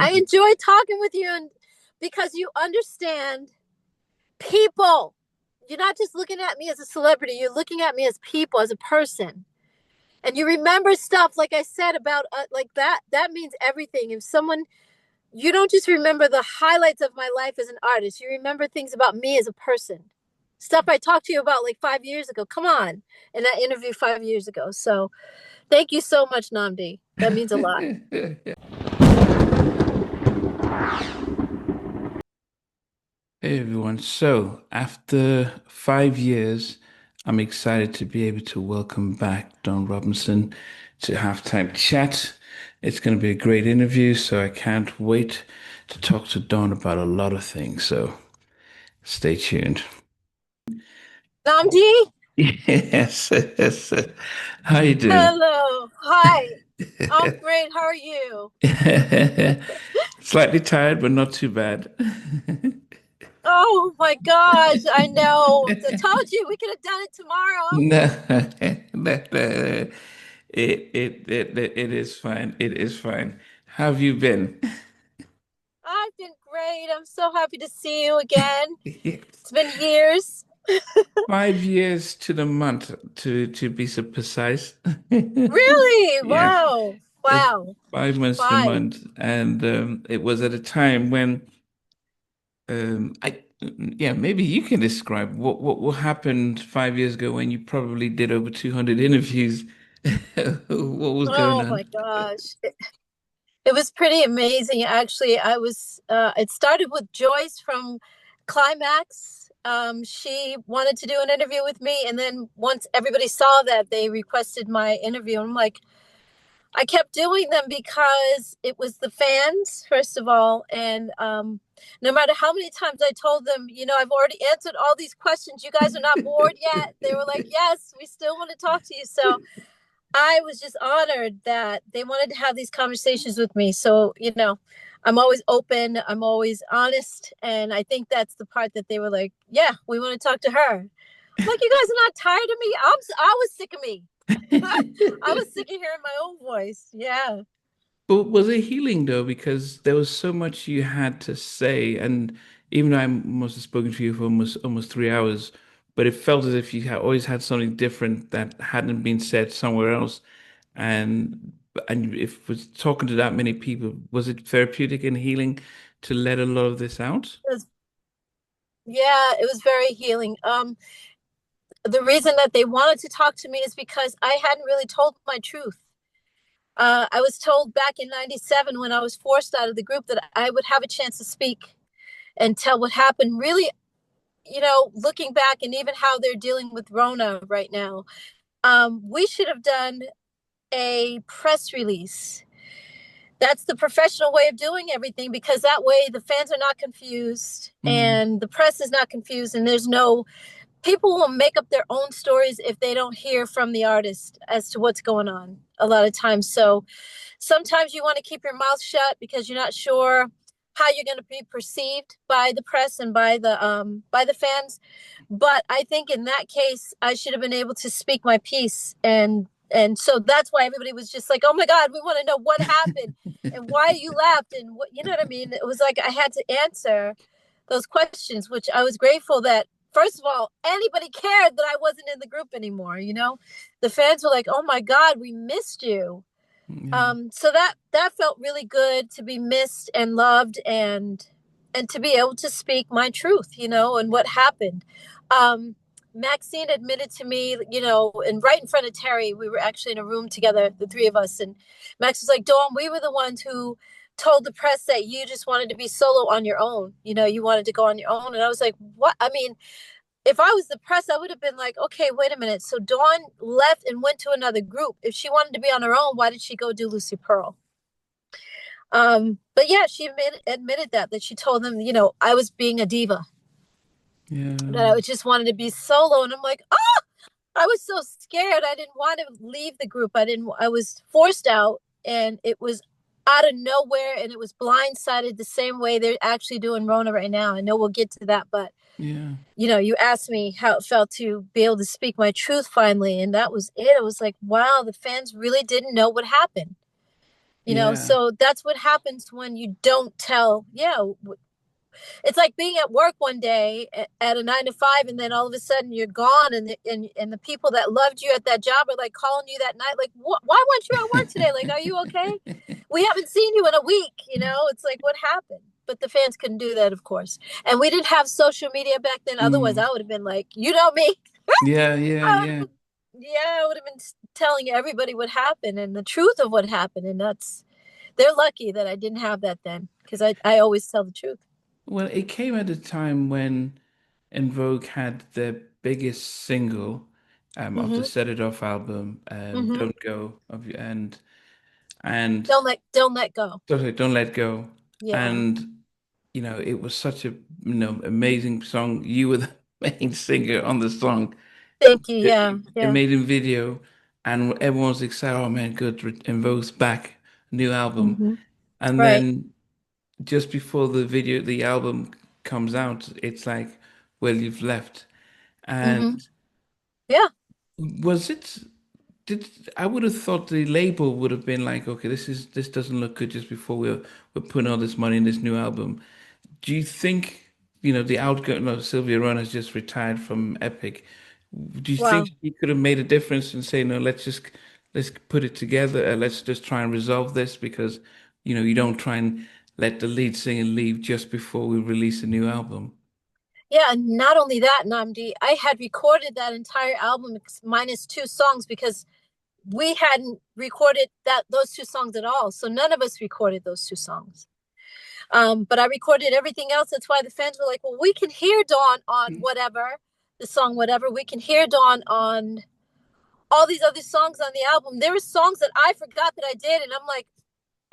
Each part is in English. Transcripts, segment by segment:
I enjoy talking with you, and because you understand people. You're not just looking at me as a celebrity, you're looking at me as people, as a person. And you remember stuff, like I said, about like that means everything. If someone, you don't just remember the highlights of my life as an artist, you remember things about me as a person. Stuff I talked to you about like 5 years ago. Come on. In that interview 5 years ago. So thank you so much, Namdi. That means a lot. Hey everyone. So, after 5 years, I'm excited to be able to welcome back Don Robinson to Halftime Chat. It's going to be a great interview, so I can't wait to talk to Don about a lot of things. So, stay tuned. Namdi, Yes, yes. How you doing? hello. Hi. I'm great. How are you? Slightly tired, but not too bad. Oh my gosh, I know. I told you we could have done it tomorrow. No, no. It is fine. It is fine. How have you been? I've been great. I'm so happy to see you again. It's been years. 5 years to the month to be so precise. Really? Yeah, Wow. it's Wow. 5 months to the Five. month, and it was at a time when I yeah, maybe you can describe what happened 5 years ago when you probably did over 200 interviews. What was going Oh on? my gosh. It was pretty amazing. Actually, it started with Joyce from Climax. She wanted to do an interview with me. And then once everybody saw that, they requested my interview. I'm like, I kept doing them because it was the fans, first of all. And no matter how many times I told them, I've already answered all these questions. You guys are not bored yet. They were like, yes, we still want to talk to you. So I was just honored that they wanted to have these conversations with me. So, I'm always open, I'm always honest. And I think that's the part that they were like, yeah, we want to talk to her. I'm like, you guys are not tired of me? I was sick of me. I was sick of hearing my own voice. Yeah. But was it healing though? Because there was so much you had to say, and even though I must have spoken to you for almost 3 hours, but it felt as if you had always had something different that hadn't been said somewhere else. And and if was talking to that many people, was it therapeutic and healing to let a lot of this out? It was, yeah, it was very healing. The reason that they wanted to talk to me is because I hadn't really told my truth. I was told back in 97 when I was forced out of the group that I would have a chance to speak and tell what happened. Really, looking back and even how they're dealing with Rhona right now, we should have done a press release. That's the professional way of doing everything, because that way the fans are not confused Mm. and the press is not confused, and there's no people will make up their own stories if they don't hear from the artist as to what's going on a lot of times. So sometimes you want to keep your mouth shut because you're not sure how you're going to be perceived by the press and by the fans. But I think in that case, I should have been able to speak my piece, and so that's why everybody was just like, "Oh my God, we want to know what happened and why you left and what you know what I mean." It was like I had to answer those questions, which I was grateful that first of all anybody cared that I wasn't in the group anymore. The fans were like, "Oh my God, we missed you." Yeah. So that felt really good to be missed and loved, and to be able to speak my truth, and what happened. Um, Maxine admitted to me, and right in front of Terry, we were actually in a room together, the three of us, and Max was like, "Dawn, we were the ones who told the press that you just wanted to be solo on your own. You wanted to go on your own." And I was like, "What?" I mean, if I was the press, I would have been like, okay, wait a minute. So Dawn left and went to another group. If she wanted to be on her own, why did she go do Lucy Pearl? But yeah, she admitted that she told them, I was being a diva, that Yeah. I just wanted to be solo. And I'm like, oh, I was so scared. I didn't want to leave the group. I was forced out, and it was out of nowhere, and it was blindsided the same way they're actually doing Rona right now. I know we'll get to that, but Yeah. you asked me how it felt to be able to speak my truth finally, and that was it. It was like, wow, the fans really didn't know what happened. Yeah. So that's what happens when you don't tell. Yeah, it's like being at work one day at a 9 to 5, and then all of a sudden you're gone, and the people that loved you at that job are like calling you that night, like, why weren't you at work today? Like, are you okay? We haven't seen you in a week. It's like, what happened? But the fans couldn't do that, of course, and we didn't have social media back then. Otherwise, Mm. I would have been like, me. Yeah, yeah, I yeah. yeah, I would have been telling everybody what happened and the truth of what happened, and they're lucky that I didn't have that then, because I always tell the truth. Well, it came at a time when En Vogue had their biggest single of the Mm-hmm. Set It Off album, Mm-hmm. Don't Go, and Don't let go. sorry, Don't Let Go. Yeah. And it was such a amazing song. You were the main singer on the song. Thank you. Yeah. It Yeah. made a video, and everyone was excited. Oh man, good! En Vogue's back, new album. Mm-hmm. And Right. then just before the album comes out, it's like, well, you've left. And Mm-hmm. Yeah. was it, did I would have thought the label would have been like, okay, this doesn't look good just before we're putting all this money in this new album. Do you think, the outgoing no, Sylvia Rhona has just retired from Epic. Do you think Wow. he could have made a difference and say, no, let's put it together, let's just try and resolve this because, you don't try and let the lead singer leave just before we release a new album. Yeah. And not only that, Namdi, I had recorded that entire album minus two songs because we hadn't recorded those two songs at all. So none of us recorded those two songs. But I recorded everything else. That's why the fans were like, well, we can hear Dawn on whatever, the song, whatever. We can hear Dawn on all these other songs on the album. There were songs that I forgot that I did. And I'm like,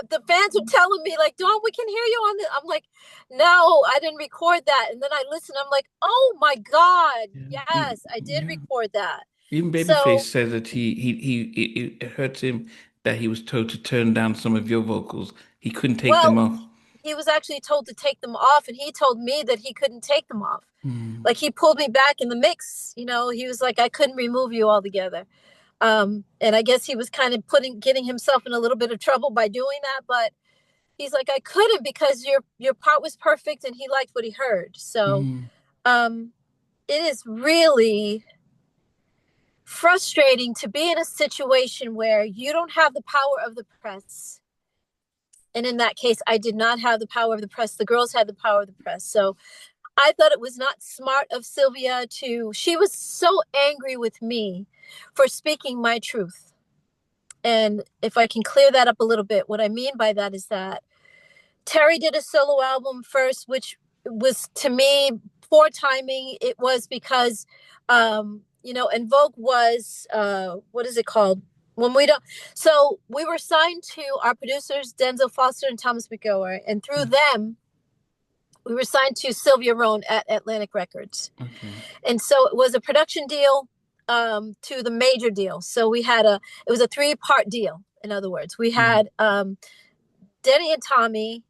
the fans are telling me, like, Dawn, we can hear you on this. I'm like, no, I didn't record that. And then I listen, I'm like, oh my God, Yeah. yes, I did Yeah. record that. Even Babyface So, said that it hurt him that he was told to turn down some of your vocals. He couldn't take them well, off. he was actually told to take them off, and he told me that he couldn't take them off. Hmm. Like, he pulled me back in the mix. He was like, I couldn't remove you altogether. And I guess he was kind of getting himself in a little bit of trouble by doing that. But he's like, I couldn't because your part was perfect, and he liked what he heard. So Hmm. um, it is really frustrating to be in a situation where you don't have the power of the press. And in that case, I did not have the power of the press. The girls had the power of the press. So I thought it was not smart of Sylvia she was so angry with me for speaking my truth. And if I can clear that up a little bit, what I mean by that is that Terry did a solo album first, which was, to me, poor timing. It was because, En Vogue was, what is it called? When we don't, so we were signed to our producers, Denzel Foster and Thomas McGower, and through them, we were signed to Sylvia Rhone at Atlantic Records. Okay. And so it was a production deal to the major deal. So it was a three-part deal. In other words, we Hmm. had Denny and Tommy,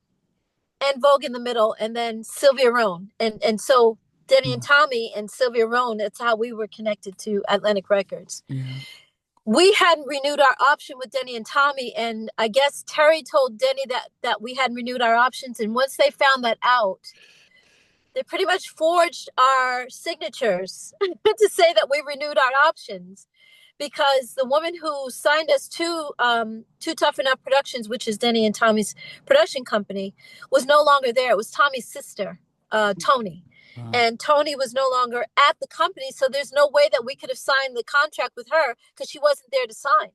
En Vogue in the middle, and then Sylvia Rhone. And so Denny and Hmm. Tommy and Sylvia Rhone, that's how we were connected to Atlantic Records. Yeah. We hadn't renewed our option with Denny and Tommy, and I guess Terry told Denny that we hadn't renewed our options. And once they found that out, they pretty much forged our signatures to say that we renewed our options, because the woman who signed us to Tough Enough Productions, which is Denny and Tommy's production company, was no longer there. It was Tommy's sister, Tony. Wow. And Tony was no longer at the company, so there's no way that we could have signed the contract with her because she wasn't there to sign.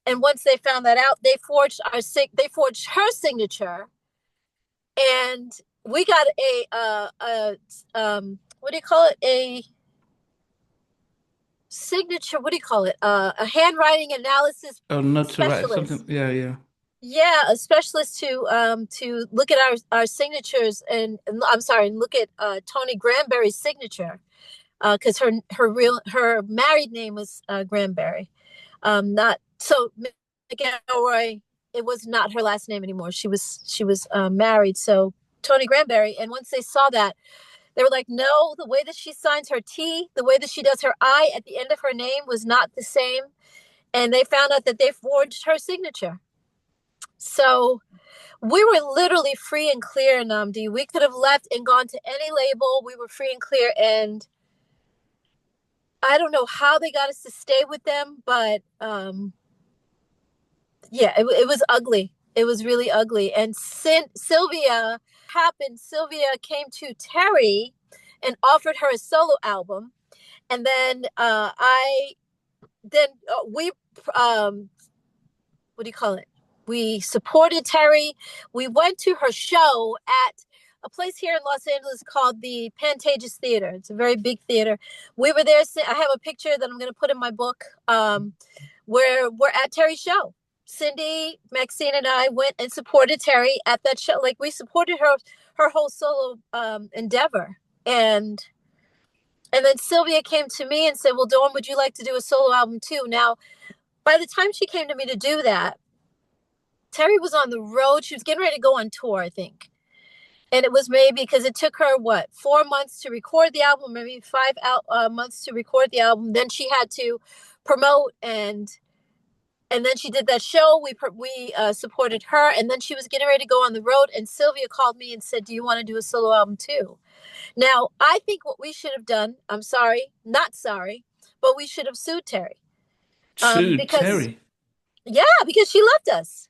And once they found that out, they forged her signature, and we got what do you call it, a signature, what do you call it, a handwriting analysis Oh, not to write specialist. something. Yeah, yeah. Yeah, a specialist to look at our signatures, and I'm sorry, and look at Tony Granberry's signature, because her married name was Granberry. Not so McElroy. It was not her last name anymore. She was married. So Tony Granberry. And once they saw that, they were like, no, the way that she signs her T, the way that she does her I at the end of her name was not the same. And they found out that they forged her signature. So we were literally free and clear, Namdi. We could have left and gone to any label. We were free and clear. And I don't know how they got us to stay with them, but yeah, it was ugly. It was really ugly. And Sylvia happened. Sylvia came to Terry and offered her a solo album. And then we what do you call it? We supported Terry. We went to her show at a place here in Los Angeles called the Pantages Theater. It's a very big theater. We were there. I have a picture that I'm going to put in my book where we're at Terry's show. Cindy, Maxine, and I went and supported Terry at that show. Like we supported her whole solo endeavor. And then Sylvia came to me and said, "Well, Dawn, would you like to do a solo album too?" Now, by the time she came to me to do that, Terry was on the road. She was getting ready to go on tour, I think. And it was maybe because it took her, what, 4 months to record the album, maybe 5 months to record the album. Then she had to promote and then she did that show. We supported her, and then she was getting ready to go on the road. And Sylvia called me and said, "Do you want to do a solo album too?" Now, I think what we should have done, I'm sorry, not sorry, but we should have sued Terry. Sued Because, Terry. yeah, because she left us.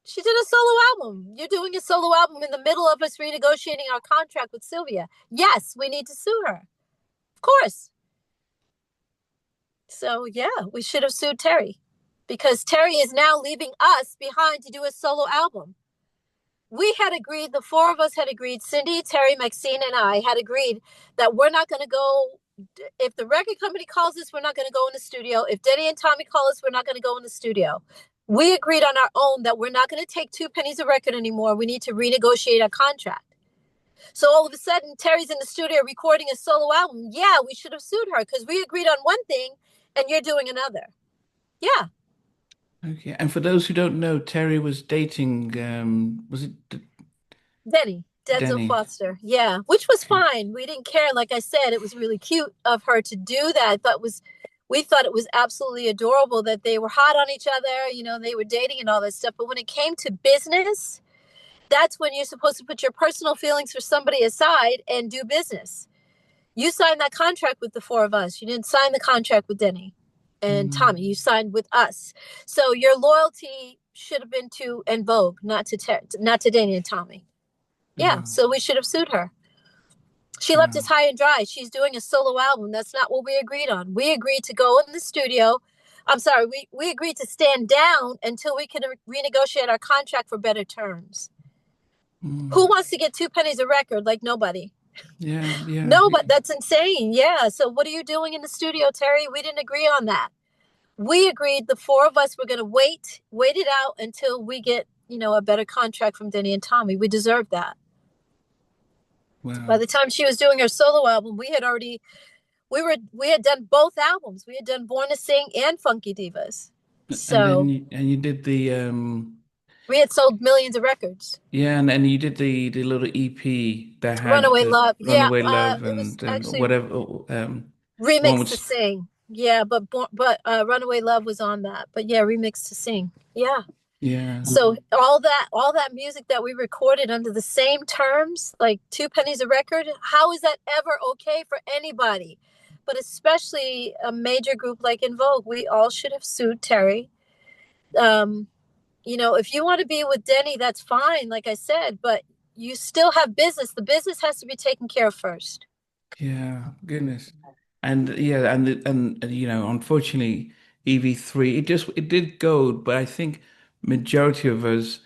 She did a solo album. You're doing a solo album in the middle of us renegotiating our contract with Sylvia. Yes, we need to sue her. Of course. So, yeah, we should have sued Terry because Terry is now leaving us behind to do a solo album. We had agreed, the four of us had agreed, Cindy, Terry, Maxine, and I had agreed that we're not going to go. If the record company calls us, we're not going to go in the studio. If Denny and Tommy call us, we're not going to go in the studio. We agreed on our own that we're not going to take 2 pennies a record anymore. We need to renegotiate our contract. So all of a sudden, Terry's in the studio recording a solo album. Yeah, we should have sued her because we agreed on one thing and you're doing another. Yeah. Okay. And for those who don't know, Terry was dating, was it Denny, Denzel Danny? Foster. Yeah, which was Okay. fine. We didn't care. Like I said, it was really cute of her to do that. We thought it was absolutely adorable that they were hot on each other. They were dating and all that stuff. But when it came to business, that's when you're supposed to put your personal feelings for somebody aside and do business. You signed that contract with the four of us. You didn't sign the contract with Denny and Mm, Tommy. You signed with us. So your loyalty should have been to En Vogue, not to Danny and Tommy. Yeah, oh, so we should have sued her. She left us wow. high and dry. She's doing a solo album. That's not what we agreed on. We agreed to go in the studio. I'm sorry, we agreed to stand down until we could renegotiate our contract for better terms. Who Mm, wants to get 2 pennies a record? Like nobody. yeah, yeah. No, but that's insane. Yeah. So what are you doing in the studio, Terry? We didn't agree on that. We agreed the four of us were going to wait it out until we get, a better contract from Denny and Tommy. We deserve that. By Wow. the time she was doing her solo album, we had done both albums. We had done Born to Sing and Funky Divas. And then So you did the we had sold millions of records. yeah, and then you did the little EP that had Runaway the Love. Yeah, Runaway Love it was and actually whatever the one remixed to which Sing. Yeah, but Runaway Love was on that. But yeah, remixed to Sing. Yeah. yeah. So all that music that we recorded under the same terms, like 2 pennies a record, how is that ever okay for anybody? But especially a major group like En Vogue, we all should have sued Terry. Um, if you want to be with Denny, that's fine, like I said, but you still have business. The business has to be taken care of first. Yeah, goodness. And yeah, and unfortunately, EV3, it did go, but I think majority of us,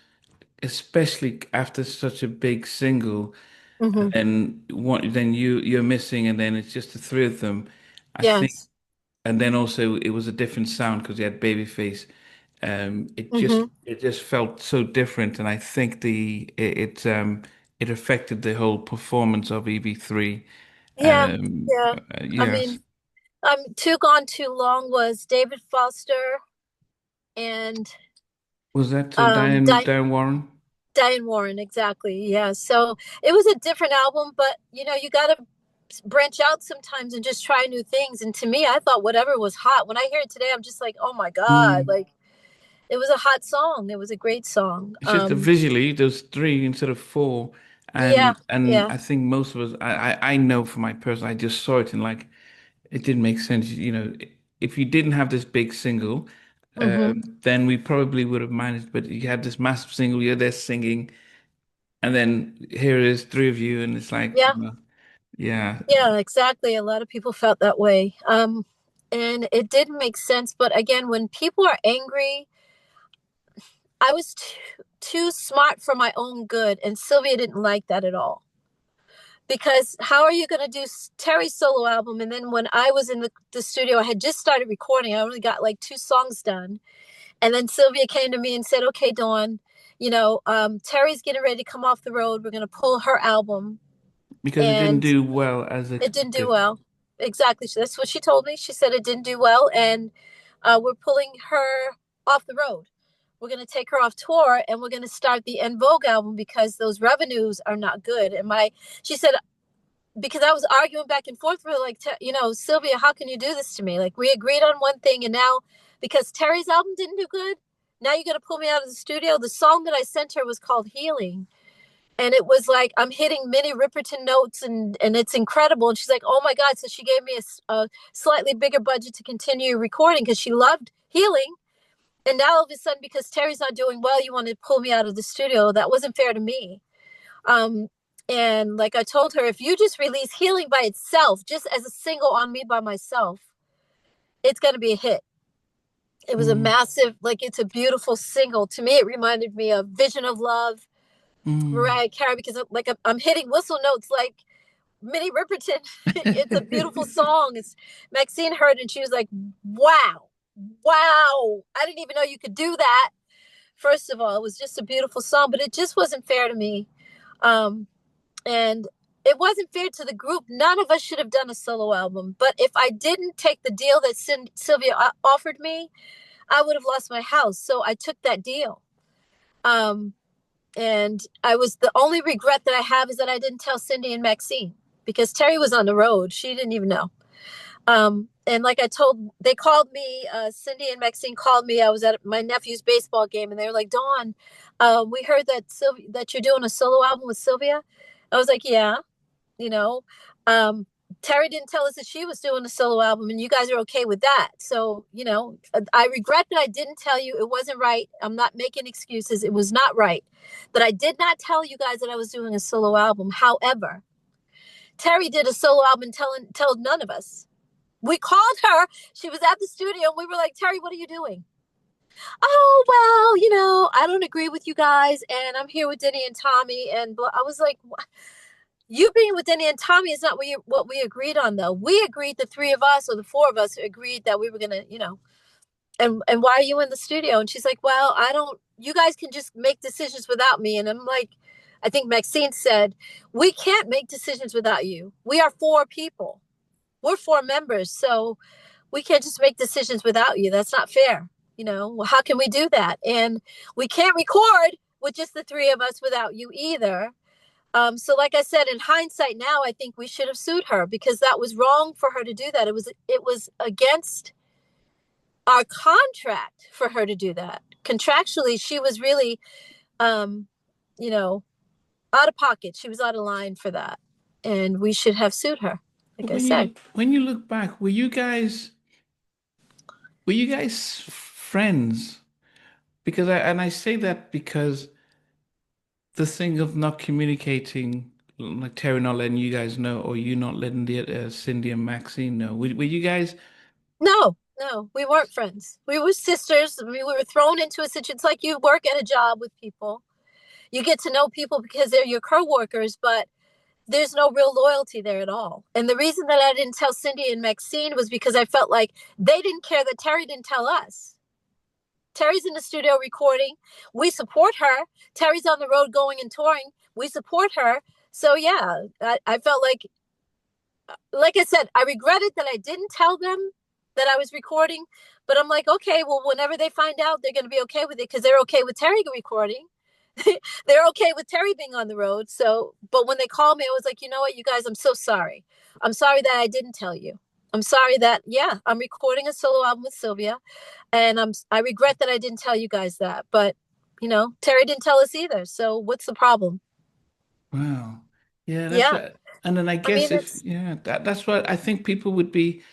especially after such a big single, and Hmm. then you're missing, and then it's just the three of them. I think, Yes. and then also it was a different sound because you had Babyface. Hmm. It just felt so different, and I think it affected the whole performance of EV3. Yeah. Yeah. I Yes. mean, Too Gone Too Long was David Foster and Was that um, Diane Warren? Diane Warren, exactly. Yeah. So it was a different album, but you got to branch out sometimes and just try new things. And to me, I thought whatever was hot. When I hear it today, I'm just like, oh my God, Mm, like It was a hot song. It was a great song. It's just that visually there's three instead of four, Yeah, and yeah. I think most of us, I know for my person, I just saw it and like it didn't make sense. If you didn't have this big single, Hmm. then we probably would have managed. But you had this massive single, you're there singing, and then here it is, three of you, and it's like, Yeah, yeah, yeah, exactly. A lot of people felt that way. And it didn't make sense. But again, when people are angry, I was too smart for my own good, and Sylvia didn't like that at all. Because how are you going to do Terry's solo album? And then when I was in the studio, I had just started recording. I only got like 2 songs done. And then Sylvia came to me and said, okay, Dawn, Terry's getting ready to come off the road. We're going to pull her album. because it didn't And do well as it didn't do expected. well. Exactly. So that's what she told me. She said it didn't do well. And we're pulling her off the road. We're going to take her off tour and we're going to start the En Vogue album because those revenues are not good. She said, because I was arguing back and forth with her, like, Sylvia, how can you do this to me? Like, we agreed on one thing, and now because Terry's album didn't do good, now you're gonna pull me out of the studio. The song that I sent her was called Healing, and it was like I'm hitting Minnie Riperton notes, and it's incredible. And she's like, oh my god! So she gave me a slightly bigger budget to continue recording because she loved Healing. And now all of a sudden, because Terry's not doing well, you want to pull me out of the studio. That wasn't fair to me. Um, and like I told her, if you just release Healing by itself, just as a single on Me by Myself, it's going to be a hit. It was a Mm, massive, like, it's a beautiful single. To me, it reminded me of Vision of Love, mm. Mariah Carey, because I'm hitting whistle notes like Minnie Riperton. It's a beautiful song. It's Maxine heard it and she was like, wow, wow. I didn't even know you could do that. First of all, it was just a beautiful song, but it just wasn't fair to me. Um, and it wasn't fair to the group. None of us should have done a solo album. But if I didn't take the deal that Sylvia offered me, I would have lost my house. So I took that deal. Um, and I was the only regret that I have is that I didn't tell Cindy and Maxine because Terry was on the road. She didn't even know. And like I told, they called me, Cindy and Maxine called me. I was at my nephew's baseball game and they were like, Dawn, we heard that you're doing a solo album with Sylvia. I was like, yeah, you know. Um, Terry didn't tell us that she was doing a solo album and you guys are okay with that. So, I regret that I didn't tell you. It wasn't right. I'm not making excuses. It was not right. That I did not tell you guys that I was doing a solo album. However, Terry did a solo album told none of us. We called her. She was at the studio and we were like, Terry, what are you doing? Oh, well, I don't agree with you guys. And I'm here with Denny and Tommy. And I was like, you being with Denny and Tommy is not what we agreed on, though. We agreed, the three of us or the four of us agreed that we were going to. And why are you in the studio? And she's like, well, I don't, you guys can just make decisions without me. And I'm like, I think Maxine said, we can't make decisions without you. We are 4 people. We're 4 members. So we can't just make decisions without you. That's not fair. Well, how can we do that? And we can't record with just the three of us without you either. So like I said, in hindsight now, I think we should have sued her because that was wrong for her to do that. It was against our contract for her to do that. Contractually, she was really, um, you know, out of pocket. She was out of line for that. And we should have sued her, like I said. When you look back, were you guys friends? Because I say that because the thing of not communicating, like Terry not letting you guys know, or you not letting the Cindy and Maxine know. Were you guys? No, no, we weren't friends. We were sisters. We were thrown into a situation. It's like you work at a job with people. You get to know people because they're your co-workers, but there's no real loyalty there at all. And the reason that I didn't tell Cindy and Maxine was because I felt like they didn't care that Terry didn't tell us. Terry's in the studio recording. We support her. Terry's on the road going and touring. We support her. So yeah, I felt like I said, I regretted that I didn't tell them that I was recording, but I'm like, okay, well, whenever they find out, they're going to be okay with it because they're okay with Terry recording. They're okay with Terry being on the road. So, but when they called me, I was like, you know what, you guys, I'm so sorry. I'm sorry that I didn't tell you. I'm sorry that, yeah, I'm recording a solo album with Sylvia, and I regret that I didn't tell you guys that, but Terry didn't tell us either. So what's the problem? Wow. Yeah, that's Yeah, what. And then I I guess mean if it's yeah, that's what I think people would be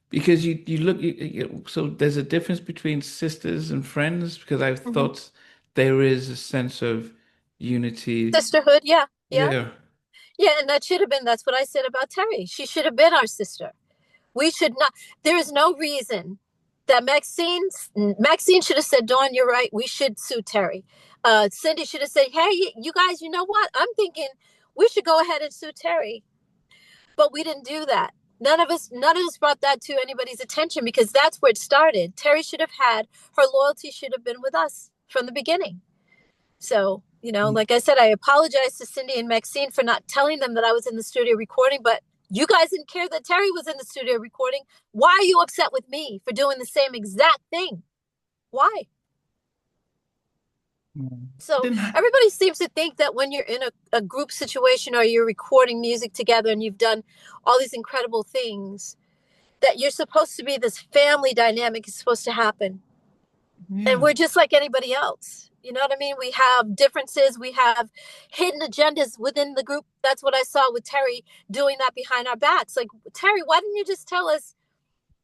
because you look so there's a difference between sisters and friends because I mhm. thought there is a sense of unity. Sisterhood. Yeah, yeah, Yeah. yeah, and that should have been. That's what I said about Terry. She should have been our sister. We should not. There is no reason that Maxine should have said, "Dawn, you're right. We should sue Terry." Cindy should have said, "Hey, you guys, you know what? I'm thinking we should go ahead and sue Terry." But we didn't do that. None of us brought that to anybody's attention because that's where it started. Terry should have had her loyalty should have been with us from the beginning. So, like I said, I apologize to Cindy and Maxine for not telling them that I was in the studio recording, but you guys didn't care that Terry was in the studio recording. Why are you upset with me for doing the same exact thing? Why? Mm. So Didn't ha everybody seems to think that when you're in a group situation or you're recording music together and you've done all these incredible things, that you're supposed to be this family dynamic is supposed to happen. And yeah. we're just like anybody else. You know what I mean? We have differences, we have hidden agendas within the group. That's what I saw with Terry doing that behind our backs. Like, Terry, why didn't you just tell us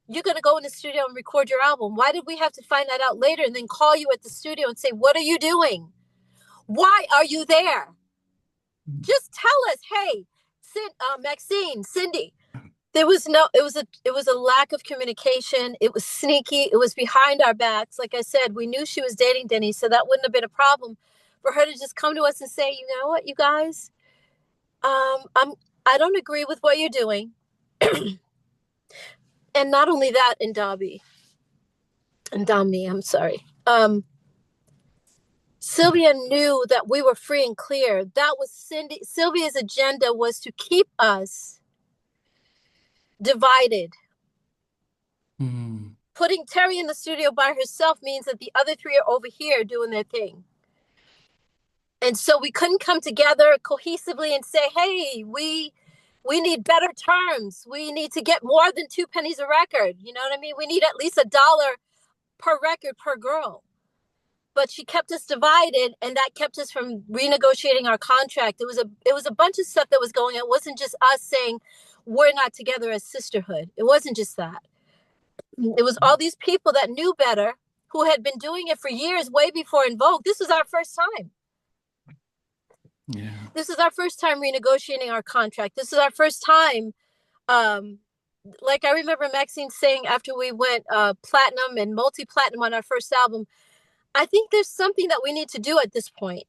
you're going to go in the studio and record your album? Why did we have to find that out later and then call you at the studio and say, what are you doing? Why are you there? Just tell us, hey, Maxine, Cindy, there was no it was a lack of communication. It was sneaky. It was behind our backs. Like I said, we knew she was dating Denny, so that wouldn't have been a problem for her to just come to us and say, you know what, you guys, I don't agree with what you're doing. And not only that, in Dobby and Domney, I'm sorry, Sylvia knew that we were free and clear. That was Sylvia's agenda, was to keep us divided. Mm. Putting Terry in the studio by herself means that the other three are over here doing their thing. And so we couldn't come together cohesively and say, hey, we need better terms. We need to get more than 2 pennies a record. You know what I mean? We need at least $1 per record per girl. But she kept us divided, and that kept us from renegotiating our contract. It was a bunch of stuff that was going on. It wasn't just us saying we're not together as sisterhood. It wasn't just that. It was all these people that knew better, who had been doing it for years, way before En Vogue. This was our first time. Yeah. This is our first time renegotiating our contract. This is our first time. Um, like I remember Maxine saying after we went platinum and multi-platinum on our first album, I think there's something that we need to do at this point.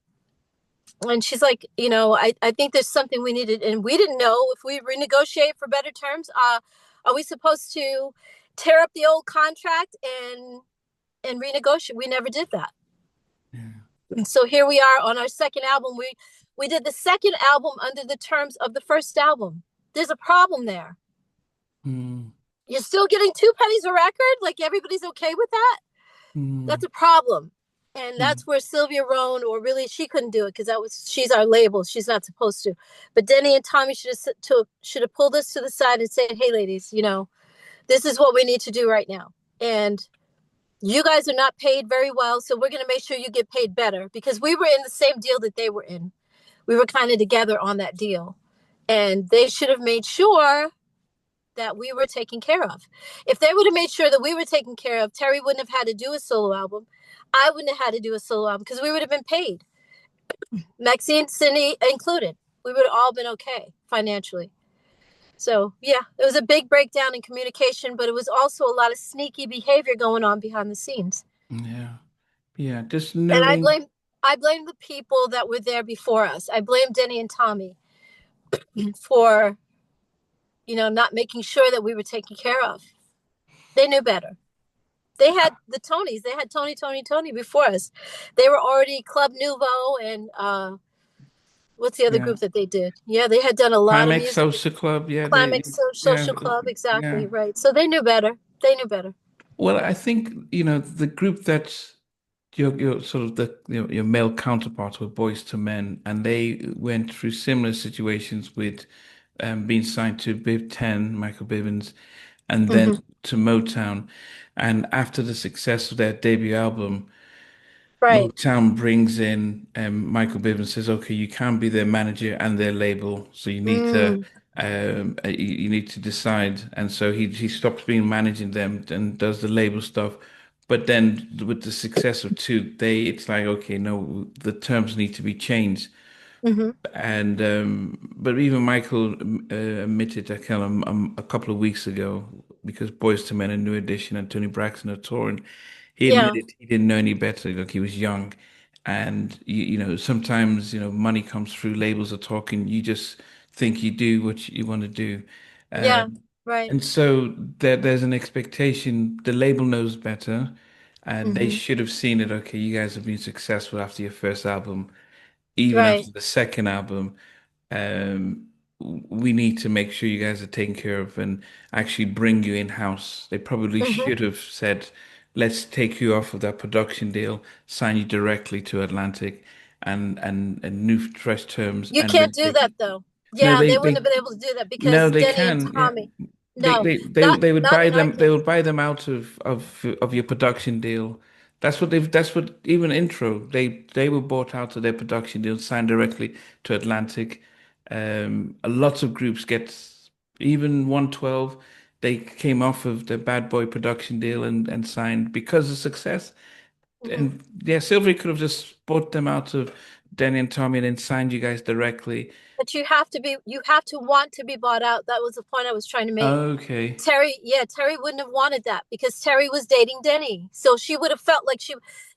And she's like, I think there's something we needed. And we didn't know if we renegotiate for better terms. Are we supposed to tear up the old contract and renegotiate? We never did that. Yeah. And so here we are on our second album. We did the second album under the terms of the first album. There's a problem there. Mm. You're still getting 2 pennies a record? Like, everybody's okay with that? That's Mm. a problem. And Mm. that's where Sylvia Rhone, or really she couldn't do it because she's our label. She's not supposed to. But Denny and Tommy should have pulled us to the side and said, hey, ladies, this is what we need to do right now. And you guys are not paid very well, so we're going to make sure you get paid better, because we were in the same deal that they were in. We were kind of together on that deal. And they should have made sure that we were taken care of. If they would have made sure that we were taken care of, Terry wouldn't have had to do a solo album. I wouldn't have had to do a solo album because we would have been paid. Maxine, Cindy included. We would have all been okay financially. So, yeah, it was a big breakdown in communication, but it was also a lot of sneaky behavior going on behind the scenes. Yeah. Yeah. Just And I knowing. blame I blame the people that were there before us. I blame Denny and Tommy for, not making sure that we were taken care of. They knew better. They had the Tonys. They had Tony before us. They were already Club Nouveau and what's the other Yeah. group that they did? Yeah, they had done a lot of Climax music. Social Club. Yeah. Climax Yeah. Social Club, Yeah. exactly right. So they knew better. They knew better. Well, I think, the group that's your sort of your male counterparts were Boys to Men, and they went through similar situations with being signed to Bib 10, Michael Bivins. and then Hmm. to Motown. And after the success of their debut album, Right. Motown brings in Michael Bibb and says, "Okay, you can't be their manager and their label, so Mm. you need to decide." And so he stops being managing them and does the label stuff. But then with the success of Two, it's like, okay, no, the terms need to be changed. Hmm. And but even Michael admitted, a couple of weeks ago, because Boyz II Men and New Edition and Tony Braxton are touring, he Yeah. admitted he didn't know any better. Like, he was young, and sometimes money comes through. Labels are talking. You just think you do what you want to do, Yeah. um, Right. and so there's an expectation. The label knows better, and they Hmm. should have seen it. Okay, you guys have been successful after your first album, even Right. after the second album. um, we need to make sure you guys are taken care of and actually bring you in-house. They probably Hmm. should have said, let's take you off of that production deal, sign you directly to Atlantic and new fresh terms You and can't then do take that it. though. No, Yeah, they wouldn't have been able to do that no, because they Denny and can. Yeah. Tommy. No, They would not buy in our them. They case. would buy them out of your production deal. That's what even intro. They were bought out of their production deal, signed directly to Atlantic. A lot of groups get, even 112. They came off of the Bad Boy production deal and signed because of success. Hmm. And yeah, Sylvie could have just bought them out of Denny and Tommy and then signed you guys directly. But you have to want to be bought out. That was the point I was trying to make. Okay. Terry wouldn't have wanted that because Terry was dating Denny. So she would have felt like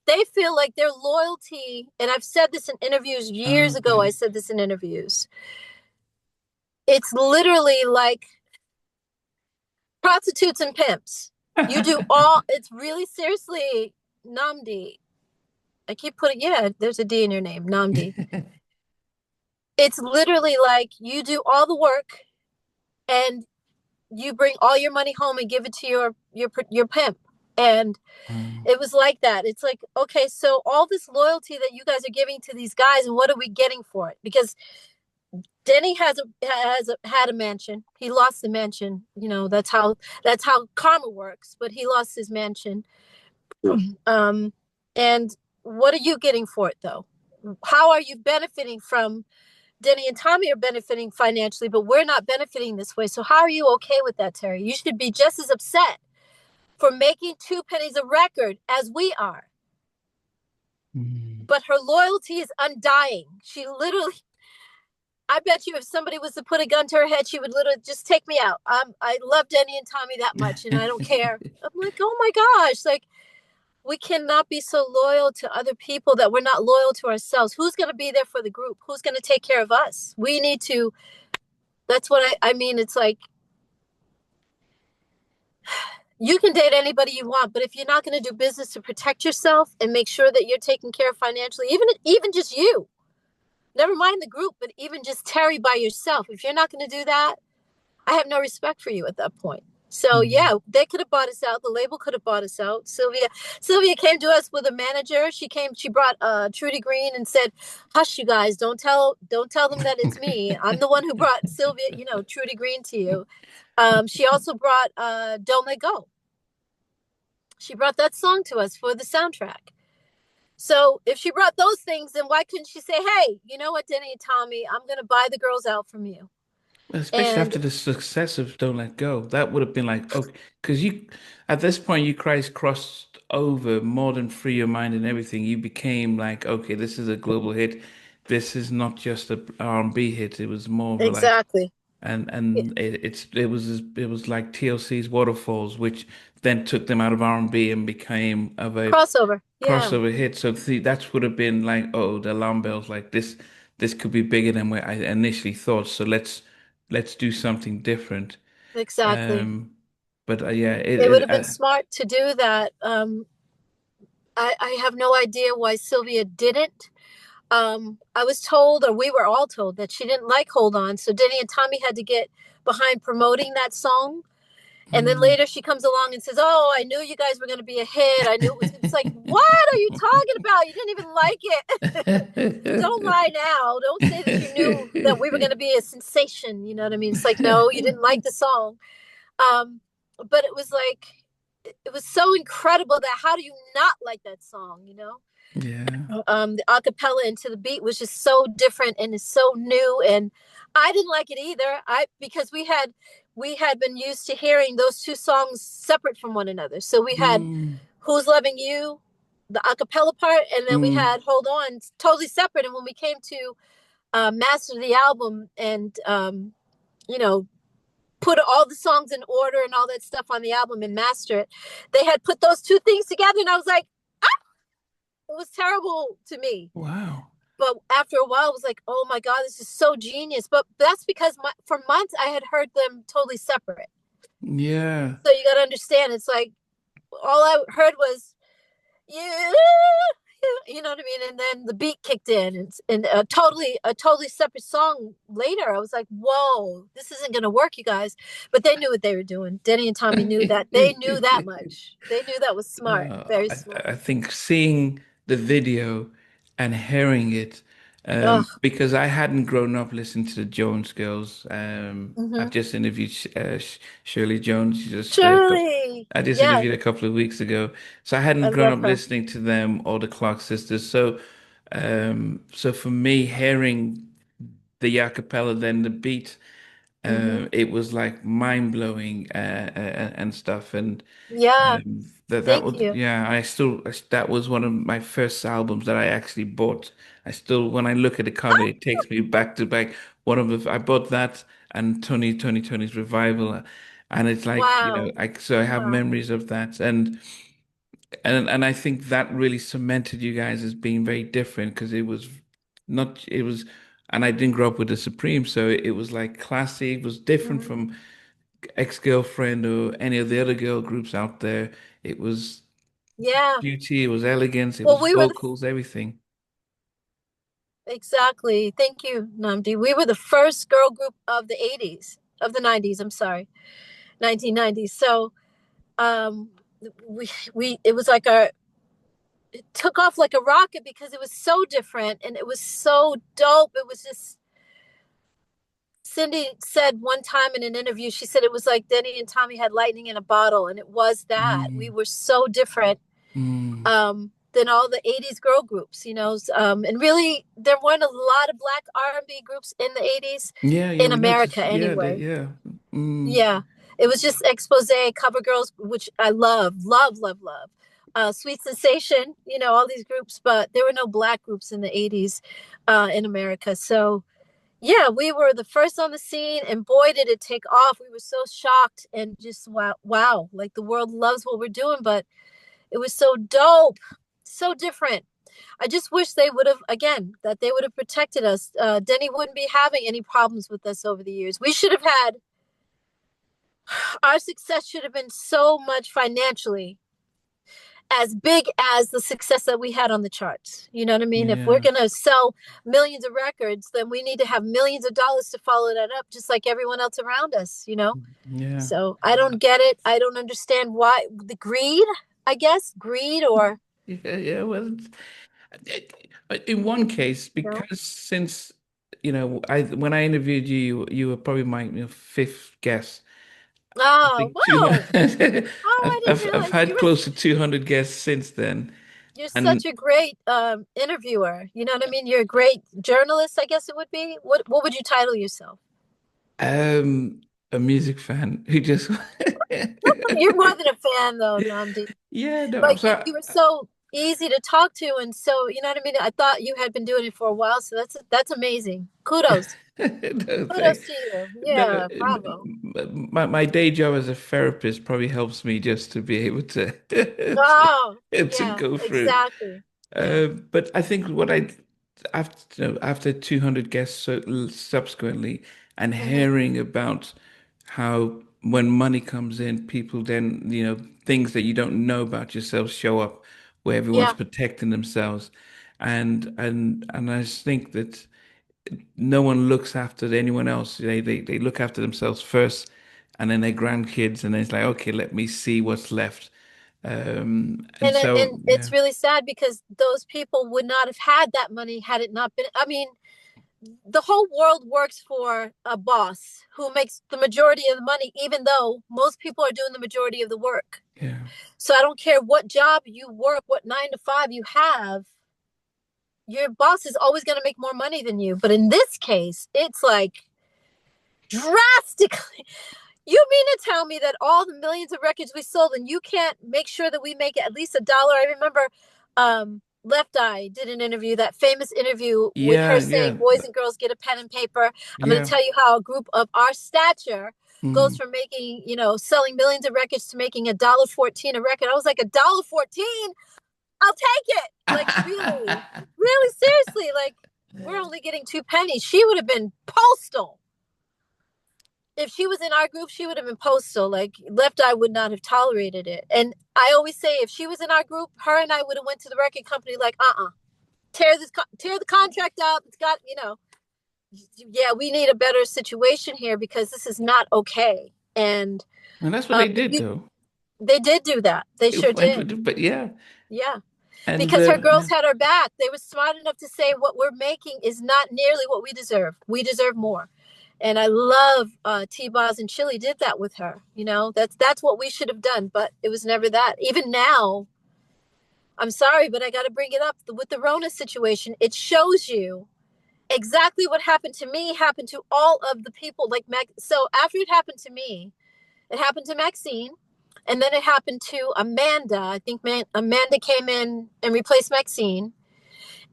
they feel like their loyalty, and I've said this in interviews years ago, I Okay. said this in interviews. It's literally like prostitutes and pimps. You do all, it's really seriously Namdi. I keep putting, yeah, there's a D in your name, Namdi. It's literally like you do all the work and you bring all your money home and give it to your pimp. And it was like that. It's like, okay, so all this loyalty that you guys are giving to these guys, and what are we getting for it? Because Denny had a mansion. He lost the mansion. That's how karma works. But he lost his mansion. Um, and what are you getting for it though? How are you benefiting from Denny and Tommy are benefiting financially, but we're not benefiting this way. So how are you okay with that, Terry? You should be just as upset for making two pennies a record as we are. Mm. But her loyalty is undying. She literally, I bet you if somebody was to put a gun to her head, she would literally just take me out. I love Denny and Tommy that much, and I don't care. I'm like, oh my gosh, like we cannot be so loyal to other people that we're not loyal to ourselves. Who's going to be there for the group? Who's going to take care of us? We need to. That's what I mean. It's like you can date anybody you want, but if you're not going to do business to protect yourself and make sure that you're taken care of financially, even just you, never mind the group, but even just Terry by yourself, if you're not going to do that, I have no respect for you at that point. So Mm. yeah, they could have bought us out. The label could have bought us out. Sylvia came to us with a manager. She brought Trudy Green and said, "Hush, you guys, don't tell them that it's me. I'm the one who brought Sylvia, Trudy Green to you." She also brought "Don't Let Go." She brought that song to us for the soundtrack. So if she brought those things, then why couldn't she say, "Hey, you know what, Denny and Tommy, I'm gonna buy the girls out from you." Especially And after the success of Don't Let Go, that would have been like, okay, because at this point, you guys crossed over more than Free Your Mind and everything. You became like, okay, this is a global hit. This is not just a R&B hit. It was more of a like, exactly. and it was like TLC's Waterfalls, which then took them out of R&B and became of a Crossover. Yeah, crossover hit. So see, that would have been like, oh, the alarm bells, like this could be bigger than what I initially thought. So let's do something different. exactly. Um, but yeah, It would have been smart to do that. I have no idea why Sylvia didn't. I was told, or we were all told, that she didn't like Hold On. So Denny and Tommy had to get behind promoting that song. And then mm. later she comes along and says, "Oh, I knew you guys were going to be a hit. I knew it was." It's like, what are you talking about? You didn't even like it. Don't lie now. Don't say that you knew that we were going to be a sensation. You know what I mean? It's like, no, you didn't like the song. Um, but it was like it was so incredible that how do you not like that song, you know? Yeah. The acapella into the beat was just so different and it's so new, and I didn't like it either. I because we had been used to hearing those two songs separate from one another. So we had Mm, Who's Loving You, the acapella part, and then we mm. had Hold On, totally separate. And when we came to master the album and you know put all the songs in order and all that stuff on the album and master it, they had put those two things together, and I was like, it was terrible to me. Wow. But after a while, I was like, oh my God, this is so genius. But that's because for months I had heard them totally separate. Yeah. So you got to understand, it's like all I heard was, yeah, you know what I mean? And then the beat kicked in, and a totally separate song later. I was like, whoa, this isn't going to work, you guys. But they knew what they were doing. Denny and Tommy knew that. They knew that much. They knew that was smart, very smart. I think seeing the video and hearing it, Ugh. because I hadn't grown up listening to the Jones Girls. I've Mm-hmm. just interviewed Shirley Jones. Shirley. I just Yeah, interviewed a couple of weeks ago, so I I hadn't grown love up her. listening to them or the Clark sisters. So, so for me, hearing the a cappella, then the beat, Mm-hmm. it was like mind blowing and stuff. And Yeah, that thank would, you. yeah, that was one of my first albums that I actually bought. I still, when I look at the cover, it takes me back to back. I bought that and 2020's Revival, and it's like, Wow. so I have Wow. memories of that, and I think that really cemented you guys as being very different because it was, and I didn't grow up with the Supreme, so it was like classy. It was different Hmm. from Ex-Girlfriend or any of the other girl groups out there. It was Yeah. beauty, it was elegance, it Well, was we were vocals, everything. exactly. Thank you, Namdi. We were the first girl group of the 80s, of the 90s, I'm sorry, 1990s. So, um, we it was like it took off like a rocket because it was so different and it was so dope. It was just Cindy said one time in an interview, she said it was like Denny and Tommy had lightning in a bottle, and it was that. We Mm, were so different mm. than all the 80s girl groups, and really there weren't a lot of black R&B groups in the 80s Yeah, yeah, in we America noticed. Yeah, anyway. yeah. Mm, Yeah, it was just Expose, Cover Girls, which I love, love, love, love. Sweet Sensation, all these groups, but there were no black groups in the 80s in America. So yeah, we were the first on the scene, and boy, did it take off. We were so shocked and just wow, wow, like the world loves what we're doing, but it was so dope, so different. I just wish they would have, again, that they would have protected us. Denny wouldn't be having any problems with us over the years. We should have had, our success should have been so much financially as big as the success that we had on the charts. You know what I mean? If we're yeah. going to sell millions of records, then we need to have millions of dollars to follow that up, just like everyone else around us. Yeah. So I don't get it. I don't understand why the greed, I guess, greed or, Yeah, yeah. Well, in one case, you know, because since I when I interviewed you, you were probably my fifth guest. I oh, think two. wow. Oh, I didn't I've realize had close to 200 guests since then, you're such and a great interviewer. You know what I mean? You're a great journalist, I guess it would be. What would you title yourself? um, a music fan who just You're more than a fan, though, Namdi. yeah, no, I'm But you, sorry. you were so easy to talk to, and so you know what I mean. I thought you had been doing it for a while, so that's amazing. Kudos, No, kudos to you. no, Yeah, bravo. my day job as a therapist probably helps me just to be able to Oh, to yeah, go through. exactly. Yeah, But I think what I after 200 guests subsequently and hmm, hearing about how when money comes in, people then, things that you don't know about yourself show up where everyone's yeah. protecting themselves. And I just think that no one looks after anyone else. They look after themselves first and then their grandkids, and then it's like, okay, let me see what's left. And so, And yeah. it's really sad because those people would not have had that money had it not been. I mean, the whole world works for a boss who makes the majority of the money, even though most people are doing the majority of the work. Yeah. So I don't care what job you work, what 9 to 5 you have, your boss is always going to make more money than you. But in this case, it's like drastically. You mean to tell me that all the millions of records we sold and you can't make sure that we make at least $1? I remember Left Eye did an interview, that famous interview with Yeah, her saying, yeah, boys and girls, get a pen and paper. I'm going to yeah. tell you how a group of our stature goes Mm. from making, selling millions of records to making $1.14 a record. I was like, $1.14? I'll take it. Like, really, really seriously. Like, we're only getting 2 pennies. She would have been postal. If she was in our group, she would have been postal. Like, Left Eye would not have tolerated it. And I always say, if she was in our group, her and I would have went to the record company like, tear the contract up. It's got, yeah, we need a better situation here because this is not okay. And And that's what they did, you, though. they did do that. They It sure went did. with but yeah, Yeah. and Because her yeah. girls had her back. They were smart enough to say what we're making is not nearly what we deserve. We deserve more. And I love T-Boz and Chili did that with her. That's what we should have done, but it was never that. Even now, I'm sorry, but I got to bring it up with the Rhona situation. It shows you exactly what happened to me happened to all of the people. Like so after it happened to me, it happened to Maxine, and then it happened to Amanda. I think Amanda came in and replaced Maxine.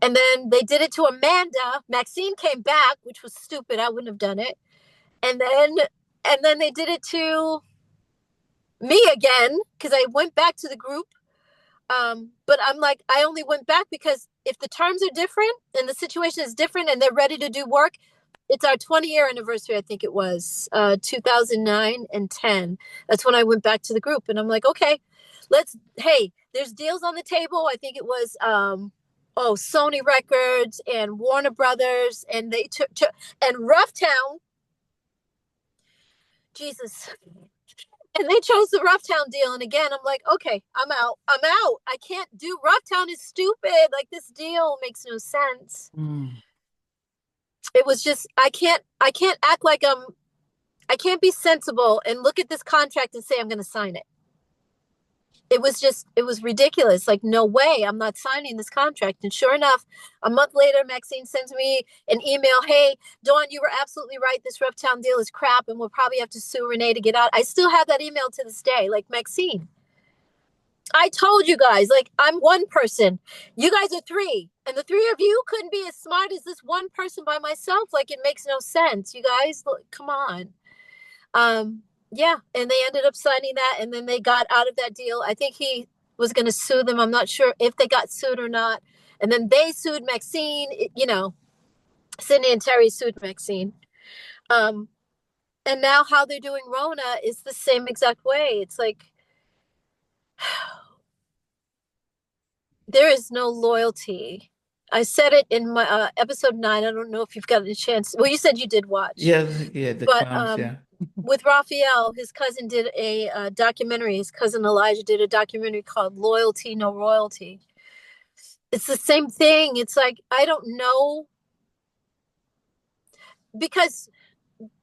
And then they did it to Amanda. Maxine came back, which was stupid. I wouldn't have done it. And then they did it to me again because I went back to the group. But I'm like, I only went back because if the terms are different and the situation is different and they're ready to do work, it's our 20-year anniversary. I think it was 2009 and 10. That's when I went back to the group, and I'm like, okay, hey, there's deals on the table. I think it was Sony Records and Warner Brothers, and they took and Roughtown. Jesus. And they chose the Roughtown deal. And again, I'm like, okay, I'm out. I'm out. I can't do Roughtown is stupid. Like, this deal makes no sense. Mm. It was just I can't act like I can't be sensible and look at this contract and say I'm gonna sign it. It was ridiculous. Like, no way, I'm not signing this contract. And sure enough, a month later, Maxine sends me an email. Hey, Dawn, you were absolutely right. This Reptown deal is crap, and we'll probably have to sue Renee to get out. I still have that email to this day. Like, Maxine, I told you guys, like, I'm one person. You guys are three. And the three of you couldn't be as smart as this one person by myself. Like, it makes no sense. You guys, look, come on. Um, yeah, and they ended up signing that, and then they got out of that deal. I think he was going to sue them. I'm not sure if they got sued or not. And then they sued Maxine. Sydney and Terry sued Maxine. Um, and now how they're doing Rona is the same exact way. It's like there is no loyalty. I said it in my episode 9. I don't know if you've gotten a chance. Well, you said you did watch, Yeah, yeah, the but clowns, yeah. with Raphael, his cousin did a documentary. His cousin Elijah did a documentary called Loyalty, No Royalty. It's the same thing. It's like, I don't know, because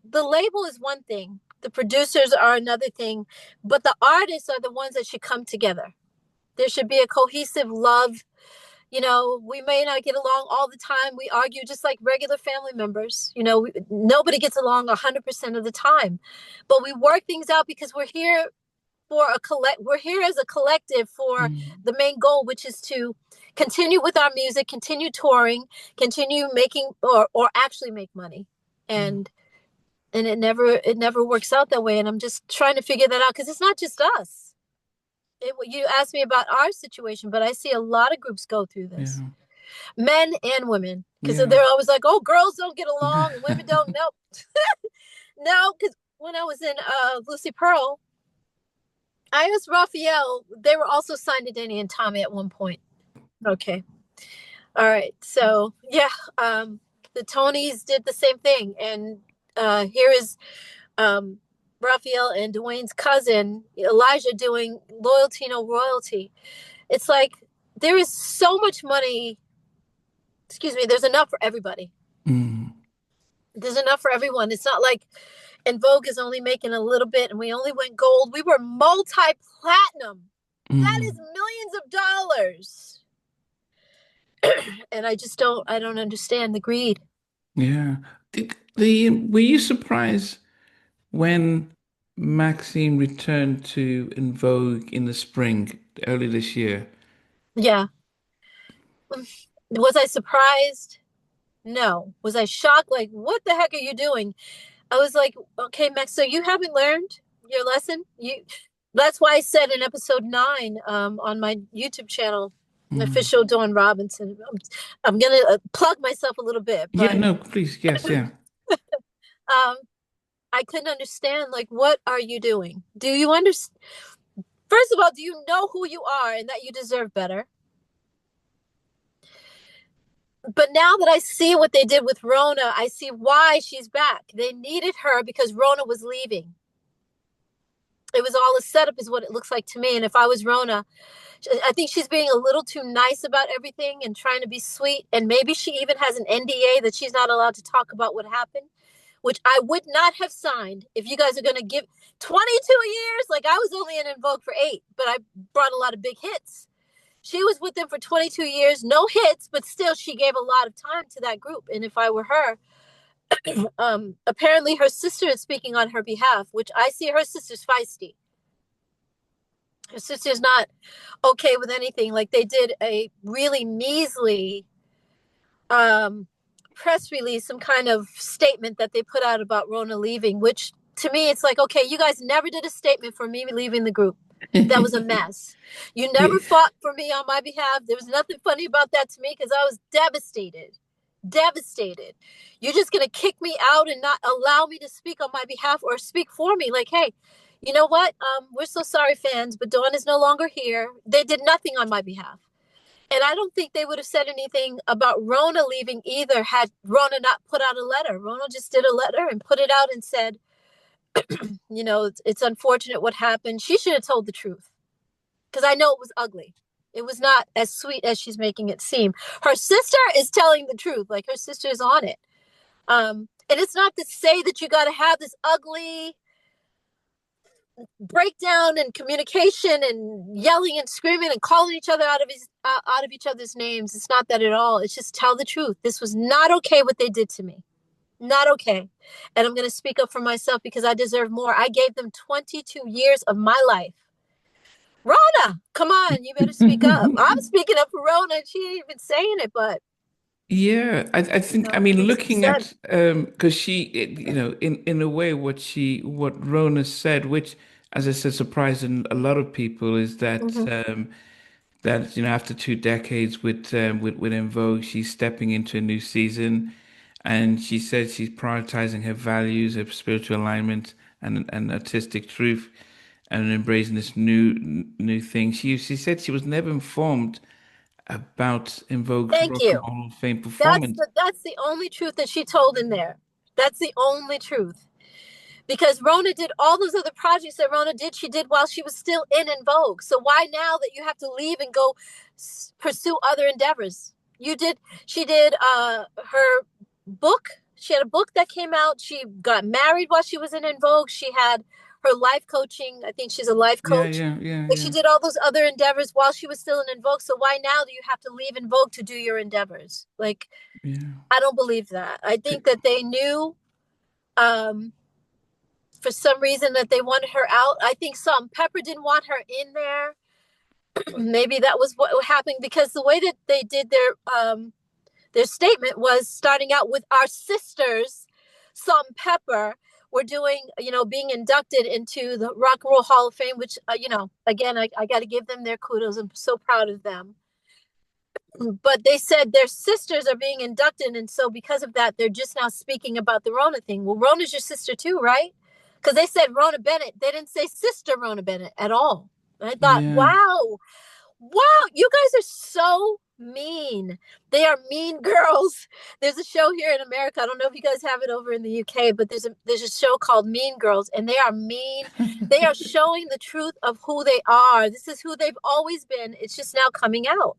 the label is one thing, the producers are another thing, but the artists are the ones that should come together. There should be a cohesive love. We may not get along all the time. We argue just like regular family members. Nobody gets along 100% of the time, but we work things out because we're here as a collective for Mm. the main goal, which is to continue with our music, continue touring, continue making or actually make money. Mm. And it never works out that way. And I'm just trying to figure that out because it's not just us. You asked me about our situation, but I see a lot of groups go through this, Yeah, men and women, because yeah. they're always like, oh, girls don't get along and women don't. Nope. No, because when I was in Lucy Pearl, I asked Raphael. They were also signed to Danny and Tommy at one point. Okay. All right. So yeah, the Tonys did the same thing, and here is um, Raphael and Dwayne's cousin Elijah doing Loyalty No Royalty. It's like there is so much money. Excuse me. There's enough for everybody. Mm. There's enough for everyone. It's not like En Vogue is only making a little bit and we only went gold. We were multi-platinum. That is Mm, millions of dollars. And I don't understand the greed. yeah. Were you surprised when Maxine returned to En Vogue in the spring, early this year? Yeah. Was I surprised? No. Was I shocked? Like, what the heck are you doing? I was like, okay, Max, so you haven't learned your lesson? That's why I said in episode 9 on my YouTube channel, Mm. official Dawn Robinson. I'm gonna plug myself a little bit, Yeah, but no, please, yes, yeah. um, I couldn't understand, like, what are you doing? Do you understand? First of all, do you know who you are and that you deserve better? But now that I see what they did with Rhona, I see why she's back. They needed her because Rhona was leaving. It was all a setup, is what it looks like to me. And if I was Rhona, I think she's being a little too nice about everything and trying to be sweet. And maybe she even has an NDA that she's not allowed to talk about what happened, which I would not have signed if you guys are going to give 22 years. Like, I was only in En Vogue for 8, but I brought a lot of big hits. She was with them for 22 years, no hits, but still she gave a lot of time to that group. And if I were her, apparently her sister is speaking on her behalf, which I see her sister's feisty. Her sister's not okay with anything. Like, they did a really measly um, press release, some kind of statement that they put out about Rhona leaving, which to me, it's like, okay, you guys never did a statement for me leaving the group. That was a mess. You never Yeah, fought for me on my behalf. There was nothing funny about that to me because I was devastated. Devastated. You're just going to kick me out and not allow me to speak on my behalf or speak for me. Like, hey, you know what? We're so sorry, fans, but Dawn is no longer here. They did nothing on my behalf. And I don't think they would have said anything about Rhona leaving either had Rhona not put out a letter. Rhona just did a letter and put it out and said, it's unfortunate what happened. She should have told the truth because I know it was ugly. It was not as sweet as she's making it seem. Her sister is telling the truth. Like, her sister is on it. And it's not to say that you got to have this ugly breakdown and communication and yelling and screaming and calling each other out of each other's names. It's not that at all. It's just tell the truth. This was not okay what they did to me. Not okay. And I'm going to speak up for myself because I deserve more. I gave them 22 years of my life. Rhona, come on, you better speak up. I'm speaking up for Rhona. She ain't even saying it, but yeah. I think, I mean, it needs to be looking said. at because in a way, what Rona said, which, as I said, surprised a lot of people, is that Mm-hmm. after 2 decades with En Vogue, she's stepping into a new season, and she said she's prioritizing her values, her spiritual alignment, and artistic truth, and embracing this new thing. She said she was never informed about En Vogue's Thank Rock and you. Roll Hall of Fame performance. That's the only truth that she told in there. That's the only truth. Because Rhona did all those other projects that Rhona did, she did while she was still in Vogue. So why now that you have to leave and go pursue other endeavors? She did her book. She had a book that came out. She got married while she was in Vogue. She had her life coaching. I think she's a life Yeah, coach. yeah, yeah, Like, she yeah, did all those other endeavors while she was still in Vogue. So why now do you have to leave in Vogue to do your endeavors? Like, yeah. I don't believe that. I think that they knew um, for some reason that they wanted her out. I think Salt Pepper didn't want her in there. Maybe that was what happened because the way that they did their statement was starting out with our sisters, Salt and Pepper, were doing, being inducted into the Rock and Roll Hall of Fame, which, again, I got to give them their kudos. I'm so proud of them. But they said their sisters are being inducted. And so because of that, they're just now speaking about the Rhona thing. Well, Rhona's your sister too, right? Because they said Rhona Bennett. They didn't say sister Rhona Bennett at all. And I thought, Yeah. wow, wow, you guys are so mean. They are mean girls. There's a show here in America. I don't know if you guys have it over in the UK, but there's a show called Mean Girls, and they are mean. They are showing the truth of who they are. This is who they've always been. It's just now coming out.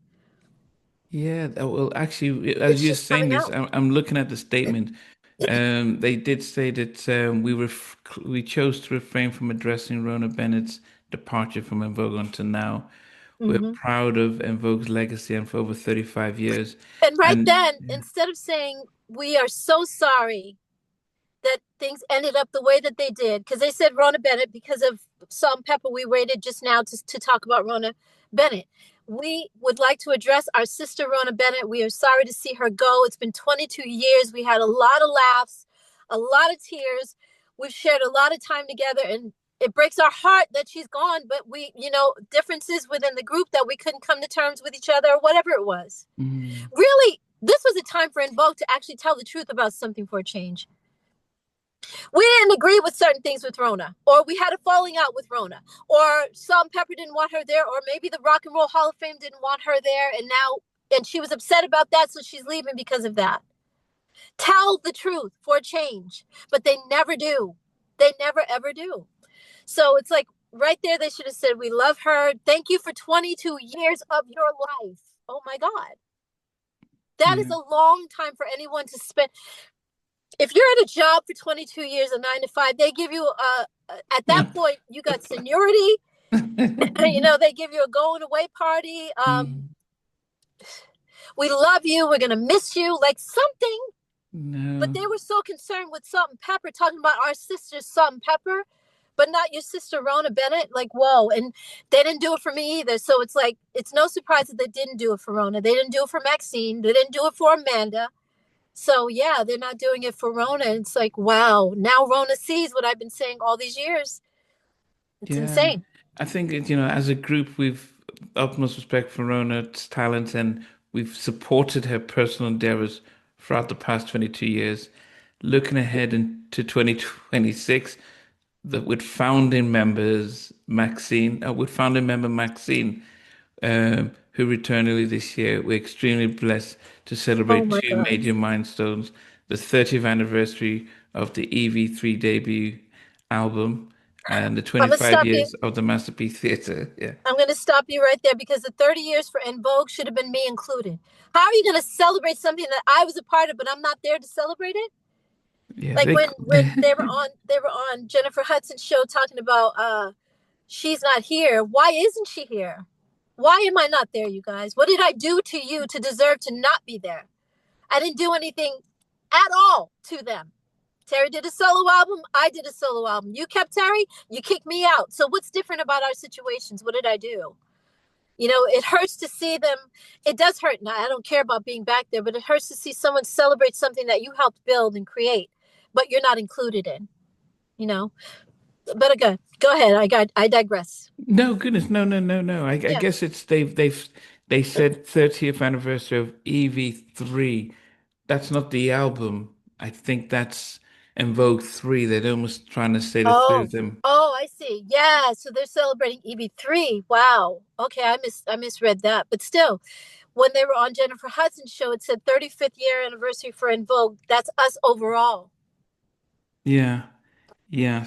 Yeah, well, actually, as It's you're just saying coming this, out. I'm looking at the statement. They did say that we chose to refrain from addressing Rhona Bennett's departure from En Vogue until now. We're Hmm. proud of En Vogue's legacy and for over 35 years. And right And then, instead of saying, we are so sorry that things ended up the way that they did, because they said Rhona Bennett because of Salt and Pepper. We waited just now to talk about Rhona Bennett. We would like to address our sister Rhona Bennett. We are sorry to see her go. It's been 22 years. We had a lot of laughs, a lot of tears. We've shared a lot of time together, and it breaks our heart that she's gone. But we, differences within the group that we couldn't come to terms with each other, or whatever it was. mm, Really, this was a time for En Vogue to actually tell the truth about something for a change. We didn't agree with certain things with Rhona, or we had a falling out with Rhona, or Salt and Pepper didn't want her there, or maybe the Rock and Roll Hall of Fame didn't want her there, and she was upset about that, so she's leaving because of that. Tell the truth for a change, but they never do. They never ever do. So it's like right there, they should have said, "We love her. Thank you for 22 years of your life." Oh my God, that is yeah, a long time for anyone to spend. If you're at a job for 22 years, a 9 to 5, they give you at that point you got seniority. They give you a going away party. Mm, We love you. We're gonna miss you, like something. But no. they were so concerned with Salt and Pepper, talking about our sister Salt and Pepper, but not your sister Rhona Bennett. Like, whoa. And they didn't do it for me either. So it's like, it's no surprise that they didn't do it for Rhona. They didn't do it for Maxine. They didn't do it for Amanda. So yeah, they're not doing it for Rhona. It's like, wow, now Rhona sees what I've been saying all these years. It's Yeah, insane. I think as a group, we've utmost respect for Rona's talent and we've supported her personal endeavors throughout the past 22 years. Looking ahead into 2026, with founding member Maxine, who returned early this year, we're extremely blessed to Oh celebrate my two God. major milestones: the 30th anniversary of the EV3 debut album and the I'm gonna 25 stop you. years of the Masterpiece Theatre. Yeah. I'm gonna stop you right there because the 30 years for En Vogue should have been me included. How are you gonna celebrate something that I was a part of, but I'm not there to celebrate it? Yeah, Like when they were on Jennifer Hudson's show talking about she's not here. Why isn't she here? Why am I not there, you guys? What did I do to you to deserve to not be there? I didn't do anything at all to them. Terry did a solo album. I did a solo album. You kept Terry. You kicked me out. So what's different about our situations? What did I do? It hurts to see them. It does hurt. Now, I don't care about being back there, but it hurts to see someone celebrate something that you helped build and create, but you're not included in, you know. But again, go ahead. I digress. no, goodness, no, no, no, no. I Yeah. guess they said 30th anniversary of EV3. That's not the album. I think that's En Vogue 3. They're almost trying to say the three Oh. of them. Oh, I see. Yeah. So they're celebrating EB3. Wow. Okay, I misread that. But still, when they were on Jennifer Hudson's show, it said 35th year anniversary for En Vogue. That's us overall. Yeah, yeah.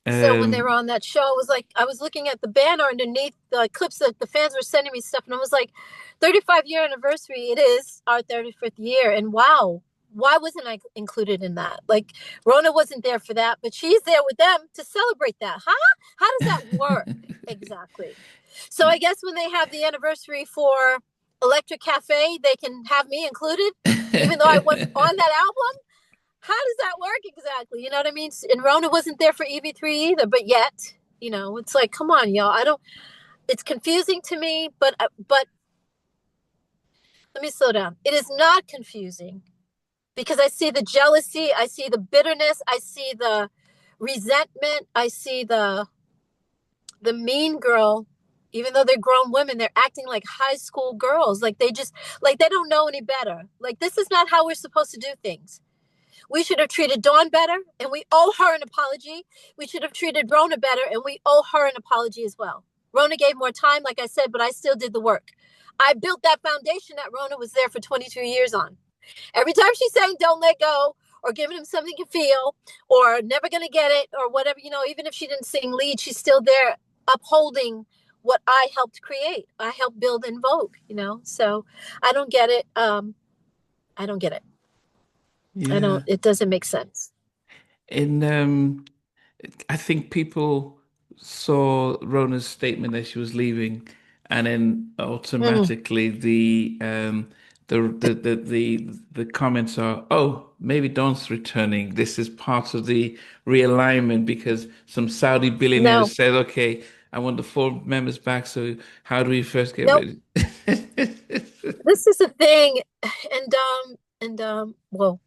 So when they were Um, on that show, it was like I was looking at the banner underneath the clips that the fans were sending me stuff, and I was like, 35-year anniversary. It is our 35th year, and wow, why wasn't I included in that? Like Rona wasn't there for that, but she's there with them to celebrate that, huh? How does that work exactly? So I guess when they have the anniversary for Electric Cafe, they can have me included, even though I wasn't on that album. How does that work exactly? You know what I mean? And Rona wasn't there for EV3 either, but yet, it's like, come on, y'all. I don't. It's confusing to me, but let me slow down. It is not confusing because I see the jealousy, I see the bitterness, I see the resentment, I see the mean girl. Even though they're grown women, they're acting like high school girls. Like they don't know any better. Like this is not how we're supposed to do things. We should have treated Dawn better, and we owe her an apology. We should have treated Rona better, and we owe her an apology as well. Rona gave more time, like I said, but I still did the work. I built that foundation that Rona was there for 22 years on. Every time she's saying don't let go or giving him something to feel or never going to get it or whatever, even if she didn't sing lead, she's still there upholding what I helped create. I helped build En Vogue. So I don't get it. I don't get it. Yeah. It doesn't make sense. In I think people saw Rhona's statement that she was leaving, and then Mm. automatically the comments are, oh, maybe Dawn's returning. This is part of the realignment because some Saudi billionaires No, said, okay, I want the four members back. So how do we first get nope. rid? This is the thing. Whoa.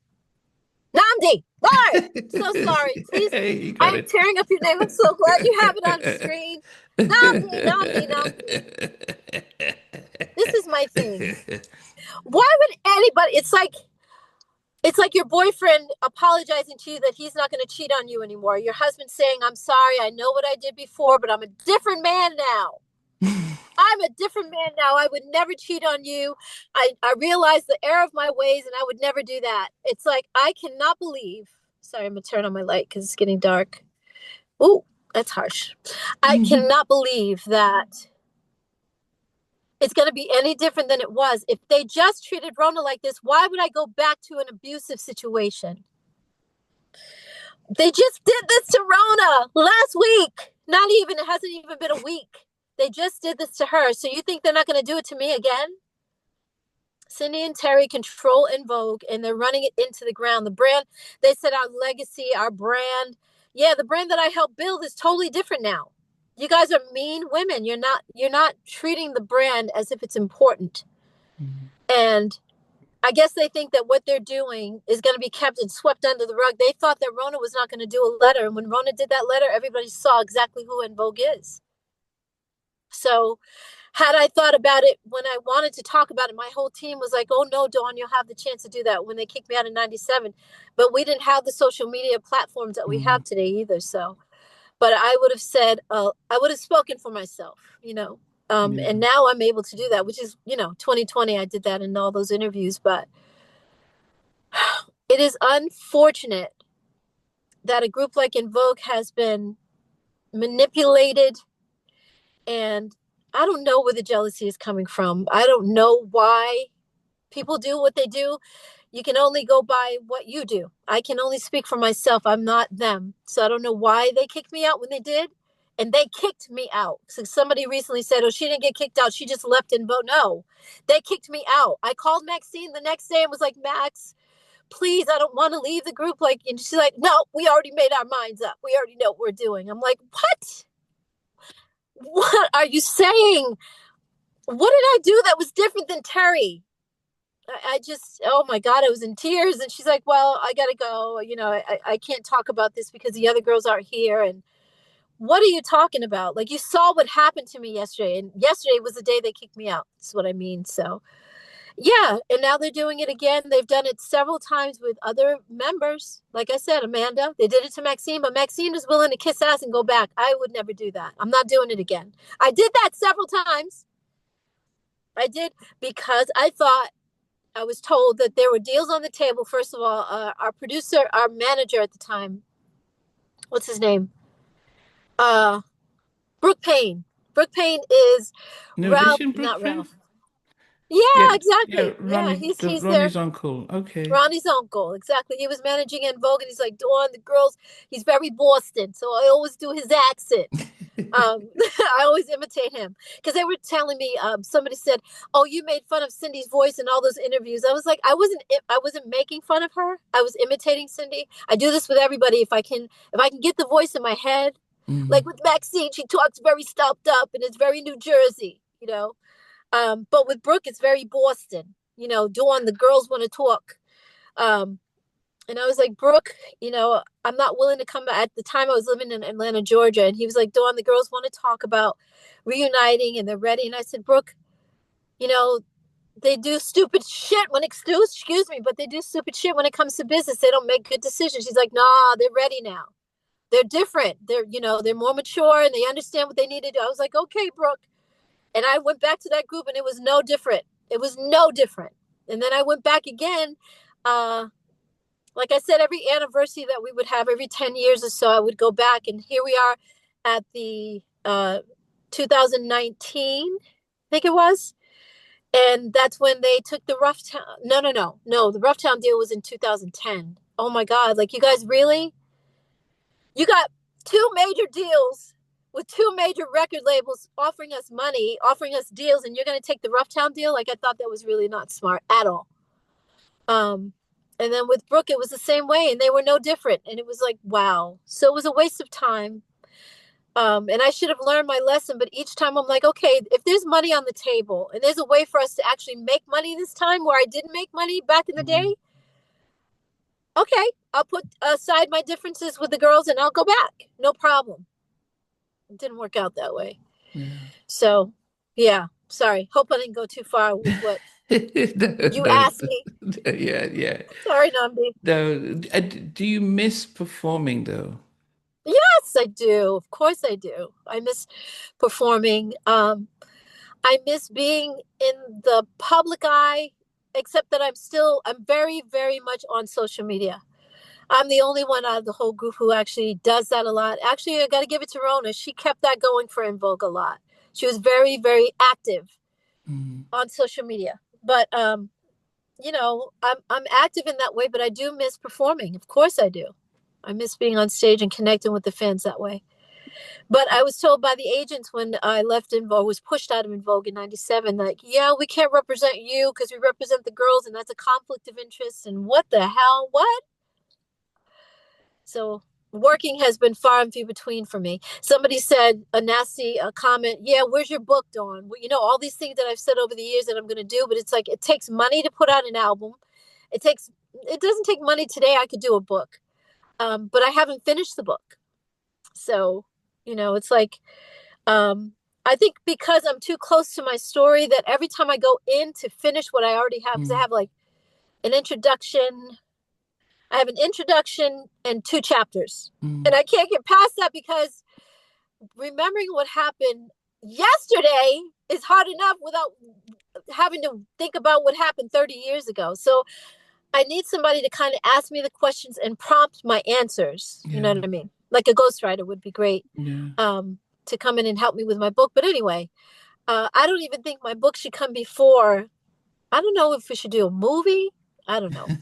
Namdi, Lord, so sorry. Please, You got I am it. tearing up your name. I'm so glad you have it on screen. Namdi, Namdi, Namdi. This is my thing. Why would anybody? It's like your boyfriend apologizing to you that he's not going to cheat on you anymore. Your husband saying, "I'm sorry. I know what I did before, but I'm a different man now. I'm a different man now. I would never cheat on you. I realized the error of my ways and I would never do that." It's like, I cannot believe. Sorry, I'm going to turn on my light because it's getting dark. Ooh, that's harsh. I cannot believe that it's going to be any different than it was. If they just treated Rona like this, why would I go back to an abusive situation? They just did this to Rona last week. Not even, it hasn't even been a week. They just did this to her. So you think they're not going to do it to me again? Cindy and Terry control En Vogue and they're running it into the ground. The brand, they said our legacy, our brand. Yeah, the brand that I helped build is totally different now. You guys are mean women. You're not treating the brand as if it's important. And I guess they think that what they're doing is going to be kept and swept under the rug. They thought that Rona was not going to do a letter. And when Rona did that letter, everybody saw exactly who En Vogue is. So had I thought about it when I wanted to talk about it, my whole team was like, oh no, Dawn, you'll have the chance to do that when they kicked me out in 97. But we didn't have the social media platforms that we have today either. So, but I would have said, I would have spoken for myself, you know. Yeah. And now I'm able to do that, which is, 2020, I did that in all those interviews. But it is unfortunate that a group like En Vogue has been manipulated, and I don't know where the jealousy is coming from. I don't know why people do what they do. You can only go by what you do. I can only speak for myself. I'm not them. So I don't know why they kicked me out when they did. And they kicked me out. So somebody recently said, oh, she didn't get kicked out. She just left and vote. No, they kicked me out. I called Maxine the next day and was like, Max, please, I don't want to leave the group. Like, and she's like, no, we already made our minds up. We already know what we're doing. I'm like, what? What are you saying? What did I do that was different than Terry? I just, oh my God, I was in tears. And she's like, well, I got to go. I can't talk about this because the other girls aren't here. And what are you talking about? Like, you saw what happened to me yesterday. And yesterday was the day they kicked me out. That's what I mean. So, yeah. And now they're doing it again. They've done it several times with other members. Like I said, Amanda, they did it to Maxine, but Maxine is willing to kiss ass and go back. I would never do that. I'm not doing it again. I did that several times. I did because I thought I was told that there were deals on the table. First of all, our producer, our manager at the time, what's his name? Uh, Brooke Payne. Brooke Payne is No, is Ralph, she in not Brookfield? Ralph. Yeah, Yeah, yeah, exactly. Yeah, he's there. Ronnie's uncle. Okay. Ronnie's uncle, exactly. He was managing En Vogue, and he's like, Dawn, the girls. He's very Boston, so I always do his accent. I always imitate him because they were telling me. Somebody said, "Oh, you made fun of Cindy's voice in all those interviews." I was like, I wasn't making fun of her. I was imitating Cindy. I do this with everybody. If I can get the voice in my head, like Mm. with Maxine, she talks very stopped up, and it's very New Jersey, But with Brooke, it's very Boston. Dawn, the girls want to talk. Um, and I was like, Brooke, I'm not willing to come back. At the time, I was living in Atlanta, Georgia. And he was like, Dawn, the girls want to talk about reuniting and they're ready. And I said, Brooke, you know, they do stupid shit excuse me, but they do stupid shit when it comes to business. They don't make good decisions. She's like, nah, they're ready now. They're different. They're more mature and they understand what they need to do. I was like, okay, Brooke. And I went back to that group and it was no different. It was no different. And then I went back again, like I said, every anniversary that we would have every 10 years or so, I would go back. And here we are at the 2019, I think it was. And that's when they took the rough town. No, no, no, no. The rough town deal was in 2010. Oh my God! Like you guys really, you got two major deals with two major record labels offering us money, offering us deals, and you're going to take the rough town deal? Like I thought that was really not smart at all. Um, and then with Brooke, it was the same way, and they were no different. And it was like, wow. So it was a waste of time. And I should have learned my lesson, but each time I'm like, okay, if there's money on the table and there's a way for us to actually make money this time where I didn't make money back in the Mhm. day, okay, I'll put aside my differences with the girls and I'll go back. No problem. It didn't work out that way. Yeah. So, yeah, sorry. Hope I didn't go too far with what No, you no. asked me. Yeah, yeah. Sorry, Namdi. No, do you miss performing though? Yes, I do. Of course I do. I miss performing. I miss being in the public eye, except that I'm very, very much on social media. I'm the only one out of the whole group who actually does that a lot. Actually, I got to give it to Rhona. She kept that going for En Vogue a lot. She was very, very active Mm, on social media. But I'm active in that way, but I do miss performing. Of course I do. I miss being on stage and connecting with the fans that way. But I was told by the agents when I left En Vogue, was pushed out of En Vogue in '97, like, yeah, we can't represent you because we represent the girls, and that's a conflict of interest. And what the hell? What? So working has been far and few between for me. Somebody said a nasty comment, yeah, where's your book, Dawn? Well, all these things that I've said over the years that I'm going to do, but it's like it takes money to put out an album. It doesn't take money today. I could do a book, but I haven't finished the book. So, it's like, um, I think because I'm too close to my story that every time I go in to finish what I already have, because mm, an introduction, I have an introduction and two chapters. And mm, I can't get past that because remembering what happened yesterday is hard enough without having to think about what happened 30 years ago. So I need somebody to kind of ask me the questions and prompt my answers. You know yeah, what I mean? Like a ghostwriter would be great, yeah. to come in and help me with my book. But anyway, I don't even think my book should come before. I don't know if we should do a movie. I don't know.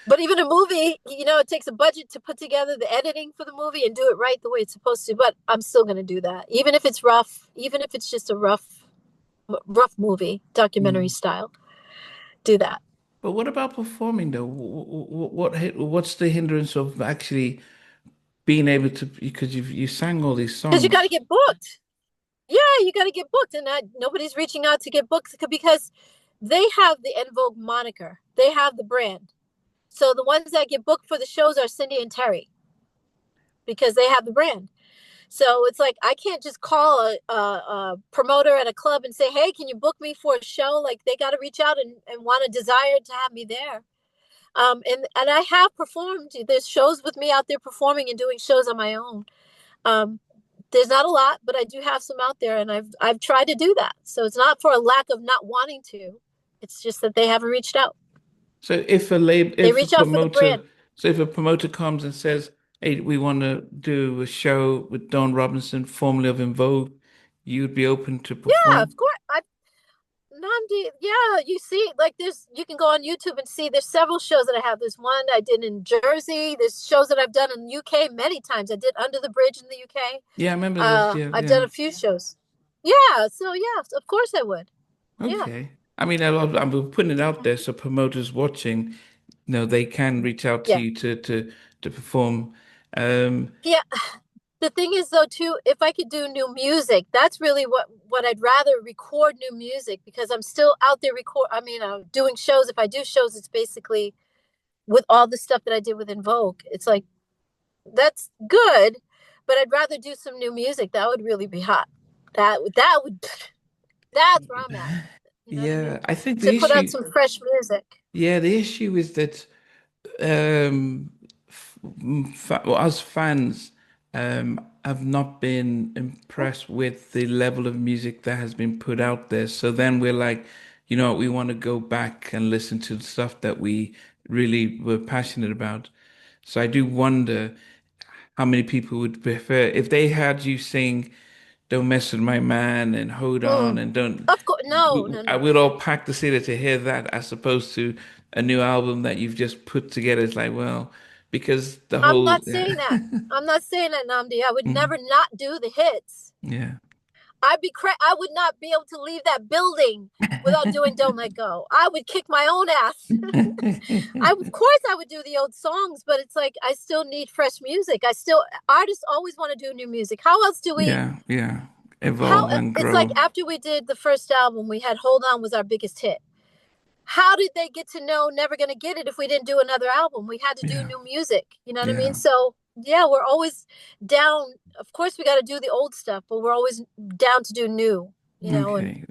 But even a movie, it takes a budget to put together the editing for the movie and do it right the way it's supposed to. But I'm still going to do that, even if it's rough, even if it's just a rough movie, documentary Mm. style. Do that But what about performing though? What's the hindrance of actually being able to, because you sang all these because you got to songs? get booked. Yeah, you got to get booked, and nobody's reaching out to get booked because they have the En Vogue moniker. They have the brand. So the ones that get booked for the shows are Cindy and Terry because they have the brand. So it's like I can't just call a promoter at a club and say, "Hey, can you book me for a show?" Like they got to reach out and want a desire to have me there. And I have performed. There's shows with me out there performing and doing shows on my own. Um, there's not a lot, but I do have some out there, and I've tried to do that. So it's not for a lack of not wanting to. It's just that they haven't reached out. So if a lab, They if a reach out for the promoter, brand. so if a promoter comes and says, "Hey, we want to do a show with Don Robinson, formerly of En Vogue," you'd be open to Yeah, perform? of course. I Namdi, yeah, you see, like you can go on YouTube and see there's several shows that I have. There's one I did in Jersey. There's shows that I've done in the UK many times. I did Under the Bridge in the UK. Yeah, I remember this. Yeah, I've done yeah. a few shows. Yeah, so yeah, of course I would. Yeah, Okay. I mean, I'm putting it out there so promoters watching, they can reach out to yeah, you to perform. Um, yeah. The thing is though too, if I could do new music, that's really what I'd rather record new music because I'm still out there doing shows. If I do shows, it's basically with all the stuff that I did with En Vogue. It's like that's good, but I'd rather do some new music. That would really be hot. That would that's where I'm at. You know what I mean? yeah, I think To the put out issue, some fresh music. yeah, the issue is that well, as fans, have not been impressed with the level of music that has been put out there. So then we're like, we want to go back and listen to the stuff that we really were passionate about. So I do wonder how many people would prefer if they had you sing Don't Mess With My Man and Hold On Mm. and don't Of course, no, no, I no. would all pack the theater to hear that as opposed to a new album that you've just put together. It's like, well, because the I'm whole not saying that. I'm not saying that, Namdi. I would Mm, never not do the hits. yeah. I would not be able to leave that building without doing Don't Let Go. I would kick my own ass. Of course I would do the old songs, but it's like I still need fresh music. Artists always want to do new music. How else do we Yeah, yeah. how Evolve and it's like grow. after we did the first album, we had Hold On was our biggest hit. How did they get to know Never Gonna Get It if we didn't do another album? We had to do Yeah, new music. You know what I mean? yeah. So yeah, we're always down. Of course, we got to do the old stuff, but we're always down to do new. You know, Okay.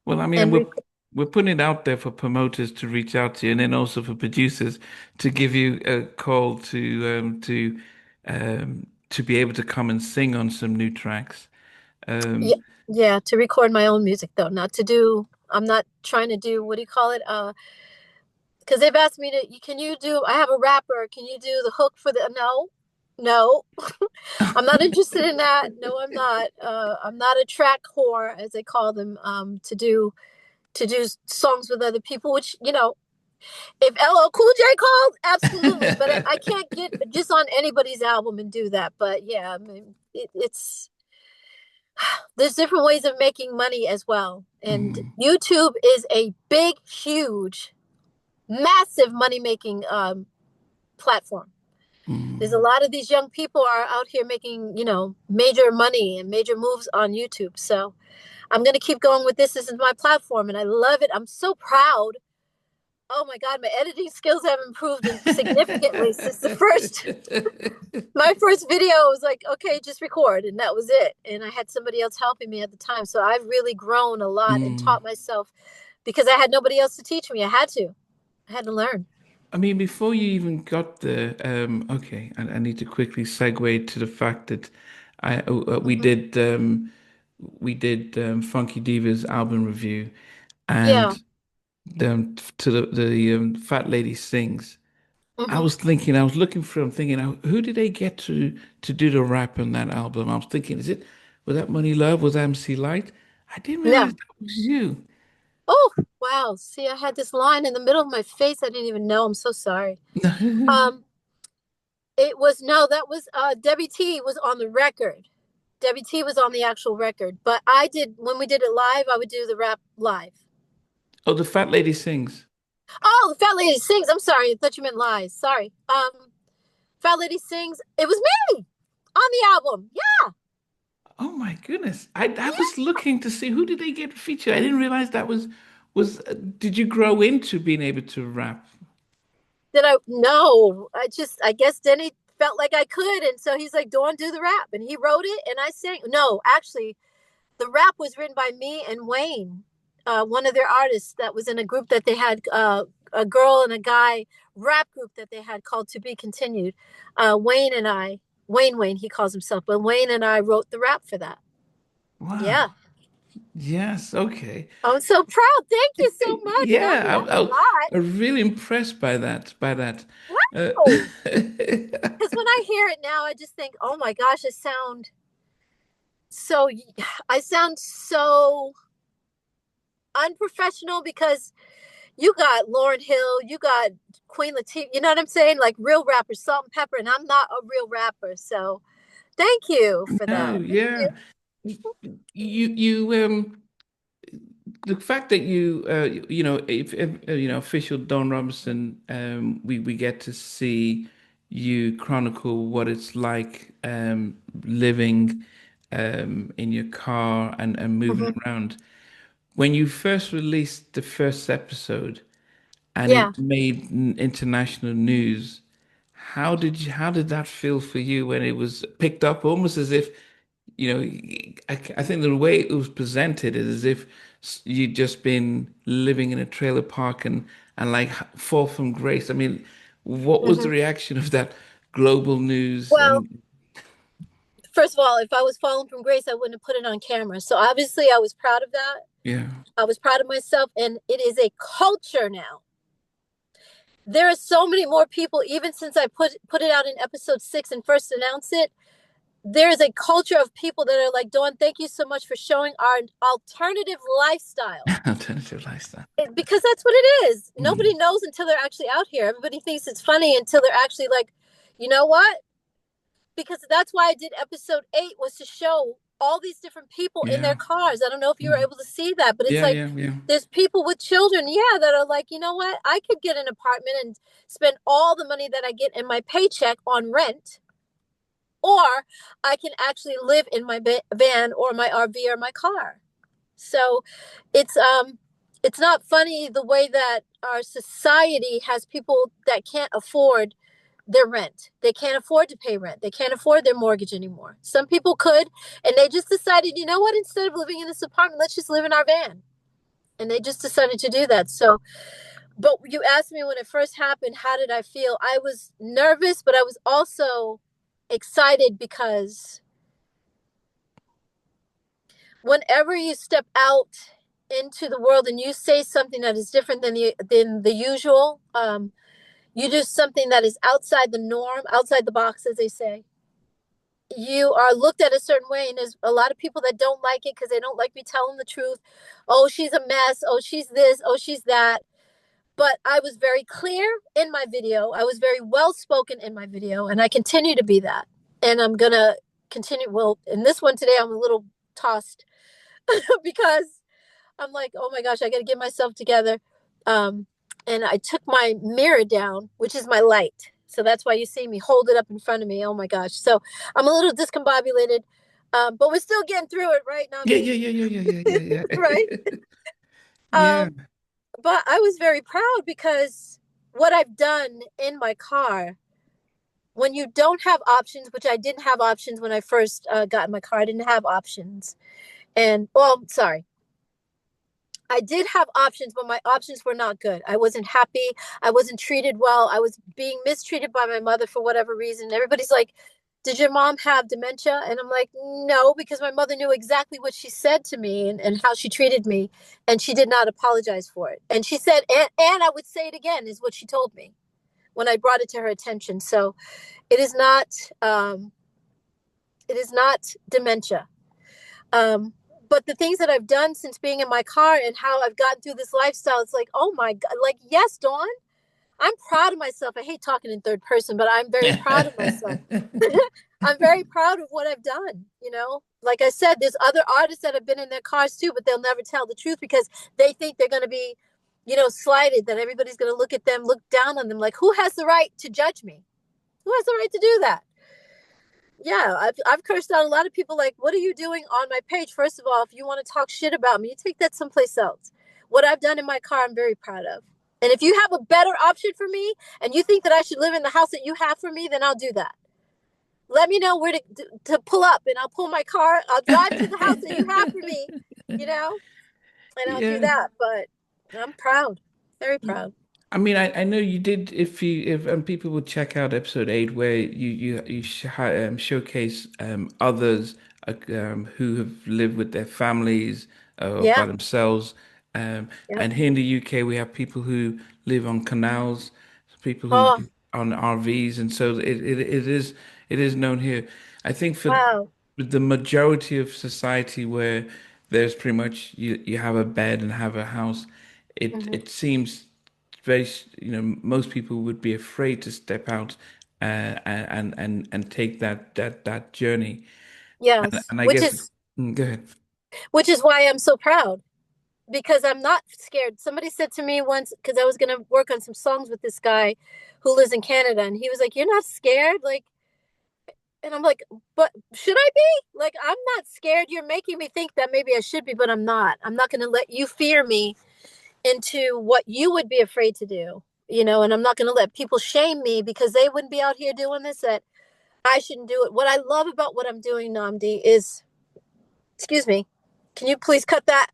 Well, I mean, and we're putting it out there for promoters to reach out to you, and then also for producers to give you a call to be able to come and sing on some new tracks. yeah, Um, yeah, to record my own music though, not to do. I'm not trying to do what do you call it? Because they've asked me to. Can you do? I have a rapper. Can you do the hook for the? No, no. I'm not interested in that. No, I'm not. I'm not a track whore, as they call them. To do songs with other people, which if LL Cool J called, absolutely. But I can't get just on anybody's album and do that. But yeah, I mean, it's there's different ways of making money as well, and mm, YouTube is a big, huge, massive money making platform. There's a mm. lot of these young people are out here making major money and major moves on YouTube. So I'm going to keep going with this. This is my platform and I love it. I'm so proud. Oh my God, my editing skills have improved significantly since my first video was like, okay, just record. And that was it. And I had somebody else helping me at the time. So I've really grown a lot and Mm. taught myself because I had nobody else to teach me. I had to learn. I mean, before you even got there, okay, I need to quickly segue to the fact that I Mm-hmm. we did Funky Diva's album review, Yeah. and to the Fat Lady Sings. Mm-hmm. I was looking for, I'm thinking, who did they get to do the rap on that album? I was thinking, was that Money Love? Was that MC Light? I didn't realize No. that was you. Oh, wow. See, I had this line in the middle of my face. I didn't even know. I'm so sorry. Um, it was no, that was Debbie T was on the record. Debbie T was on the actual record, but I did when we did it live. I would do the rap live. Oh, the Fat Lady Sings. Oh, the Fat Lady Sings. I'm sorry, I thought you meant lies. Sorry. Fat Lady Sings. It was me on the album. Yeah, Oh my goodness. I yeah. was looking to see who did they get featured. I didn't realize that was did you grow into being able to rap? Did I? No, I guess Denny felt like I could, and so he's like, "Dawn, do the rap," and he wrote it, and I sang. No, actually, the rap was written by me and Wayne, one of their artists that was in a group that they had, a girl and a guy rap group that they had called To Be Continued. Wayne and I, Wayne, he calls himself, but Wayne and I wrote the rap for that. Yeah. Wow. Yes, okay. I'm so proud. Thank you so much, Namdi. Yeah, That's a lot. I'm really impressed by that. Uh, Wow. Because when I hear it now, I just think, oh my gosh, so, I sound so unprofessional because you got Lauren Hill, you got Queen Latifah, you know what I'm saying? Like real rappers, Salt and Pepper, and I'm not a real rapper. So thank you for no, that. Thank you. yeah. You the fact that you know if you know official Don Robinson we get to see you chronicle what it's like living in your car and moving Mhm. around when you first released the first episode and Yeah. it made international news. How did that feel for you when it was picked up almost as if, you know, I think the way it was presented is as if you'd just been living in a trailer park and like fall from grace. I mean, what was the Hmm. reaction of that global news? Well, And first of all, if I was falling from grace, I wouldn't have put it on camera. So obviously, I was proud of that. yeah, I was proud of myself, and it is a culture now. There are so many more people, even since I put it out in episode 6 and first announced it. there's a culture of people that are like, Dawn, thank you so much for showing our alternative lifestyle. Alternative lifestyle. Because that's what it is. Nobody Mm. knows until they're actually out here. Everybody thinks it's funny until they're actually like, you know what? Because that's why I did episode 8, was to show all these different people in their Yeah. cars. I don't know if you were Mm. able to see that, but it's Yeah, like yeah, yeah. there's people with children, yeah, that are like, you know what? I could get an apartment and spend all the money that I get in my paycheck on rent, or I can actually live in my van or my RV or my car. So it's not funny the way that our society has people that can't afford their rent. They can't afford to pay rent. They can't afford their mortgage anymore. Some people could, and they just decided, you know what, instead of living in this apartment, let's just live in our van. And they just decided to do that. So, but you asked me when it first happened, how did I feel? I was nervous, but I was also excited because whenever you step out into the world and you say something that is different than the usual, you do something that is outside the norm, outside the box, as they say. You are looked at a certain way, and there's a lot of people that don't like it because they don't like me telling the truth. Oh, she's a mess. Oh, she's this. Oh, she's that. But I was very clear in my video. I was very well spoken in my video, and I continue to be that. And I'm gonna continue. Well, in this one today, I'm a little tossed because I'm like, oh my gosh, I got to get myself together. And I took my mirror down, which is my light. So that's why you see me hold it up in front of me. Oh my gosh. So I'm a little discombobulated, but we're still getting through it, right, Yeah, Namdi? yeah, yeah, yeah, yeah, yeah, yeah, Right. yeah. Yeah. Um, but I was very proud because what I've done in my car, when you don't have options, which I didn't have options when I first got in my car, I didn't have options. And, well, sorry, I did have options, but my options were not good. I wasn't happy. I wasn't treated well. I was being mistreated by my mother for whatever reason. Everybody's like, did your mom have dementia? And I'm like, no, because my mother knew exactly what she said to me and how she treated me. And she did not apologize for it. And she said, and I would say it again, is what she told me when I brought it to her attention. So it is not, um, it is not dementia. Um, but the things that I've done since being in my car and how I've gotten through this lifestyle, it's like, oh my God, like, yes, Dawn, I'm proud of myself. I hate talking in third person, but I'm very proud of myself. I'm very proud of what I've done. Like I said, there's other artists that have been in their cars too, but they'll never tell the truth because they think they're going to be, slighted, that everybody's going to look at them, look down on them. Like, who has the right to judge me? Who has the right to do that? Yeah, I've cursed out a lot of people. Like, what are you doing on my page? First of all, if you want to talk shit about me, you take that someplace else. What I've done in my car, I'm very proud of. And if you have a better option for me and you think that I should live in the house that you have for me, then I'll do that. Let me know where to pull up, and I'll pull my car. I'll drive to the house that you have for me, you know, and I'll do Yeah. that. But I'm proud, very proud. I mean, I know you did. If people would check out episode 8, where you showcase others who have lived with their families by Yeah. themselves, Yep. and here in the UK we have people who live on canals, people who Oh, on RVs, and so it is known here. I think for wow. the majority of society where there's pretty much you have a bed and have a house, Hmm. it seems very, most people would be afraid to step out and take that journey. Yes. And I Which guess, is go ahead. which is why I'm so proud, because I'm not scared. Somebody said to me once, because I was going to work on some songs with this guy who lives in Canada, and he was like, "You're not scared?" Like, and I'm like, "But should I be? Like, I'm not scared. You're making me think that maybe I should be, but I'm not. I'm not going to let you fear me into what you would be afraid to do, and I'm not going to let people shame me because they wouldn't be out here doing this, that I shouldn't do it. What I love about what I'm doing, Namdi, is, excuse me, can you please cut that?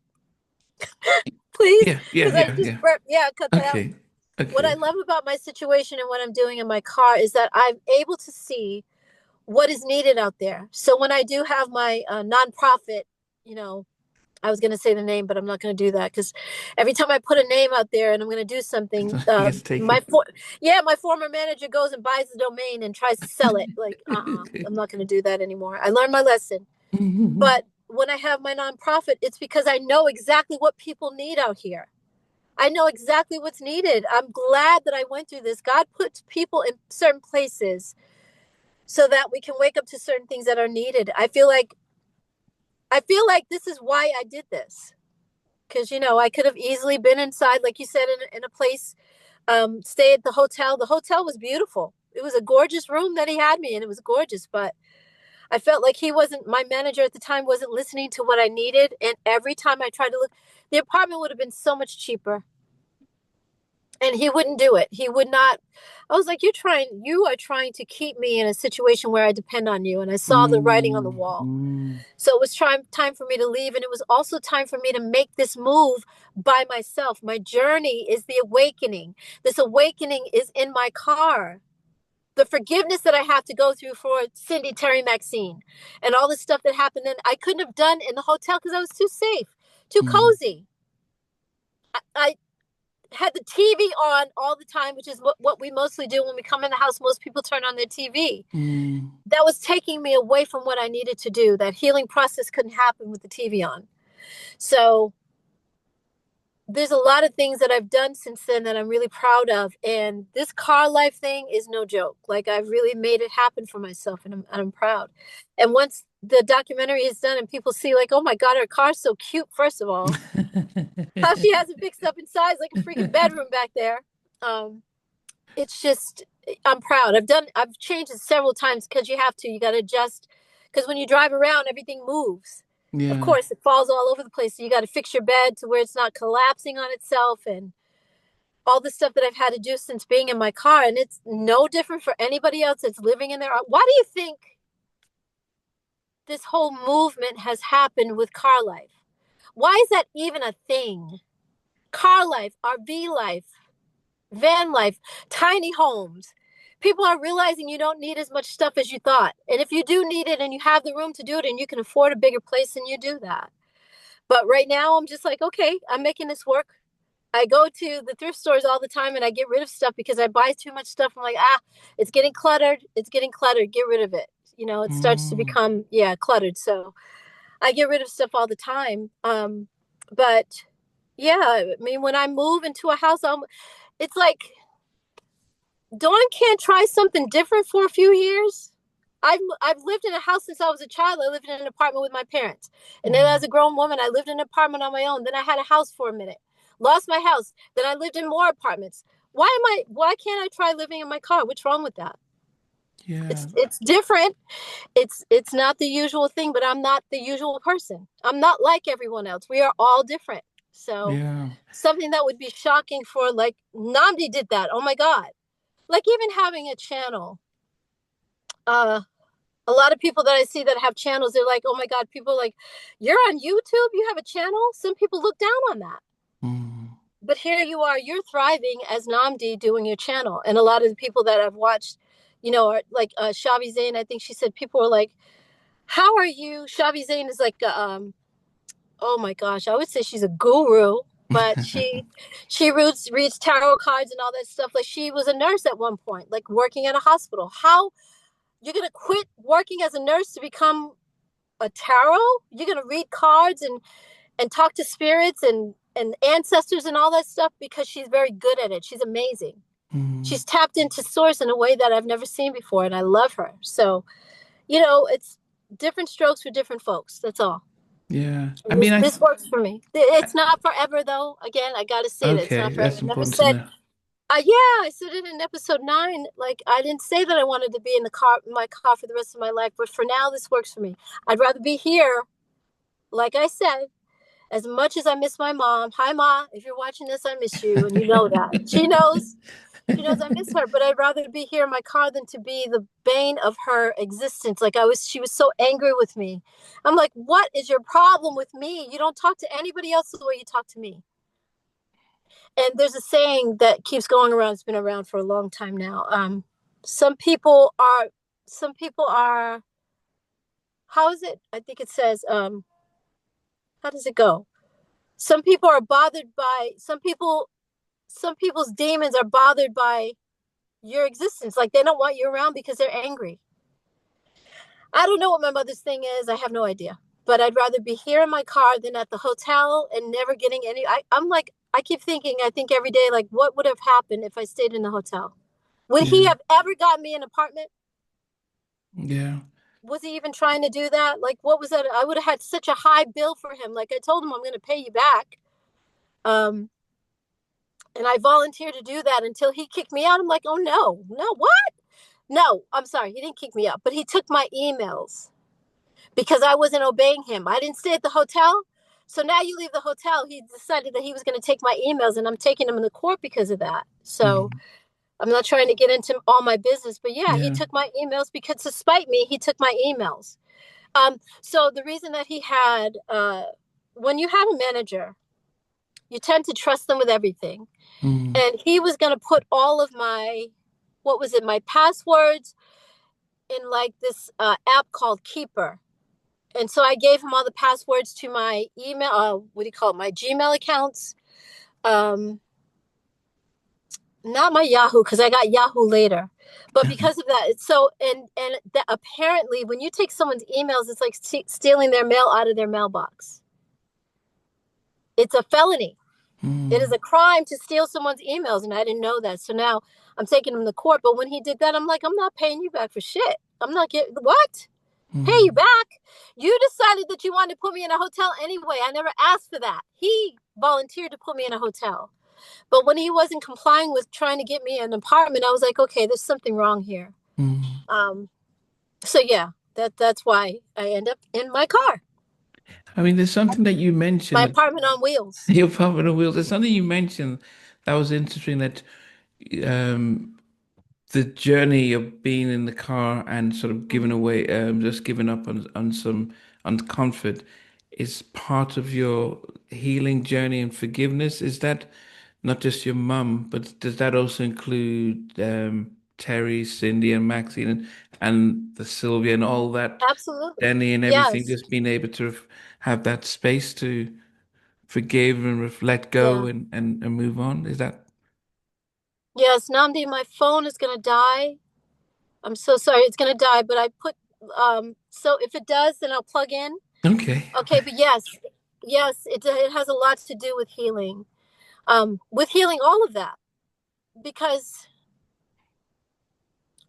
Please, Yeah, yeah, because I yeah, just yeah. burped. Yeah, cut that out. Okay, What I okay. love about my situation and what I'm doing in my car is that I'm able to see what is needed out there. So when I do have my nonprofit, you know, I was going to say the name, but I'm not going to do that because every time I put a name out there and I'm going to do something, He gets my taken. yeah, my former manager goes and buys the domain and tries to sell it. Like, I'm not going to do that anymore. I learned my lesson. But when I have my nonprofit, it's because I know exactly what people need out here. I know exactly what's needed. I'm glad that I went through this. God puts people in certain places so that we can wake up to certain things that are needed. I feel like this is why I did this. Because I could have easily been inside, like you said, in a place, stay at the hotel. The hotel was beautiful. It was a gorgeous room that he had me in. It was gorgeous, but I felt like he wasn't, my manager at the time wasn't listening to what I needed. And every time I tried to look, the apartment would have been so much cheaper. And he wouldn't do it. He would not. I was like, you are trying to keep me in a situation where I depend on you. And I saw the writing on the Mm, wall. mm, So it was time for me to leave. And it was also time for me to make this move by myself. My journey is the awakening. This awakening is in my car. The forgiveness that I have to go through for Cindy, Terry, Maxine, and all the stuff that happened. And I couldn't have done in the hotel because I was too safe, too mm, cozy. I had the TV on all the time, which is what we mostly do when we come in the house. Most people turn on their TV. mm. That was taking me away from what I needed to do. That healing process couldn't happen with the TV on. So there's a lot of things that I've done since then that I'm really proud of. And this car life thing is no joke. Like, I've really made it happen for myself, and I'm proud. And once the documentary is done and people see, like, oh my God, her car's so cute, first of all, how she has it fixed up in size like a freaking bedroom back there. Um, it's just, I'm proud. I've changed it several times because you got to adjust. Because when you drive around, everything moves. Of Yeah, course, it falls all over the place. So you got to fix your bed to where it's not collapsing on itself, and all the stuff that I've had to do since being in my car. And it's no different for anybody else that's living in there. Why do you think this whole movement has happened with car life? Why is that even a thing? Car life, RV life, van life, tiny homes. People are realizing you don't need as much stuff as you thought. And if you do need it and you have the room to do it and you can afford a bigger place, then you do that. But right now, I'm just like, okay, I'm making this work. I go to the thrift stores all the time and I get rid of stuff because I buy too much stuff. I'm like, it's getting cluttered. It's getting cluttered. Get rid of it. It starts to mm, become, yeah, cluttered. So I get rid of stuff all the time. But yeah, I mean, when I move into a house, it's like Dawn can't try something different for a few years. I've lived in a house since I was a child. I lived in an apartment with my parents, and then mm. as a grown woman, I lived in an apartment on my own. Then I had a house for a minute, lost my house. Then I lived in more apartments. Why can't I try living in my car? What's wrong with that? Yeah, It's different. It's not the usual thing, but I'm not the usual person. I'm not like everyone else. We are all different. So yeah. something that would be shocking for, like, Namdi did that. Oh my God. Like, even having a channel. Uh a lot of people that I see that have channels, they're like, oh my God, people are like, you're on YouTube, you have a channel? Some people look down on that. Mm. But here you are, you're thriving as Namdi doing your channel. And a lot of the people that I've watched, are like Shavi Zain. I think she said people are like, how are you? Shavi Zain is like, oh my gosh, I would say she's a guru, but she reads tarot cards and all that stuff. Like, she was a nurse at one point, like working at a hospital. How you're gonna quit working as a nurse to become a tarot? You're gonna read cards and talk to spirits and ancestors and all that stuff because she's very good at it. She's amazing. Mm. She's tapped into source in a way that I've never seen before, and I love her. So, it's different strokes for different folks. That's all. Yeah. I And mean, this works for me. It's not forever, though. Again, I gotta say that it's okay, not forever. that's I never important to said, know. yeah, I said it in episode 9. Like, I didn't say that I wanted to be in my car for the rest of my life, but for now, this works for me. I'd rather be here, like I said, as much as I miss my mom. Hi, Ma. If you're watching this, I miss you, and you know that. She knows. She knows I miss her, but I'd rather be here in my car than to be the bane of her existence. Like, she was so angry with me. I'm like, what is your problem with me? You don't talk to anybody else the way you talk to me. And there's a saying that keeps going around. It's been around for a long time now. Some people are, some people are, how is it? I think it says, How does it go? Some people are bothered by some people's demons are bothered by your existence. Like they don't want you around because they're angry. I don't know what my mother's thing is. I have no idea. But I'd rather be here in my car than at the hotel and never getting any. I'm like, I keep thinking, I think every day, like, what would have happened if I stayed in the hotel? Would he Yeah. have ever got me an apartment? Yeah. Was he even trying to do that? Like, what was that? I would have had such a high bill for him. Like, I told him I'm going to pay you back. Um, and I volunteered to do that until he kicked me out. I'm like, oh no, no, what? No, I'm sorry. He didn't kick me out, but he took my emails because I wasn't obeying him. I didn't stay at the hotel. So now you leave the hotel. He decided that he was going to take my emails, and I'm taking him in the court because of that. So Mm. I'm not trying to get into all my business, but yeah, he Yeah. took my emails because to spite me, he took my emails. So the reason that he had, when you have a manager, you tend to trust them with everything. Mm. And he was going to put all of my, what was it, my passwords in like this app called Keeper. And so I gave him all the passwords to my email, what do you call it, my Gmail accounts. Um, Not my Yahoo because I got Yahoo later, but because of that, it's so and that apparently when you take someone's emails, it's like stealing their mail out of their mailbox. It's a felony. It is Mm. a crime to steal someone's emails, and I didn't know that. So now I'm taking him to court. But when he did that, I'm like, I'm not paying you back for shit. I'm not getting what? Pay you Mm. back? You decided that you wanted to put me in a hotel anyway. I never asked for that. He volunteered to put me in a hotel. But when he wasn't complying with trying to get me an apartment, I was like, okay, there's something wrong here. Mm. Um, so yeah, that's why I end up in my car, I mean, there's something that you my mentioned, apartment on wheels. your puppet on wheels. There's something you mentioned that was interesting that um, the journey of being in the car and sort of giving away, just giving up on some on comfort is part of your healing journey and forgiveness. Is that not just your mum, but does that also include Terry, Cindy, and Maxine and the Sylvia and all that, Absolutely. Danny and everything, Yes. just being able to have that space to forgive and let go Yeah. and move on? Is that Yes, Namdi, my phone is gonna die. I'm so sorry, it's gonna die, but I put so if it does, then I'll plug in. okay? Okay, but yes, yes, it has a lot to do with healing all of that because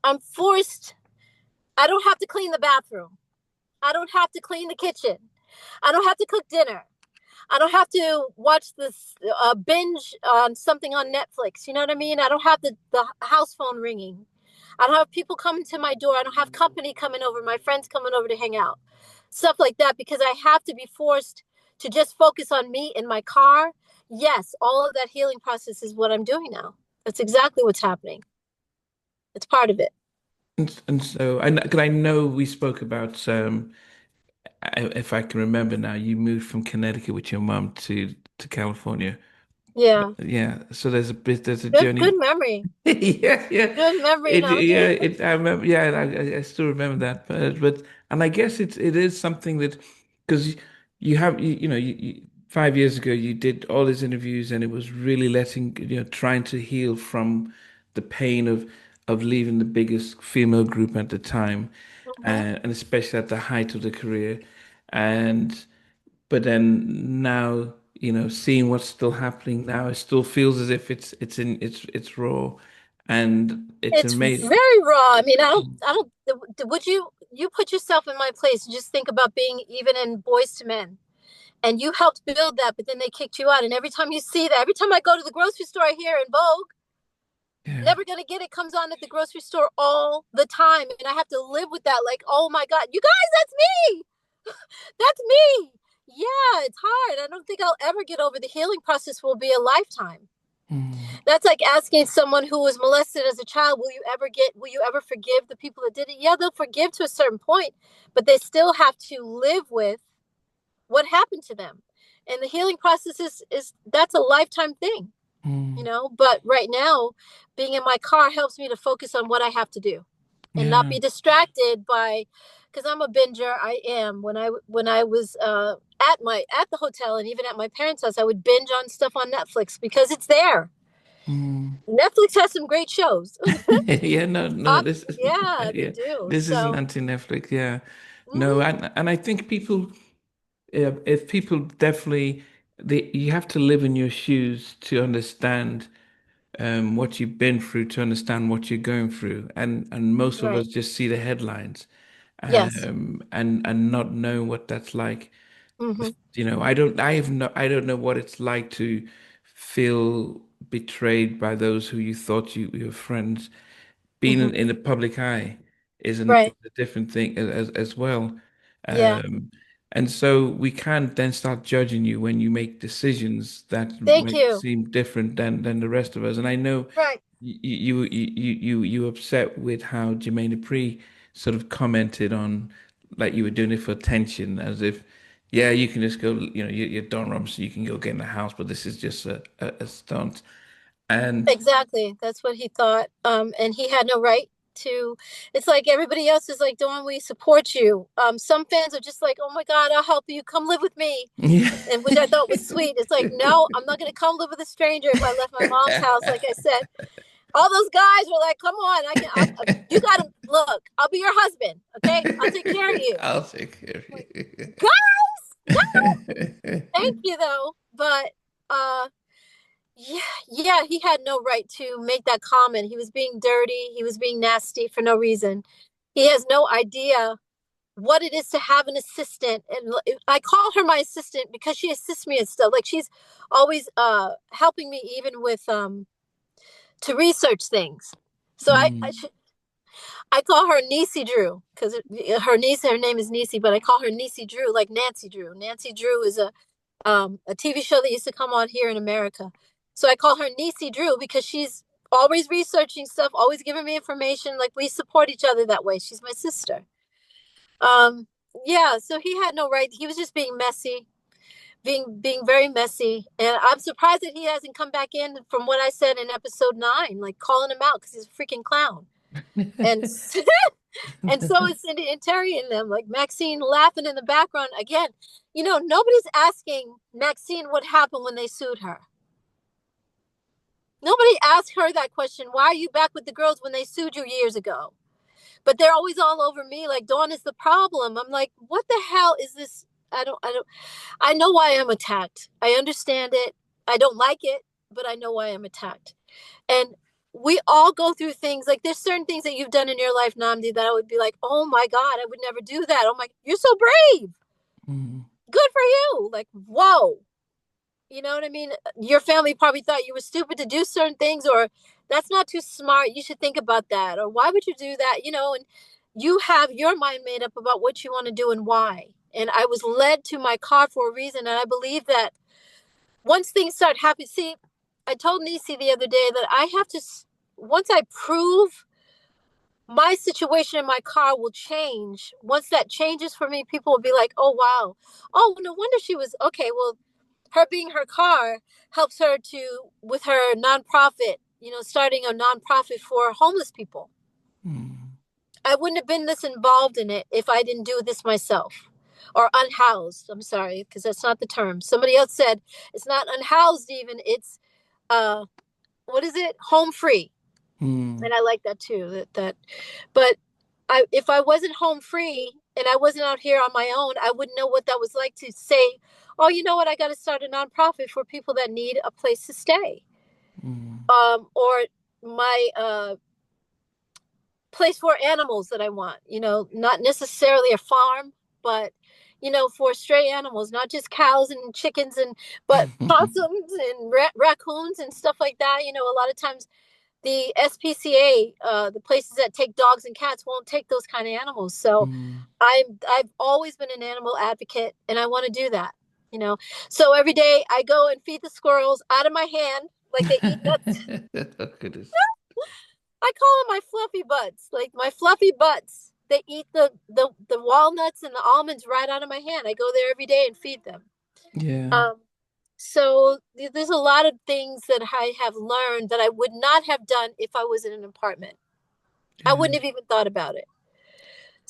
I'm forced. I don't have to clean the bathroom. I don't have to clean the kitchen. I don't have to cook dinner. I don't have to watch this binge on something on Netflix. You know what I mean? I don't have the house phone ringing. I don't have people coming to my door. I don't have company coming over, my friends coming over to hang out. Stuff like that because I have to be forced to just focus on me in my car. Yes, all of that healing process is what I'm doing now. That's exactly what's happening. It's part of it. And so I know we spoke about if I can remember now, you moved from Connecticut with your mum to California. Yeah. Yeah, so there's a Good journey. memory. Yeah, yeah. Good memory, Namdi. I remember. Yeah, I still remember that. But and I guess it is something that because you have you 5 years ago you did all these interviews and it was really letting trying to heal from the pain of leaving the biggest female group at the time, Mhm. and especially at the height of the career, and but then now, seeing what's still happening now, it still feels as if it's raw and it's It's amazing. very raw. I mean, I don't, would you put yourself in my place and just think about being even in Boys to Men and you helped build that, but then they kicked you out. And every time you see that, every time I go to the grocery store here in Vogue, Yeah. Never Gonna Get It comes on at the grocery store all the time. And I have to live with that. Like, oh my God, you guys, that's me. That's me. Yeah, it's hard. I don't think I'll ever get over the healing process will be a lifetime. Mm. That's like asking someone who was molested as a child, will you ever forgive the people that did it? Yeah, they'll forgive to a certain point, but they still have to live with what happened to them. And the healing process is that's a lifetime thing, you Mm. know? But right now, being in my car helps me to focus on what I have to do and not Yeah. be distracted by because I'm a binger. I am. When I was at the hotel and even at my parents' house, I would binge on stuff on Netflix because it's there. Mm. Netflix has some great shows. Yeah, no, no, this is Yeah, they yeah, do. this isn't So, anti-Netflix. Yeah, no, mhm, and I think people, if people definitely, you have to live in your shoes to understand what you've been through, to understand what you're going through, and most of us right. just see the headlines, Yes. and not know what that's like. Hmm. You know, I don't know what it's like to feel betrayed by those who you thought your friends. Being Hmm. in the public eye is Right. a different thing as well. Yeah. Um, and so we can then start judging you when you make decisions that Thank might you. seem different than the rest of us. And I know Right. you upset with how Jermaine Dupri sort of commented on like you were doing it for attention, as if, yeah, you can just go, you know, you're Don Robinson, you can go get in the house, but this is just a stunt. And Exactly. That's what he thought. And he had no right to. It's like everybody else is like, Dawn, we support you. Some fans are just like, oh my God, I'll help you. Come live with me. yeah. And which I thought was sweet. It's like, no, I'm not going to come live with a stranger if I left my mom's house. Like I said, all those guys were like, come on, I can, you got to look, I'll be your husband. Okay. I'll take care of you. I'll take care of I'm like, you. guys, thank you though. But, yeah, yeah, he had no right to make that comment. He was being dirty. He was being nasty for no reason. He has no idea what it is to have an assistant. And I call her my assistant because she assists me and stuff. Like she's always helping me even with to research things. So Mm, I call her Niecy Drew because her name is Niecy, but I call her Niecy Drew, like Nancy Drew. Nancy Drew is a TV show that used to come on here in America. So I call her Niecy Drew because she's always researching stuff, always giving me information. Like we support each other that way. She's my sister. Um, yeah, so he had no right. He was just being messy, being very messy, and I'm surprised that he hasn't come back in from what I said in episode 9, like calling him out because he's a freaking clown. And and so is Cindy and Terry and them, like Maxine laughing in the background again. Nobody's asking Maxine what happened when they sued her. Nobody asked her that question. Why are you back with the girls when they sued you years ago? But they're always all over me like Dawn is the problem. I'm like, what the hell is this? I know why I'm attacked. I understand it. I don't like it, but I know why I'm attacked. And we all go through things like there's certain things that you've done in your life, Namdi, that I would be like, oh my God, I would never do that. I'm like, you're so brave. mm, Good for you. Like, whoa. You know what I mean? Your family probably thought you were stupid to do certain things, or that's not too smart. You should think about that. Or why would you do that? And you have your mind made up about what you want to do and why. And I was led to my car for a reason. And I believe that once things start happening, see, I told Nisi the other day that I have to, once I prove my situation in my car will change, once that changes for me, people will be like, oh, wow. Oh, no wonder she was okay. Well, her being her car helps her with her nonprofit, starting a nonprofit for homeless people. mm, I wouldn't have been this involved in it if I didn't do this myself. Or unhoused. I'm sorry, because that's not the term. Somebody else said it's not unhoused even. It's uh what is it? Home free. mm, And I like that too. But if I wasn't home free and I wasn't out here on my own, I wouldn't know what that was like to say, oh, you know what, I gotta start a nonprofit for people that need a place to stay. mm, Or my place for animals that I want, not necessarily a farm, but for stray animals, not just cows and chickens but possums and raccoons and stuff like that. A lot of times the SPCA, the places that take dogs and cats, won't take those kind of animals. So mm. I've always been an animal advocate, and I want to do that. You know, so every day I go and feed the squirrels out of my hand, like they eat nuts. Oh, goodness. I call them my fluffy butts, like my fluffy butts. They eat the walnuts and the almonds right out of my hand. I go there every day and feed them. Yeah, Um, so there's a lot of things that I have learned that I would not have done if I was in an apartment. I yeah, wouldn't have even thought about it.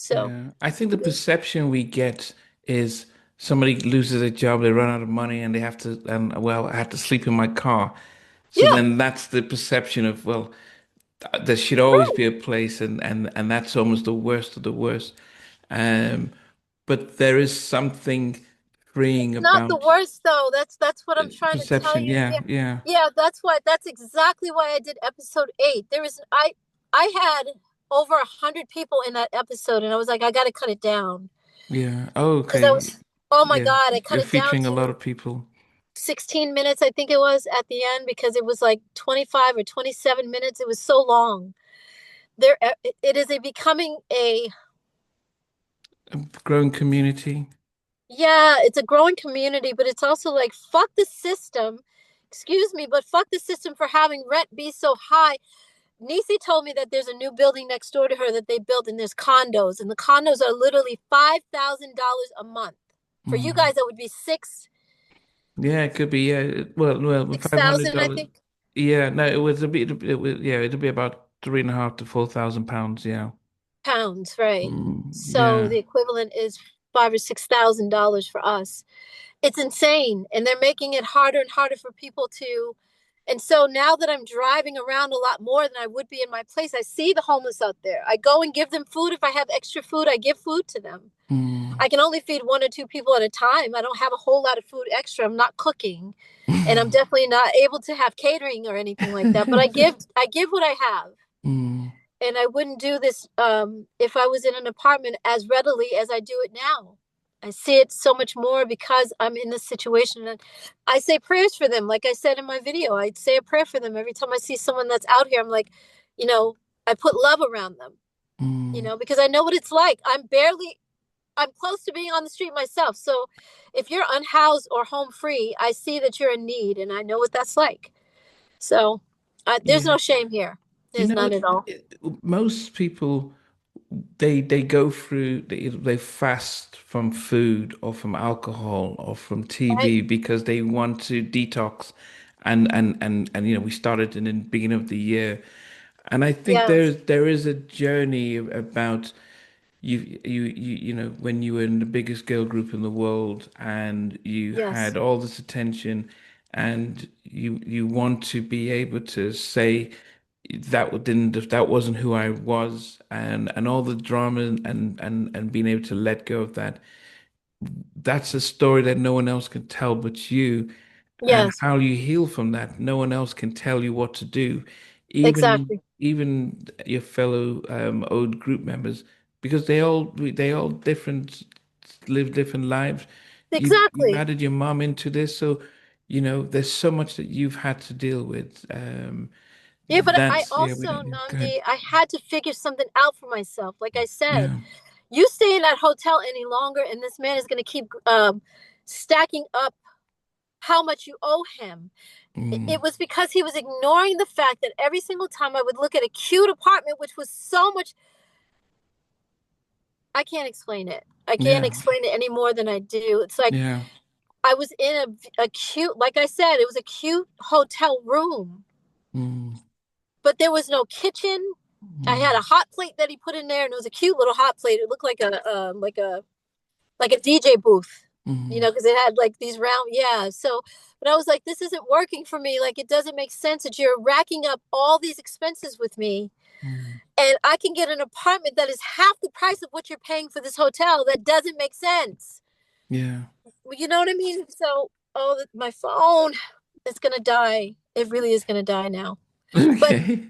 So, Yeah. I think the perception we get is somebody loses a job, they run out of money, and they have to, and well, I had to sleep in my car. So yeah, then that's the perception of, well, there should always right. be a place, and that's almost the worst of the worst. Um, but there is something freeing Not the about worst though. That's what I'm trying to tell perception. you. Yeah, Yeah. yeah, Yeah, that's exactly why I did episode 8. I had over 100 people in that episode and I was like I got to cut it down yeah. Oh, because I okay. was, oh my Yeah, God, I cut you're it down featuring a lot to of people. 16 minutes I think it was at the end because it was like 25 or 27 minutes. It was so long. There it is a becoming a, A growing community. yeah, it's a growing community, but it's also like fuck the system. Excuse me, but fuck the system for having rent be so high. Nisi told me that there's a new building next door to her that they built, and there's condos, and the condos are literally $5,000 a month. For you Mm. guys, that would be Yeah, it could be. Yeah. Well, six five hundred thousand, I dollars. think, Yeah, no, it was a bit. It was, yeah, it'd be about 3.5 to 4,000 pounds. Yeah. pounds, right? So Yeah. the equivalent is $5,000 or $6,000 for us. It's insane, and they're making it harder and harder for people to. And so now that I'm driving around a lot more than I would be in my place, I see the homeless out there. I go and give them food. If I have extra food, I give food to them. Mm. I can only feed one or two people at a time. I don't have a whole lot of food extra. I'm not cooking, and I'm definitely not able to have catering or anything like that. But I give what I have, Mm. and I wouldn't do this if I was in an apartment as readily as I do it now. I see it so much more because I'm in this situation, and I say prayers for them. Like I said in my video, I say a prayer for them every time I see someone that's out here. I'm like, you know, I put love around them, Mm. because I know what it's like. I'm close to being on the street myself. So if you're unhoused or home free, I see that you're in need and I know what that's like. So there's Yeah. no shame here. You There's know, none at all. most people they go through they fast from food or from alcohol or from Right? TV because they want to detox, and we started in the beginning of the year, and I think Yes. there is a journey about when you were in the biggest girl group in the world and you Yes. had all this attention, and you want to be able to say that wasn't who I was, and all the drama, and being able to let go of that. That's a story that no one else can tell but you, and Yes. how you heal from that. No one else can tell you what to do, Exactly. even your fellow old group members, because they all different live different lives. You've Exactly. added your mom into this, so there's so much that you've had to deal with. Yeah, but I That's yeah, we also, don't go ahead. Namdi, I had to figure something out for myself. Like I said, Yeah. you stay in that hotel any longer, and this man is going to keep stacking up how much you owe him. It Mm. was because he was ignoring the fact that every single time I would look at a cute apartment, which was so much, I can't explain it. I can't Yeah. explain it any more than I do. It's like Yeah. I was in a cute, like I said, it was a cute hotel room, Mm. but there was no kitchen. I had a Mm. hot plate that he put in there, and it was a cute little hot plate. It looked like a DJ booth, Mm. because it had like these round, yeah. So, but I was like, this isn't working for me. Like, it doesn't make sense that you're racking up all these expenses with me, Mm. and I can get an apartment that is half the price of what you're paying for this hotel. That doesn't make sense. Yeah. You know what I mean? So, oh, my phone is gonna die. It really is gonna die now. But Okay.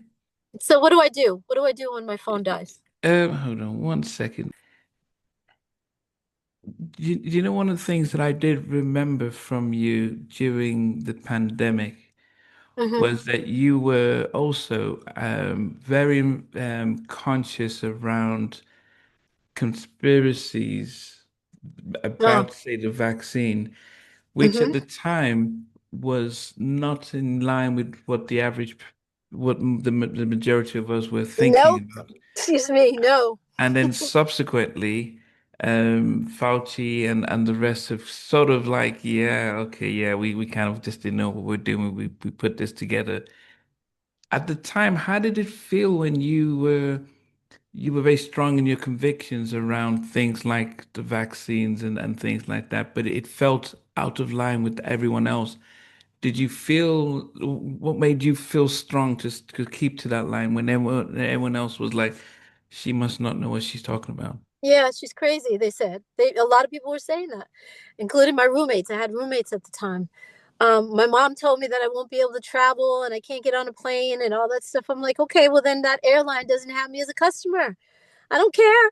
so, what do I do? What do I do when my phone dies? Hold on one second. You know, one of the things that I did remember from you during the pandemic Mm-hmm. was that you were also very conscious around conspiracies Oh. about, say, the vaccine, which at Mm-hmm. the time was not in line with what the majority of us were Nope. thinking about. Excuse me. No. And then subsequently, Fauci and the rest have sort of like, yeah, okay, yeah, we kind of just didn't know what we're doing. We put this together. At the time, how did it feel when you were you were very strong in your convictions around things like the vaccines and things like that, but it felt out of line with everyone else. Did you feel what made you feel strong to keep to that line when everyone else was like, she must not know what she's talking about? Yeah, she's crazy, they said. A lot of people were saying that, including my roommates. I had roommates at the time. My mom told me that I won't be able to travel and I can't get on a plane and all that stuff. I'm like, okay, well then that airline doesn't have me as a customer. I don't care.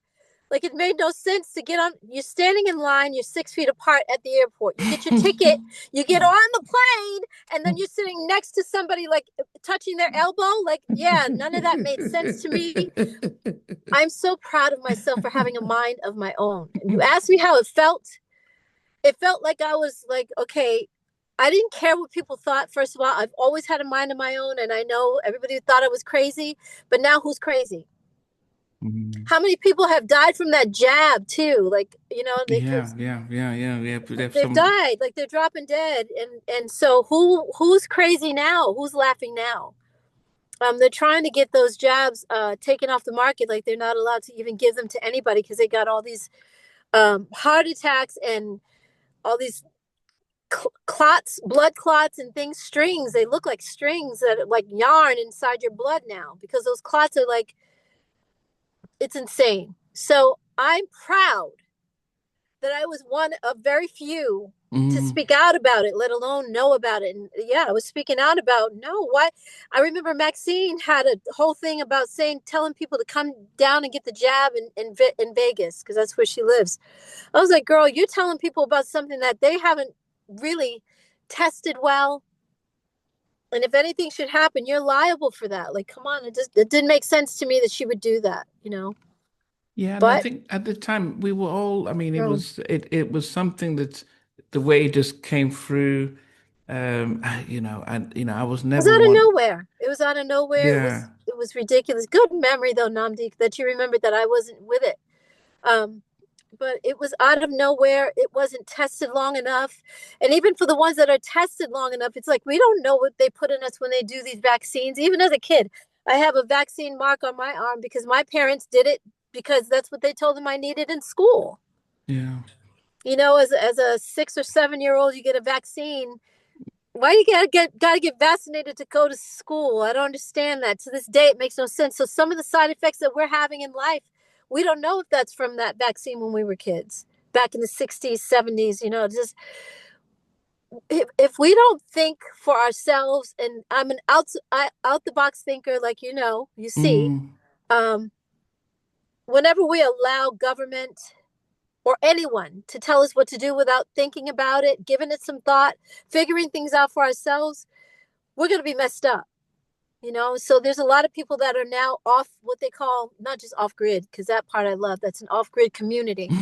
Like it made no sense to get on. You're standing in line. You're 6 feet apart at the airport. You get your ticket. You get on the plane, and then you're sitting next to somebody like touching their elbow. Like, yeah, none of that made sense to me. I'm so proud of myself for having a mind of my own. And you asked me how it felt. It felt like I was like, okay, I didn't care what people thought. First of all, I've always had a mind of my own, and I know everybody thought I was crazy, but now who's crazy? Mm. How many people have died from that jab too? Like, Yeah, yeah, yeah, yeah, yeah. But there's they've some, died, like they're dropping dead, and so who's crazy now? Who's laughing now? They're trying to get those jabs taken off the market. Like they're not allowed to even give them to anybody because they got all these heart attacks and all these clots, blood clots, and things. Strings. They look like strings that are like yarn inside your blood now because those clots are like it's insane. So I'm proud that I was one of very few to mm, speak out about it, let alone know about it. And yeah, I was speaking out about no, why? I remember Maxine had a whole thing about saying, telling people to come down and get the jab in Vegas because that's where she lives. I was like, girl, you're telling people about something that they haven't really tested well. And if anything should happen, you're liable for that. Like, come on, it didn't make sense to me that she would do that. yeah. And I But think at the time we were all, I mean, no, it was something that the way it just came through, and I was it was never out of one. nowhere. It was out of nowhere. It was Yeah. it was ridiculous. Good memory though, Namdi, that you remembered that I wasn't with it. Um, but it was out of nowhere. It wasn't tested long enough. And even for the ones that are tested long enough, it's like we don't know what they put in us when they do these vaccines. Even as a kid, I have a vaccine mark on my arm because my parents did it because that's what they told them I needed in school. Yeah. As a 6 or 7 year old, you get a vaccine. Why you gotta get vaccinated to go to school? I don't understand that. To this day, it makes no sense. So some of the side effects that we're having in life, we don't know if that's from that vaccine when we were kids, back in the 60s, 70s. Just if we don't think for ourselves, and I'm an out the box thinker, like you see, Mm. um, whenever we allow government or anyone to tell us what to do without thinking about it, giving it some thought, figuring things out for ourselves, we're going to be messed up. So there's a lot of people that are now off what they call not just off grid, because that part I love, that's an off grid community,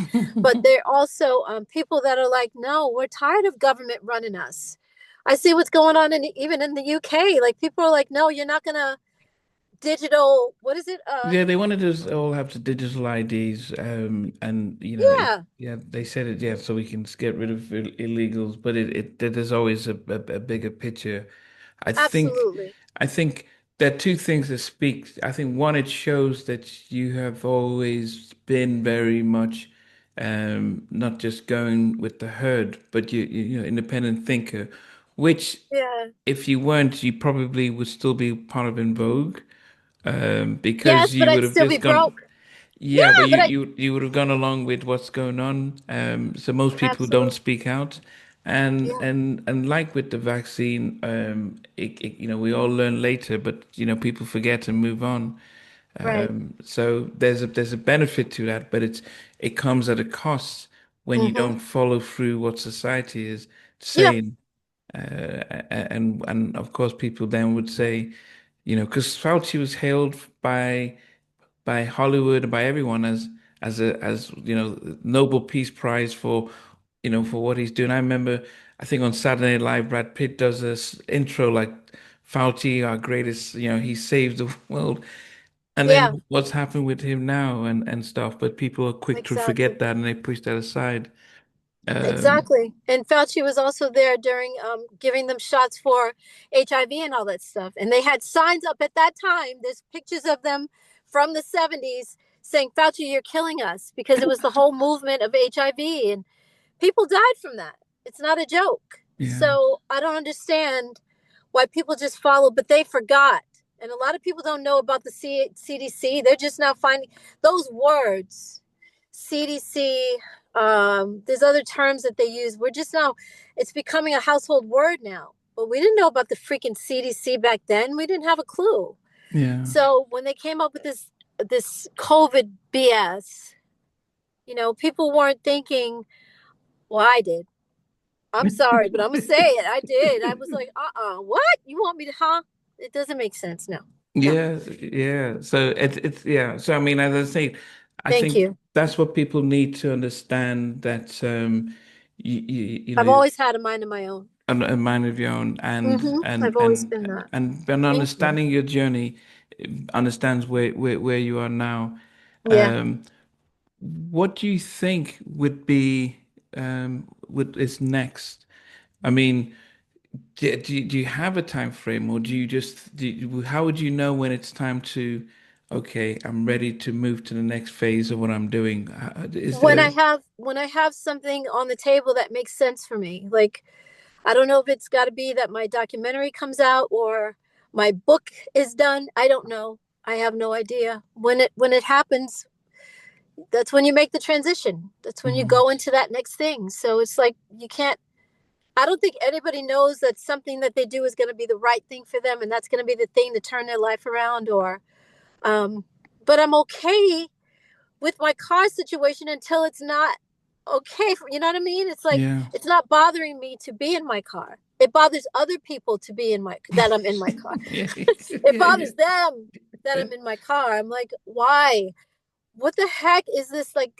but they're also people that are like, no, we're tired of government running us. I see what's going on even in the UK. Like people are like, no, you're not gonna digital, what is it, Yeah, they wanted us all have the digital IDs, and yeah, yeah, they said it, yeah, so we can get rid of illegals, but there's always a bigger picture. I think, absolutely. I think there are two things that speak. I think one, it shows that you have always been very much, not just going with the herd, but independent thinker, which Yeah. if you weren't, you probably would still be part of En Vogue, because Yes, but you would I'd have still be just gone. broke. Yeah, Yeah, but but I you would have gone along with what's going on. So most people don't absolutely. speak out, and Yeah, like with the vaccine, we all learn later, but people forget and move on. right. So there's a benefit to that, but it comes at a cost when you Mm-hmm. don't follow through what society is Yeah. saying. And of course, people then would say, because Fauci was hailed by Hollywood and by everyone as Nobel Peace Prize for what he's doing. I remember, I think on Saturday Night Live, Brad Pitt does this intro like Fauci, our greatest, he saved the world. And Yeah, then what's happened with him now and stuff, but people are quick to forget exactly. that and they push that aside. Um, Exactly. And Fauci was also there during giving them shots for HIV and all that stuff. And they had signs up at that time. There's pictures of them from the 70s. saying, Fauci, you're killing us, because it was the whole movement of HIV, and people died from that. It's not a joke. Yeah. So I don't understand why people just follow, but they forgot. And a lot of people don't know about the CDC. They're just now finding those words, CDC. There's other terms that they use. We're just now, it's becoming a household word now. But we didn't know about the freaking CDC back then. We didn't have a clue. Yeah. So when they came up with this COVID BS, people weren't thinking, well, I did. I'm sorry, but I'm gonna say it. I did. I was like, what? You want me to, huh? It doesn't make sense. No, no. Yeah, yeah. So it's yeah. So I mean, as I say, I Thank think you. that's what people need to understand that you I've know always had a mind of my own. a mind of your own I've always been that. and Thank you. understanding your journey, understands where you are now. Yeah. Um, what do you think would be what is next? I mean. Do you have a time frame, or do you just how would you know when it's time to, okay, I'm ready to move to the next phase of what I'm doing? Is When there? I have something on the table that makes sense for me, like I don't know if it's got to be that my documentary comes out or my book is done. I don't know. I have no idea. When it happens, that's when you make the transition. That's when you Mhm. go into that next thing. So it's like you can't, I don't think anybody knows that something that they do is going to be the right thing for them, and that's going to be the thing to turn their life around. Or, um, but I'm okay with my car situation until it's not okay. You know what I mean? It's like Yeah. it's not bothering me to be in my car. It bothers other people to be in my that I'm in my car. Yeah. It Yeah. bothers them that I'm in my car. I'm like, why? What the heck is this? Like,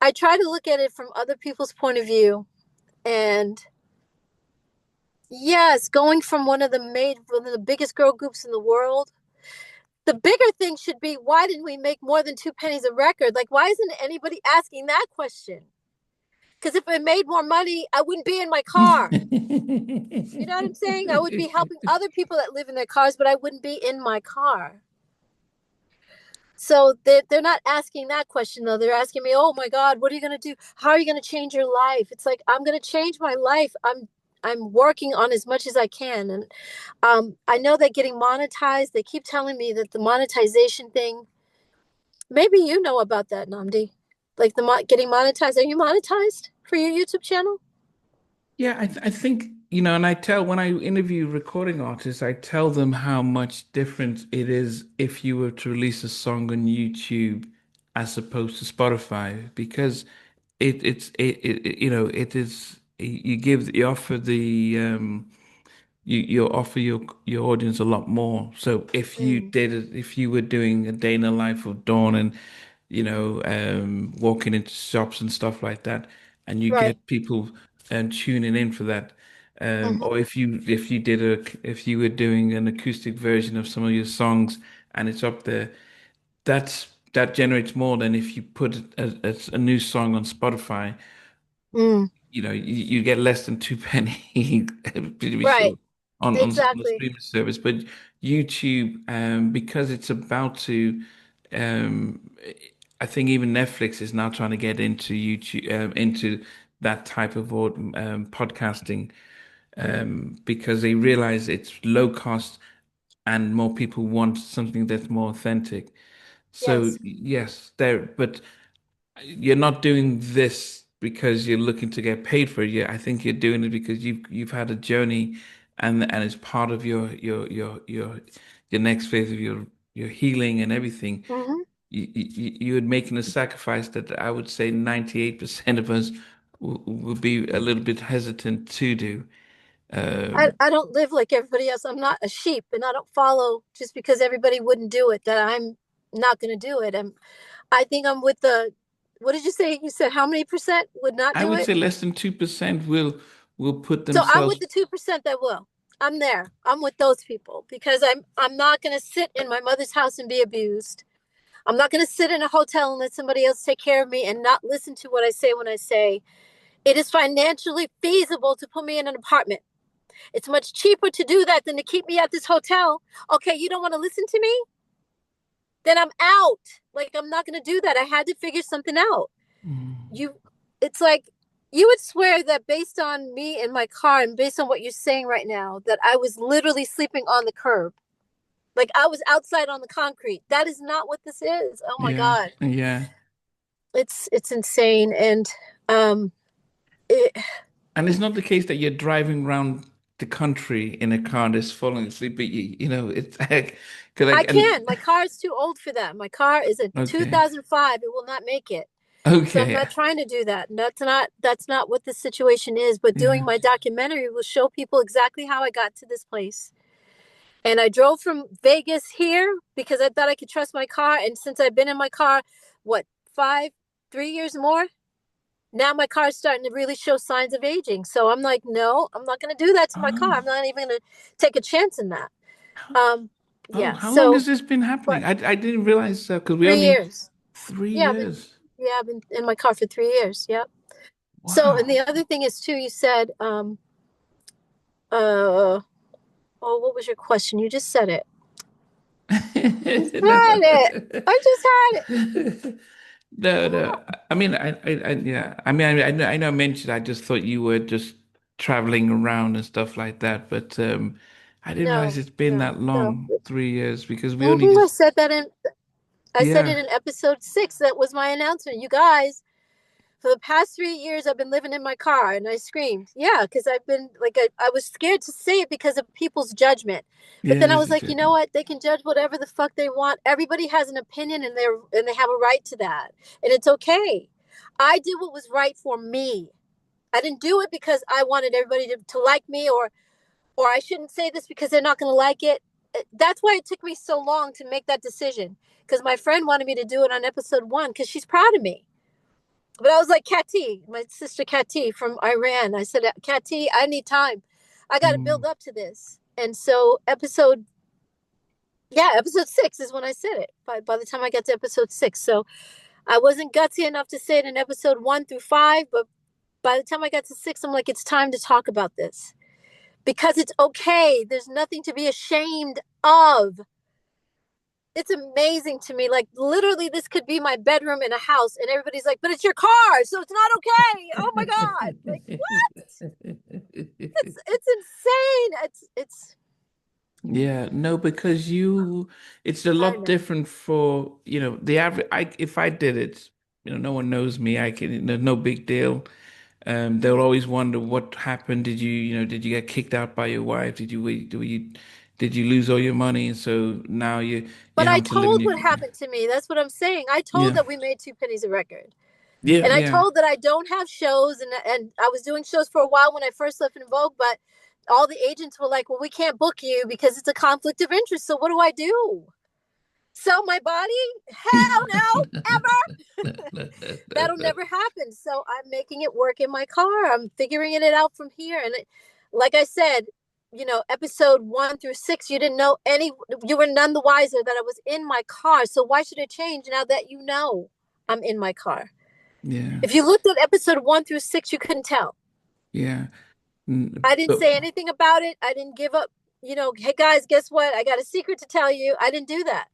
I try to look at it from other people's point of view, and yes, going from one of the biggest girl groups in the world. The bigger thing should be, why didn't we make more than 2 pennies a record? Like, why isn't anybody asking that question? Because if I made more money, I wouldn't be in my car. You know what I'm saying? I would be helping other people that live in their cars, but I wouldn't be in my car. So they're not asking that question though. They're asking me, "Oh my God, what are you gonna do? How are you gonna change your life?" It's like, I'm gonna change my life. I'm working on as much as I can, and I know that getting monetized. They keep telling me that the monetization thing. Maybe you know about that, Namdi. Like getting monetized. Are you monetized for your YouTube channel? Yeah, I think, and I tell when I interview recording artists, I tell them how much different it is if you were to release a song on YouTube as opposed to Spotify, because it is you offer you offer your audience a lot more. So Mm, if you were doing a day in the life of Dawn and walking into shops and stuff like that, and you right. get people tuning in for that, Hmm. or if you were doing an acoustic version of some of your songs and it's up there, that generates more than if you put a new song on Spotify. Mm, You get less than two penny to be right. sure on the Exactly. streaming service. But YouTube, because it's about to, um, I think even Netflix is now trying to get into YouTube, into that type of podcasting, Mm, because they realize it's low cost and more people want something that's more authentic. So yes. yes, but you're not doing this because you're looking to get paid for it. Yeah, I think you're doing it because you've had a journey, and it's part of your next phase of your healing and everything. Hmm. You're making a sacrifice that I would say 98% of us will be a little bit hesitant to do. Um, I don't live like everybody else. I'm not a sheep, and I don't follow just because everybody wouldn't do it, that I'm not going to do it. I think I'm with the, what did you say? You said how many percent would not I do would it? say less than 2% will put So I'm with themselves. the 2% that will. I'm there. I'm with those people because I'm not going to sit in my mother's house and be abused. I'm not going to sit in a hotel and let somebody else take care of me and not listen to what I say when I say it is financially feasible to put me in an apartment. It's much cheaper to do that than to keep me at this hotel. Okay, you don't want to listen to me? then I'm out. Like, I'm not going to do that. I had to figure something out. Mm. You, it's like, you would swear that based on me in my car and based on what you're saying right now, that I was literally sleeping on the curb. Like I was outside on the concrete. That is not what this is. Oh my Yeah, God. yeah. It's insane. And um it, And it's not the case that you're driving around the country in a car that's falling asleep, but you know, it's like, cause I like, and can. My car is too old for that. My car is a okay, 2005. It will not make it. So I'm okay, not trying to do that. That's not what the situation is. But doing yeah, my documentary will show people exactly how I got to this place. And I drove from Vegas here because I thought I could trust my car. And since I've been in my car, what, 3 years more? Now my car's starting to really show signs of aging. So I'm like, no, I'm not going to do that to my car. oh, I'm not even going to take a chance in that. how, Um, oh, yeah. how long So, has this been happening? but I didn't realize because we three only years. three Yeah, years. I've been in my car for 3 years. Yep. So, and Wow. the other thing is too, you said, uh, oh, what was your question? You just said it. I just No. had it. I just had it. No, no. I mean, yeah. I mean, I know I mentioned. I just thought you were just traveling around and stuff like that, but I didn't realize No, it's been no, that no. long, 3 years, because we only Mm-hmm. just, I said yeah, it in episode 6. That was my announcement. You guys, for the past 3 years, I've been living in my car, and I screamed, yeah, because I've been like, I was scared to say it because of people's judgment. But yeah. then I This was is like, you it. know what? They can judge whatever the fuck they want. Everybody has an opinion, and they have a right to that, and it's okay. I did what was right for me. I didn't do it because I wanted everybody to like me, or I shouldn't say this because they're not going to like it. That's why it took me so long to make that decision, because my friend wanted me to do it on episode 1 because she's proud of me. But I was like, Kati, my sister Kati from Iran. I said, Kati, I need time. I got to build Mm. up to this. And so episode 6 is when I said it. By the time I got to episode 6, so I wasn't gutsy enough to say it in episode 1 through 5. But by the time I got to 6, I'm like, it's time to talk about this because it's okay. There's nothing to be ashamed of. It's amazing to me. Like, literally, this could be my bedroom in a house, and everybody's like, but it's your car, so it's not okay. Oh my God. Like, what? It's insane. It's Yeah, no, because it's a I lot know. different for, the average. If I did it, no one knows me. I can, no big deal. They'll Mm. always wonder what happened. Did you get kicked out by your wife? Did you lose all your money? And so now you're But I having to live in told your, what happened to me. That's what I'm saying. I told yeah, that we made 2 pennies a record. yeah, And I yeah, told that I don't have shows, and I was doing shows for a while when I first left En Vogue, but all the agents were like, well, we can't book you because it's a conflict of interest. So what do I do? Sell my body? Hell no, that'll never happen. So I'm making it work in my car. I'm figuring it out from here. And like I said, episode 1 through 6, you didn't know you were none the wiser that I was in my car. So why should it change now that I'm in my car? yeah, If you looked at episode 1 through 6, you couldn't tell. yeah. I didn't But say anything about it. I didn't give up, hey guys, guess what? I got a secret to tell you. I didn't do that.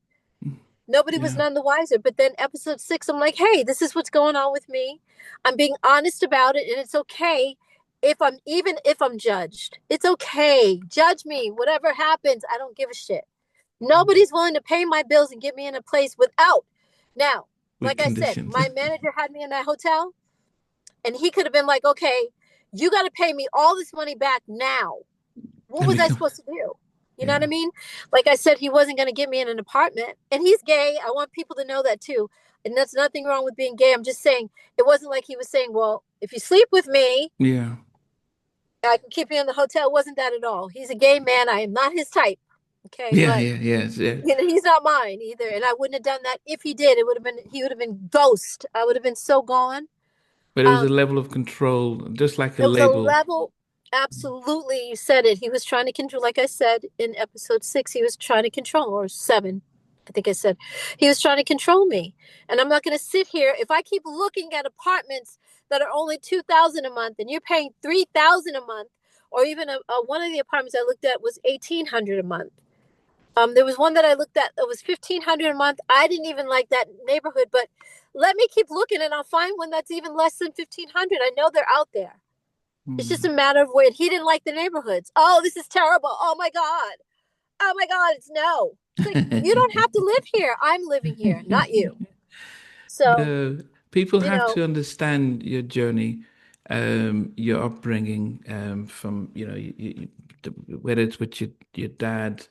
Nobody was yeah, none the wiser. But then episode 6, I'm like, hey, this is what's going on with me. I'm being honest about it, and it's okay if I'm judged. It's okay. Judge me. Whatever happens, I don't give a shit. Nobody's willing to pay my bills and get me in a place without. Now, with like I said, conditions. my manager had me in that hotel, and he could have been like, okay, you got to pay me all this money back now. What And was I become, supposed to do? You know what I yeah, mean? Like I said, he wasn't going to get me in an apartment, and he's gay. I want people to know that too. And that's nothing wrong with being gay. I'm just saying it wasn't like he was saying, well, if you sleep with me, yeah, I can keep you in the hotel. It wasn't that at all. He's a gay man. I am not his type. Okay. yeah, But yeah, yeah, yeah. he's not mine either. And I wouldn't have done that if he did. He would have been ghost. I would have been so gone. But it was a Um, level of control, just like a It was a label. level. Absolutely, you said it. He was trying to control, like I said in episode 6, he was trying to control, or 7, I think I said. He was trying to control me. And I'm not going to sit here. If I keep looking at apartments that are only 2,000 a month and you're paying 3,000 a month, or even one of the apartments I looked at was 1,800 a month. There was one that I looked at that was 1,500 a month. I didn't even like that neighborhood, but let me keep looking and I'll find one that's even less than 1,500. I know they're out there. It's just a Hmm. matter of when he didn't like the neighborhoods. Oh, this is terrible. Oh my God. Oh my God. It's no. It's like, you don't have to live here. I'm living here, not you. So, No, people you have know, to understand your journey, your upbringing, from whether it's with your dad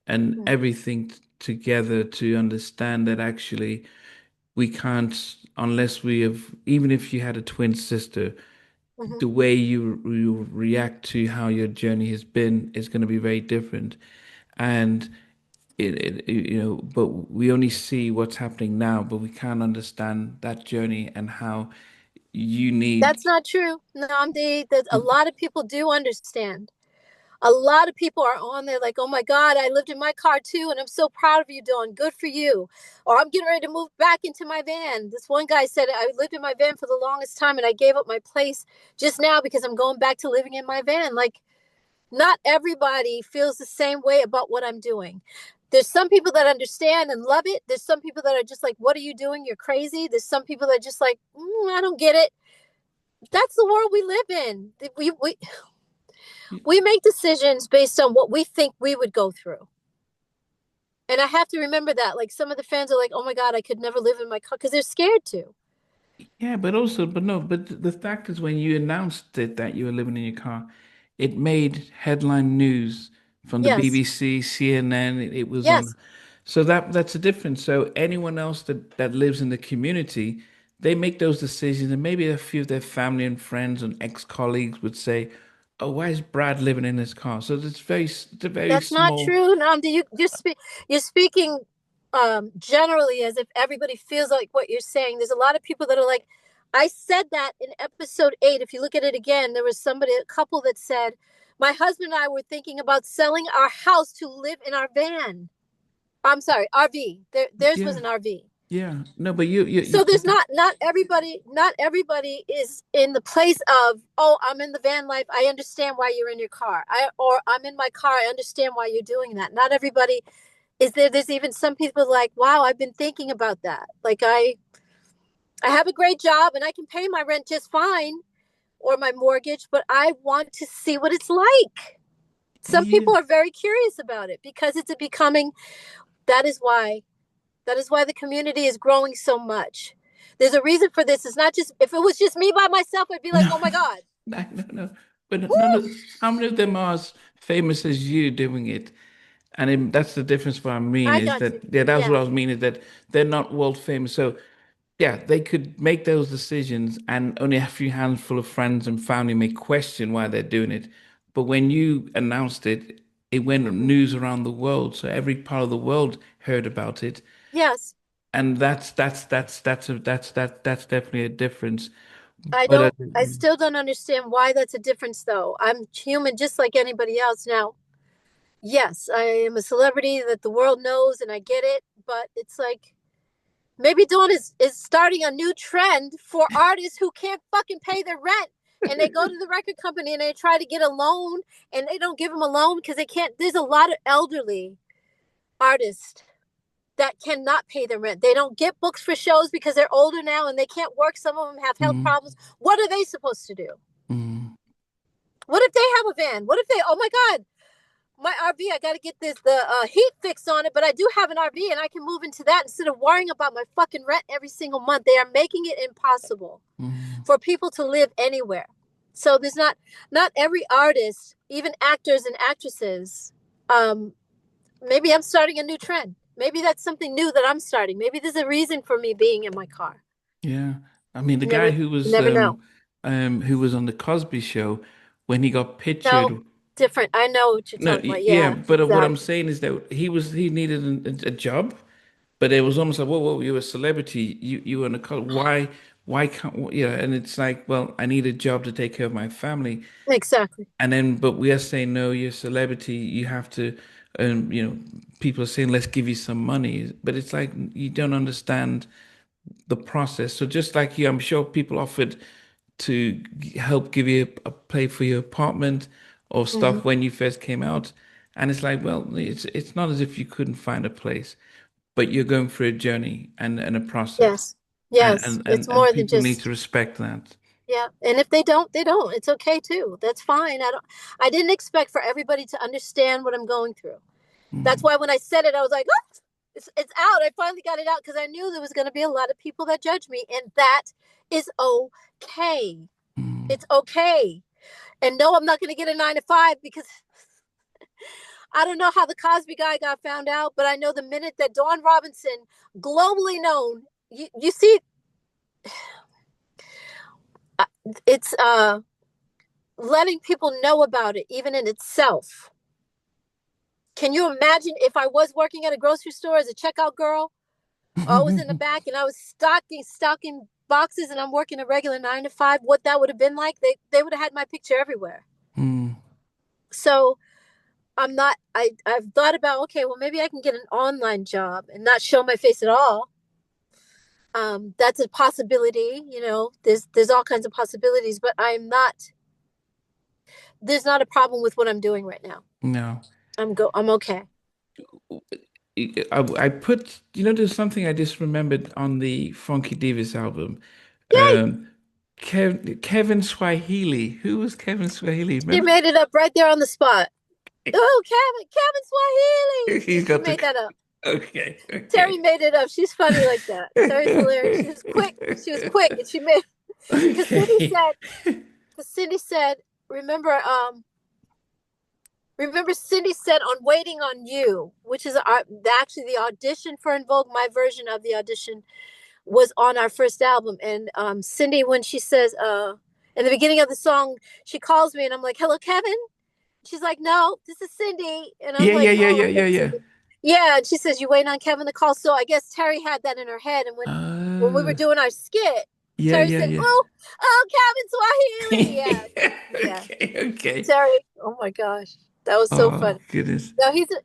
and everything together to understand that actually we can't unless we have even if you had a twin sister, mm-hmm. the way you react to how your journey has been is going to be very different, and but we only see what's happening now, but we can't understand that journey and how you need. That's not true, Namdi. That a lot of people do understand. A lot of people are on there like, oh my God, I lived in my car too, and I'm so proud of you, Dawn. Good for you. Or I'm getting ready to move back into my van. This one guy said, I lived in my van for the longest time and I gave up my place just now because I'm going back to living in my van. Like, not everybody feels the same way about what I'm doing. There's some people that understand and love it. There's some people that are just like, what are you doing? You're crazy. There's some people that are just like, I don't get it. That's the world we live in. We make decisions based on what we think we would go through. And I have to remember that. Like some of the fans are like, oh my God, I could never live in my car because they're scared to. Yeah, but also, but no, but the fact is, when you announced it that you were living in your car, it made headline news from the Yes. BBC, CNN. It was Yes. on, so that's a difference. So anyone else that lives in the community, they make those decisions, and maybe a few of their family and friends and ex-colleagues would say, "Oh, why is Brad living in his car?" So it's a very That's not small. true. Namdi, you're speaking generally as if everybody feels like what you're saying. There's a lot of people that are like, I said that in episode 8. If you look at it again, there was a couple that said, my husband and I were thinking about selling our house to live in our van. I'm sorry, RV. Theirs was Yeah, an RV. yeah. No, but you So there's not everybody is in the place of, oh, I'm in the van life, I understand why you're in your car, or I'm in my car, I understand why you're doing that. Not everybody is there. There's even some people like, wow, I've been thinking about that. Like I have a great job and I can pay my rent just fine or my mortgage, but I want to see what it's like. Some yeah. people are very curious about it because it's a becoming. That is why the community is growing so much. There's a reason for this. It's not just, if it was just me by myself, I'd be like, No, oh my God. no. But none Woo! of how many of them are as famous as you doing it? And that's the difference. What I mean I is got that you. yeah, that's what Yeah. I was meaning is that they're not world famous. So yeah, they could make those decisions, and only a few handful of friends and family may question why they're doing it. But when you announced it, it went Mm-hmm. news around the world, so every part of the world heard about it, Yes. and that's definitely a difference. But I still don't understand why that's a difference though. I'm human just like anybody else. Now, yes, I am a celebrity that the world knows and I get it, but it's like, maybe Dawn is starting a new trend for artists who can't fucking pay their rent. And they go to the record company and they try to get a loan and they don't give them a loan because they can't. There's a lot of elderly artists that cannot pay their rent. They don't get books for shows because they're older now and they can't work. Some of them have health mm, problems. What are they supposed to do? mm, What if they have a van? What if they, oh my God, my RV, I got to get the heat fixed on it, but I do have an RV and I can move into that instead of worrying about my fucking rent every single month. They are making it impossible mm. for people to live anywhere. So there's not every artist, even actors and actresses. Um, Maybe I'm starting a new trend. Maybe that's something new that I'm starting. Maybe there's a reason for me being in my car. Yeah. I mean, the You guy never, you never know. who was on the Cosby Show when he got No, pictured. different. I know what you're No, talking about. yeah, Yeah, but what I'm exactly. saying is that he needed a job, but it was almost like, whoa, you're a celebrity. You were on the Cosby. Why can't yeah? And it's like, well, I need a job to take care of my family. Exactly. And then, but we are saying, no, you're a celebrity. You have to, people are saying, let's give you some money. But it's like, you don't understand the process. So just like you, I'm sure people offered to help give you a pay for your apartment or Hmm. stuff when you first came out. And it's like, well, it's not as if you couldn't find a place, but you're going through a journey and a process. Yes. And, Yes. and It's and and more than people need to just, respect that. yeah. And if they don't, they don't. It's okay too. That's fine. I didn't expect for everybody to understand what I'm going through. That's Mm, why when I said it, I was like, oh, it's out. I finally got it out because I knew there was going to be a lot of people that judge me. And that is okay. mm, It's okay. And no, I'm not going to get a 9 to 5 because I don't know how the Cosby guy got found out, but I know the minute that Dawn Robinson, globally known, you see, it's letting people know about it, even in itself. Can you imagine if I was working at a grocery store as a checkout girl? I was in the back and I was stocking boxes, and I'm working a regular 9 to 5. What that would have been like? They would have had my picture everywhere. mm. So I'm not. I've thought about, okay, well maybe I can get an online job and not show my face at all. That's a possibility. There's all kinds of possibilities, but I'm not. There's not a problem with what I'm doing right now. No. I'm okay. I put, there's something I just remembered on the Funky Divas album. Yay! Um, Kevin Swahili. Who was Kevin Swahili? She Remember? made it up right there on the spot. Oh, Kevin Swahili. He's She got the. made that up. Okay, Terry okay. made it up. She's funny like that. Terry's hilarious. She was quick. She was quick, and she made. Because Cindy Okay. said. Because Cindy said, remember, remember Cindy said on "Waiting on You," which is actually the audition for En Vogue. My version of the audition was on our first album, and Cindy, when she says, in the beginning of the song, she calls me, and I'm like, "Hello, Kevin." She's like, "No, this is Cindy," and I'm Yeah, yeah, like, yeah, "Oh, yeah, okay, yeah, yeah. Cindy." Yeah, and she says, "You waiting on Kevin to call?" So I guess Terry had that in her head, and when we were Uh, doing our skit, yeah, Terry yeah, said, yeah. "Oh, Kevin Swahili." Yeah, yeah. Okay, okay. Terry. Oh my gosh, that was so Oh, funny. goodness. No, he's a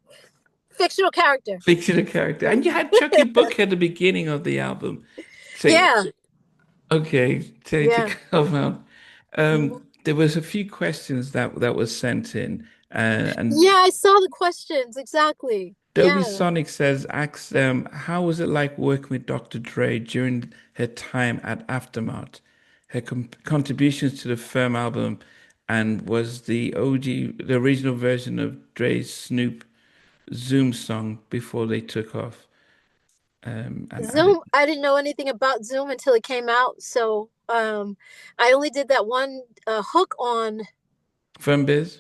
fictional character. Fictional character. And you had Chucky Book at the beginning of the album. Say, Yeah, okay, to yeah. come out. Mhm. There was a few questions that was sent in, and Yeah, I saw the questions exactly. Dobie Yeah. Sonic asks, how was it like working with Dr. Dre during her time at Aftermath? Her contributions to the Firm album, and was the the original version of Dre's Snoop Zoom song before they took off, and added Zoom, I didn't know anything about Zoom until it came out. So I only did that one hook Firm Biz.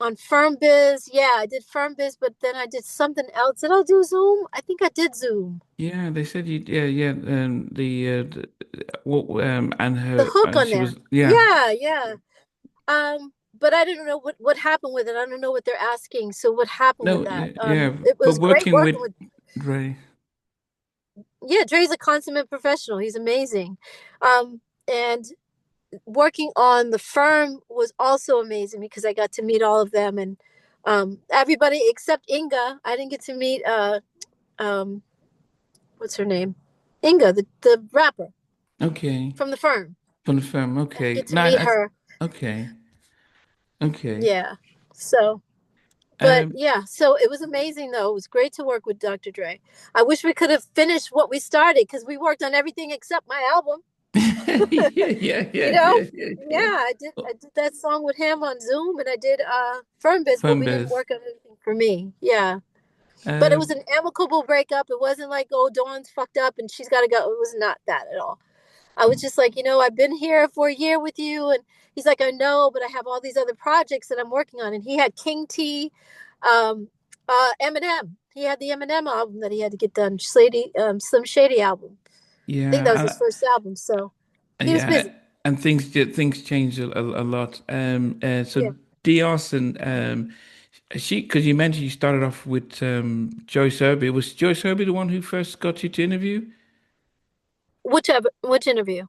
on Firm Biz. Yeah, I did Firm Biz, but then I did something else. Did I do Zoom? I think I did Zoom. Yeah, they said you. Yeah, yeah. What? And The her. hook And on she there. was. Yeah. Yeah, yeah. But I didn't know what happened with it. I don't know what they're asking. So what happened with No. that? Yeah. Yeah. It But was great working with working with. Dre. Yeah, Dre's a consummate professional. He's amazing. And working on the firm was also amazing because I got to meet all of them, and everybody except Inga. I didn't get to meet um what's her name? Inga, the rapper Okay. from the firm. From the firm. I didn't Okay. get to No. meet her. Okay. Okay. Yeah. So, but Um. yeah, so it was amazing though. It was great to work with Dr. Dre. I wish we could have finished what we started because we worked on everything except my album. Yeah. Yeah. You Yeah. know? Yeah. Yeah. Yeah, Yeah. I did that song with him on Zoom, and I did Firm Biz, but Firm we didn't Biz. work on anything for me. Yeah. But it was Um. an amicable breakup. It wasn't like, oh, Dawn's fucked up and she's gotta go. It was not that at all. I was just like, I've been here for a year with you, and he's like, I know, but I have all these other projects that I'm working on. And he had King T, Eminem. He had the Eminem album that he had to get done, Slim Shady album. I think that was his Yeah. first album, so he was Yeah, busy. and things change a lot. So Yeah. Dee Austin, because you mentioned you started off with Joyce Irby. Was Joyce Irby the one who first got you to interview? Which interview?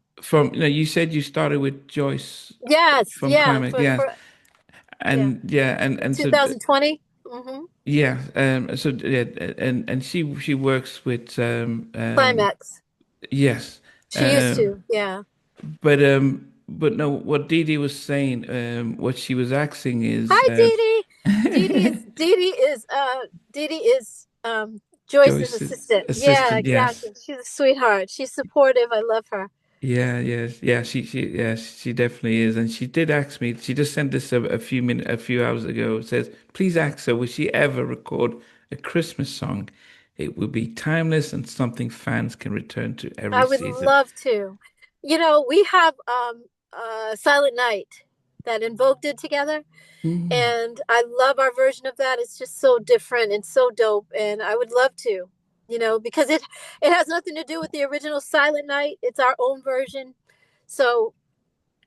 You said you started with Joyce Yes, from yeah, Climax, yes, yeah, and yeah, in and so 2020. Mm-hmm. yeah, so yeah, and she works with Climax. yes, She used um, to, yeah. but no, what Dee Dee was saying, what she was asking is, Hi, Dee Dee. Dee Dee is Dee Dee Dee is Joyce's Joyce's assistant. Yeah, assistant, yes. exactly. She's a sweetheart. She's supportive. I love her. Yeah, yeah. She definitely is. And she did ask me, she just sent this a few hours ago. It says, please ask her, will she ever record a Christmas song? It would be timeless and something fans can return to every I would season. love to. We have Silent Night that En Vogue did together, Mm. and I love our version of that. It's just so different and so dope, and I would love to, because it has nothing to do with the original Silent Night. It's our own version. So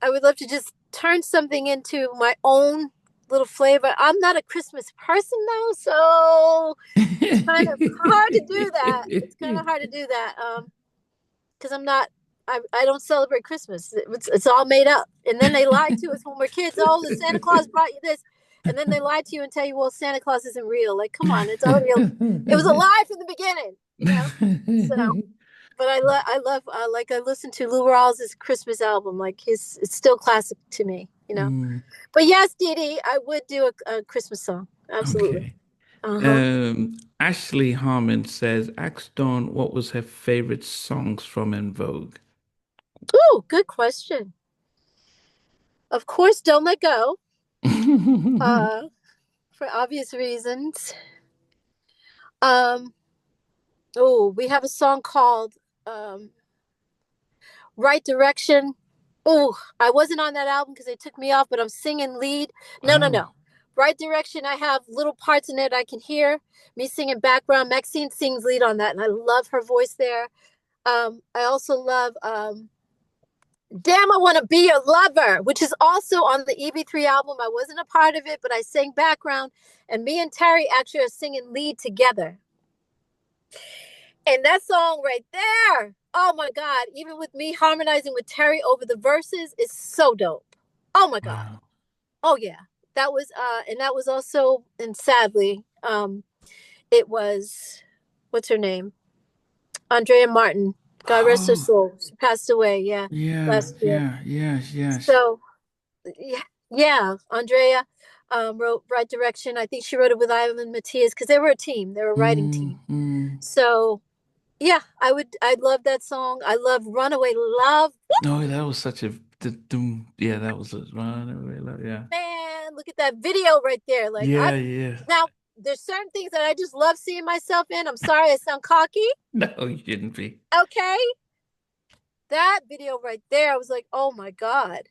I would love to just turn something into my own little flavor. I'm not a Christmas person though, so it's kind of hard to do that. It's kind of hard to do that. Because I'm not. I don't celebrate Christmas. It's all made up. And then they lie to us when we're kids. Oh, the Santa Claus brought you this, and then they lie to you and tell you, well, Santa Claus isn't real. Like, come on, it's already. It was a lie from the beginning. So, but like I listened to Lou Rawls' Christmas album. Like it's still classic to me. Mm, But yes, Dee Dee, I would do a Christmas song. Absolutely. okay. Uh-huh. Ashley Harmon says, ask Dawn what was her favorite songs from En Vogue. Oh, good question. Of course, Don't Let Go. Uh, for obvious reasons. Um, oh, we have a song called um, Right Direction. Oh, I wasn't on that album because they took me off, but I'm singing lead. No, no, Oh, no. Right Direction, I have little parts in it I can hear me singing background. Maxine sings lead on that, and I love her voice there. I also love Damn, I Want to Be Your Lover, which is also on the EB3 album. I wasn't a part of it, but I sang background, and me and Terry actually are singing lead together. And that song right there, oh my God, even with me harmonizing with Terry over the verses is so dope. Oh my God. wow. Oh yeah. And that was also, and sadly, it was, what's her name? Andrea Martin. God rest her Oh, soul. She passed away, yeah, yeah, last year. yeah, yes, yes. So yeah, yeah. Andrea wrote Right Direction. I think she wrote it with Ivan Matias because they were a team. They were a writing Mm, team. mm. So yeah, I'd love that song. I love Runaway Love. Oh, that was such a yeah, that was a yeah. Man, look at that video right there. Like I Yeah, yeah. now there's certain things that I just love seeing myself in. I'm sorry I sound cocky. No, you shouldn't be. Okay. That video right there, I was like, oh my God.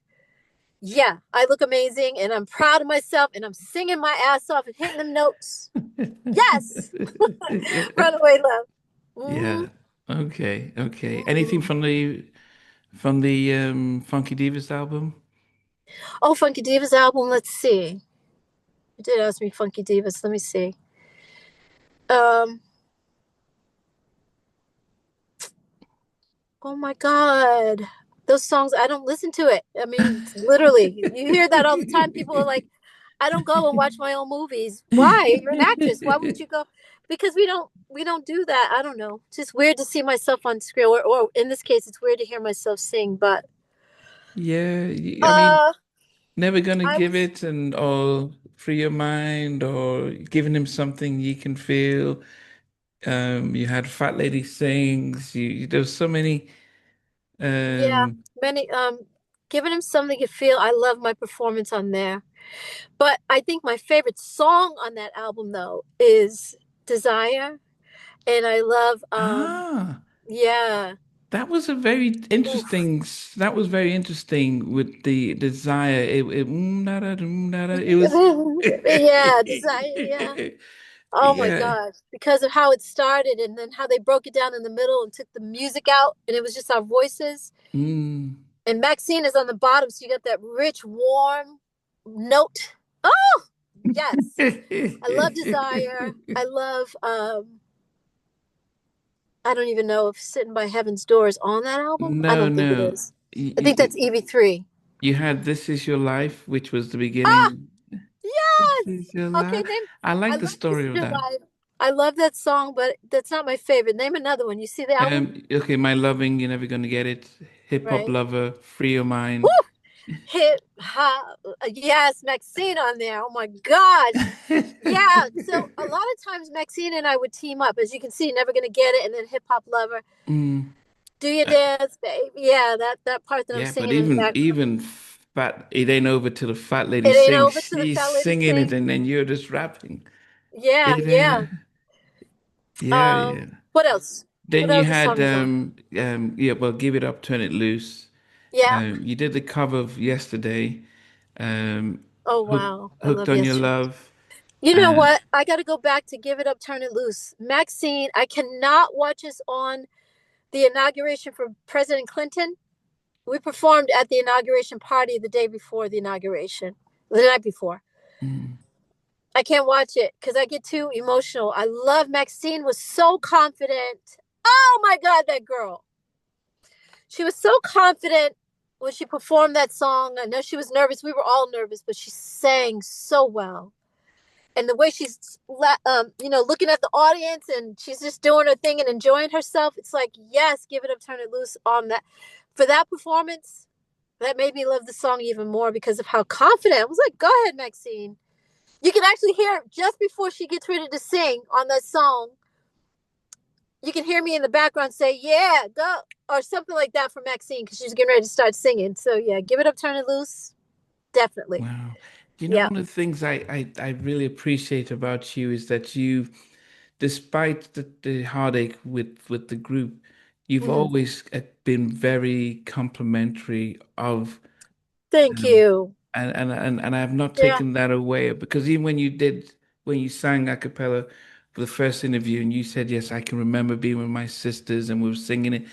Yeah, I look amazing and I'm proud of myself and I'm singing my ass off and hitting them notes. Yes. Runaway Love. Yeah. Mm-hmm. Okay, okay. Anything Mm-hmm. from the Funky Divas album? Oh, Funky Divas album. Let's see. You did ask me Funky Divas. Let me see. Um, oh my God. Those songs, I don't listen to it. I mean, literally, you hear that all the time. People are like, I don't go and watch my own movies. Why? You're an actress. Why wouldn't you go? Because we don't do that. I don't know. It's just weird to see myself on screen, or in this case, it's weird to hear myself sing. But Yeah, I mean, uh, never gonna I give was it and or free your mind or giving him something you can feel. You had Fat Lady Sings. There's so many. yeah, Um, many giving him something to feel. I love my performance on there. But I think my favorite song on that album though is Desire. And I love ah, yeah. that was a very Oof. interesting. That was very interesting with the desire. It was. Yeah, Desire, yeah. Oh my Yeah. gosh. Because of how it started and then how they broke it down in the middle and took the music out and it was just our voices. Mm. And Maxine is on the bottom, so you got that rich, warm note. Oh, yes. I love Desire. I love I don't even know if Sitting by Heaven's Door is on that album. I No, don't think it no. is. I think that's EV3. You had This Is Your Life, which was the Ah, beginning. This yes. is your Okay, life. name. I I like the love This story Is of Your that. Life. I love that song, but that's not my favorite. Name another one. You see the album? Okay, My Loving, You're Never Gonna Get It. Hip Hop Right. Lover, Free Your Woo! Mind. hip hop. Yes, Maxine on there. Oh my God. Yeah. So a lot of times Maxine and I would team up. As you can see, Never Gonna Get It, and then Hip Hop Lover. Mm. Do you Uh, dance, babe? Yeah, that part that I'm yeah, but singing in the background. even fat, it ain't over till the fat lady It ain't sings. over till the She's fat lady singing it, sing. and then you're just rapping. Yeah, It, yeah. yeah, yeah. What else? What Then you other had songs on? yeah, well, Give It Up, Turn It Loose. Yeah. You did the cover of Yesterday, Oh wow, I Hooked love on Your Yesterday. Love. You know Uh, what? I got to go back to Give It Up, Turn It Loose. Maxine, I cannot watch us on the inauguration for President Clinton. We performed at the inauguration party the day before the inauguration, the night before. mm, I can't watch it because I get too emotional. I love Maxine was so confident. Oh my God, that girl. She was so confident when she performed that song. I know she was nervous. We were all nervous, but she sang so well. And the way she's, looking at the audience and she's just doing her thing and enjoying herself. It's like, yes, give it up, turn it loose on that. For that performance, that made me love the song even more because of how confident. I was like, go ahead, Maxine. You can actually hear just before she gets ready to sing on that song. You can hear me in the background say, yeah, go, or something like that for Maxine because she's getting ready to start singing. So, yeah, give it up, turn it loose. Definitely. wow. You know, Yeah. one of the things I really appreciate about you is that despite the heartache with the group, you've Mm. always been very complimentary of Thank you. and I have not Yeah. taken that away because even when you sang a cappella for the first interview and you said yes, I can remember being with my sisters and we were singing it,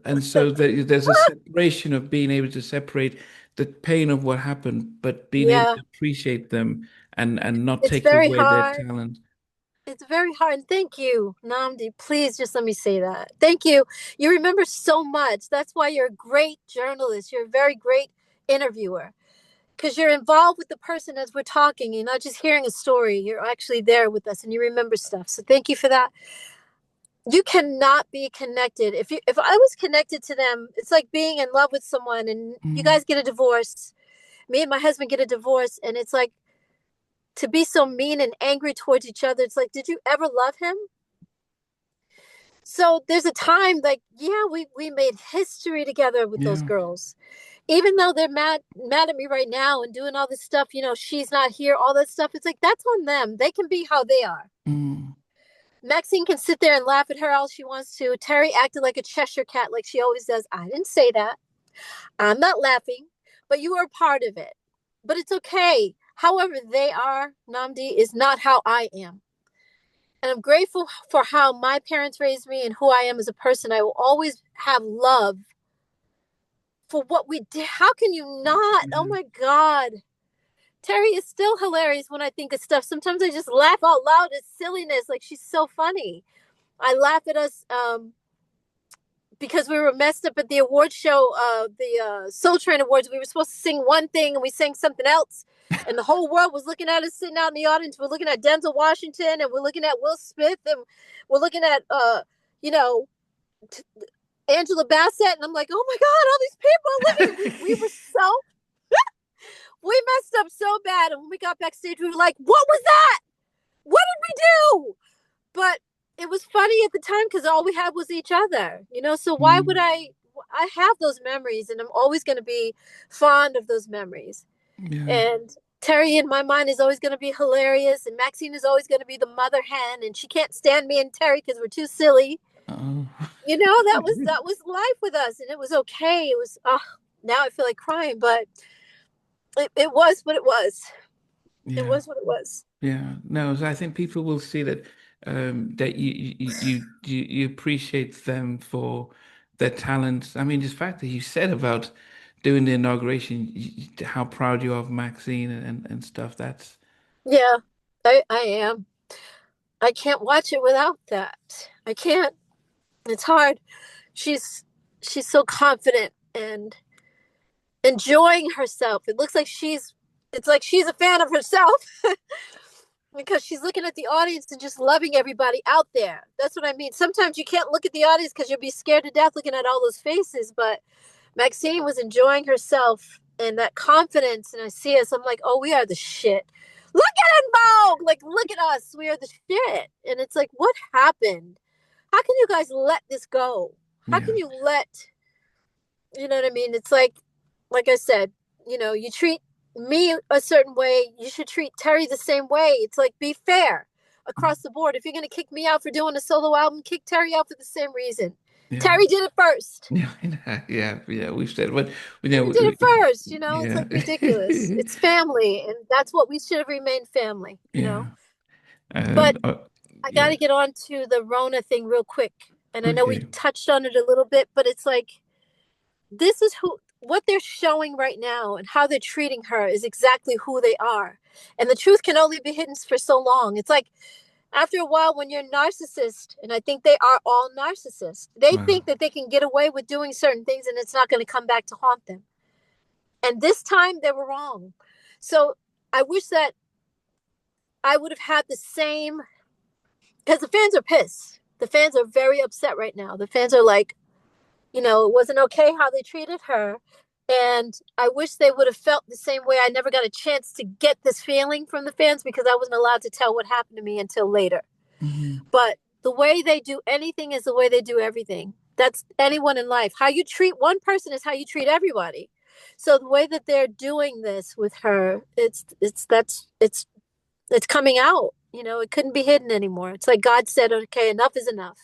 and so there's a separation of being able to separate the pain of what happened, but being able Yeah. to appreciate them and not It's take very away their hard. talent. It's very hard. And thank you, Namdi. Please just let me say that. Thank you. You remember so much. That's why you're a great journalist. You're a very great interviewer because you're involved with the person as we're talking. You're not just hearing a story. You're actually there with us and you remember stuff. So thank you for that. You cannot be connected. If I was connected to them, it's like being in love with someone and you Mm, guys get a divorce. Me and my husband get a divorce and it's like to be so mean and angry towards each other. It's like, did you ever love him? So there's a time like, yeah, we made history together with those yeah. girls. Even though they're mad at me right now and doing all this stuff, she's not here, all that stuff. It's like that's on them. They can be how they are. Mm, Maxine can sit there and laugh at her all she wants to. Terry acted like a Cheshire cat, like she always does. I didn't say that. I'm not laughing, but you were a part of it. But it's okay. However, they are, Namdi, is not how I am. And I'm grateful for how my parents raised me and who I am as a person. I will always have love for what we did. How can you not? Oh yeah. my God. Terry is still hilarious when I think of stuff. Sometimes I just laugh out loud at silliness. Like she's so funny. I laugh at us because we were messed up at the award show, the Soul Train Awards. We were supposed to sing one thing and we sang something else. And the whole world was looking at us sitting out in the audience. We're looking at Denzel Washington and we're looking at Will Smith and we're looking at, you know, t- Angela Bassett. And I'm like, oh my God, all these people are looking. We were so, we messed up so bad. And when we got backstage, we were like, what was that? What did we do? But it was funny at the time because all we had was each other. So why would Mm, I have those memories and I'm always going to be fond of those memories. yeah. And Terry in my mind is always going to be hilarious and Maxine is always going to be the mother hen and she can't stand me and Terry because we're too silly. Oh. That was life with us and it was okay. It was now I feel like crying, but it was what it was. It Yeah. was what it was. Yeah, no, so I think people will see that that you appreciate them for their talents. I mean, just fact that you said about doing the inauguration, how proud you are of Maxine and stuff. That's Yeah, I am. I can't watch it without that. I can't. It's hard. She's she's so confident and enjoying herself. It's like she's a fan of herself because she's looking at the audience and just loving everybody out there. That's what I mean. Sometimes you can't look at the audience because you'll be scared to death looking at all those faces, but Maxine was enjoying herself and that confidence, and I see us, I'm like, oh, we are the shit. Look at En Vogue, like look at us, we are the shit. And it's like, what happened? How can you guys let this go? How Yeah. can you let, you know what I mean? It's like I said, you treat me a certain way, you should treat Terry the same way. It's like, be fair across the board. If you're going to kick me out for doing a solo album, kick Terry out for the same reason. Yeah. Terry did it first. Yeah. Yeah. Yeah. We've said, but Terry did it first. It's yeah. like ridiculous. It's family, and that's what we should have remained family. Yeah. But And I got yeah. to get on to the Rhona thing real quick. And I know we Okay. touched on it a little bit, but it's like, this is what they're showing right now, and how they're treating her is exactly who they are. And the truth can only be hidden for so long. It's like, after a while, when you're a narcissist, and I think they are all narcissists, they Wow. think that they can get away with doing certain things and it's not going to come back to haunt them. And this time they were wrong. So I wish that I would have had the same, because the fans are pissed. The fans are very upset right now. The fans are like, it wasn't okay how they treated her. And I wish they would have felt the same way. I never got a chance to get this feeling from the fans because I wasn't allowed to tell what happened to me until later. Hmm. But the way they do anything is the way they do everything. That's anyone in life. How you treat one person is how you treat everybody. So the way that they're doing this with her, it's coming out. It couldn't be hidden anymore. It's like God said, okay, enough is enough.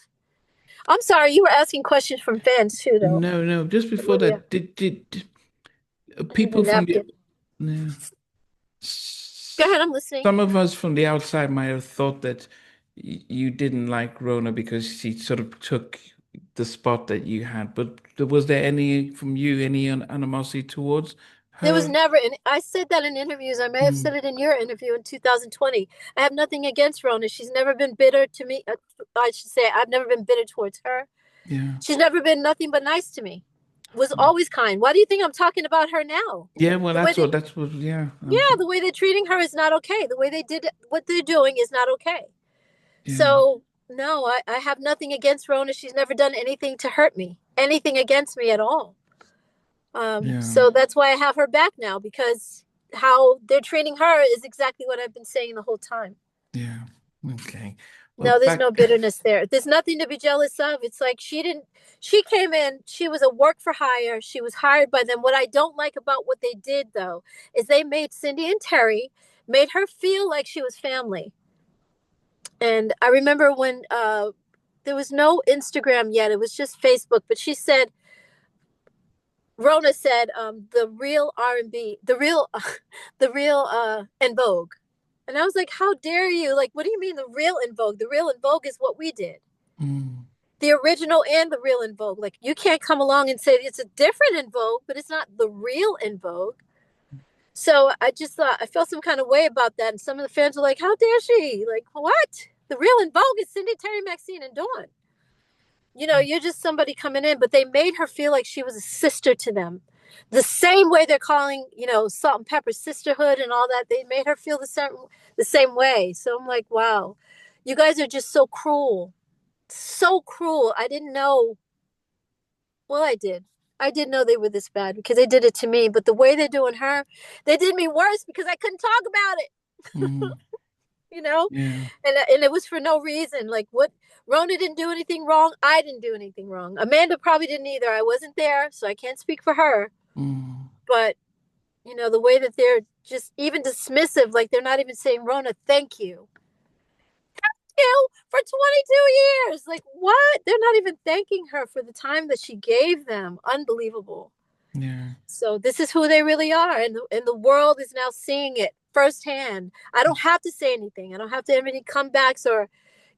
I'm sorry, you were asking questions from fans too, though. No, no. Just before What? Yeah, that, did I need a people from the napkin. yeah, Go ahead, I'm listening. some of us from the outside might have thought that you didn't like Rona because she sort of took the spot that you had. But was there any from you any animosity towards There was her? never, and I said that in interviews. I may have Mm, said it in your interview in 2020. I have nothing against Rona. She's never been bitter to me. I should say, I've never been bitter towards her. yeah. She's never been nothing but nice to me. Was always kind. Why do you think I'm talking about her now? Yeah, well, The way they, that's what, yeah, yeah, the way they're treating her is not okay. The way they did what they're doing is not okay. yeah, So no, I have nothing against Rona. She's never done anything to hurt me, anything against me at all. yeah, So that's why I have her back now, because how they're treating her is exactly what I've been saying the whole time. yeah. Okay. Well, No, there's back, no bitterness there. There's nothing to be jealous of. It's like she came in, she was a work for hire. She was hired by them. What I don't like about what they did, though, is they made Cindy and Terry, made her feel like she was family. And I remember when there was no Instagram yet, it was just Facebook, but she said, Rhona said, the real R&B, the real, the real En Vogue. And I was like, how dare you? Like, what do you mean the real En Vogue? The real En Vogue is what we did. mm, The original and the real En Vogue. Like, you can't come along and say it's a different En Vogue, but it's not the real En Vogue. So I just thought, I felt some kind of way about that. And some of the fans were like, how dare she? Like, what? The real En Vogue is Cindy, Terry, Maxine, and Dawn. You're just somebody coming in, but they made her feel like she was a sister to them. The same way they're calling, Salt and Pepper sisterhood and all that. They made her feel the same way. So I'm like, wow, you guys are just so cruel. So cruel. I didn't know. Well, I did. I didn't know they were this bad because they did it to me. But the way they're doing her, they did me worse because I couldn't talk about it. mm, you know yeah, and it was for no reason. Like, what? Rhona didn't do anything wrong. I didn't do anything wrong. Amanda probably didn't either. I wasn't there, so I can't speak for her. mm, But the way that they're just even dismissive, like they're not even saying, Rhona, thank you for 22 years. Like, what? They're not even thanking her for the time that she gave them. Unbelievable. yeah, So this is who they really are, and the world is now seeing it firsthand. I don't have to say anything. I don't have to have any comebacks or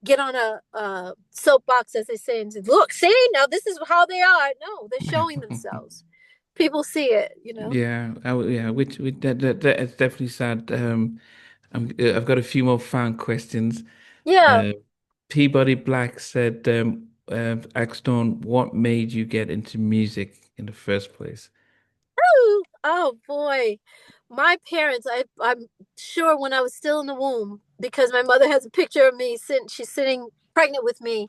get on a soapbox, as they say, and say, look, see, now this is how they are. No, they're showing themselves. People see it. yeah, yeah, which that is definitely sad. I've got a few more fan questions. Yeah. Uh, Peabody Black said, asked Dawn, what made you get into music in the first place? Oh boy. My parents, I'm sure when I was still in the womb, because my mother has a picture of me sitting, she's sitting pregnant with me.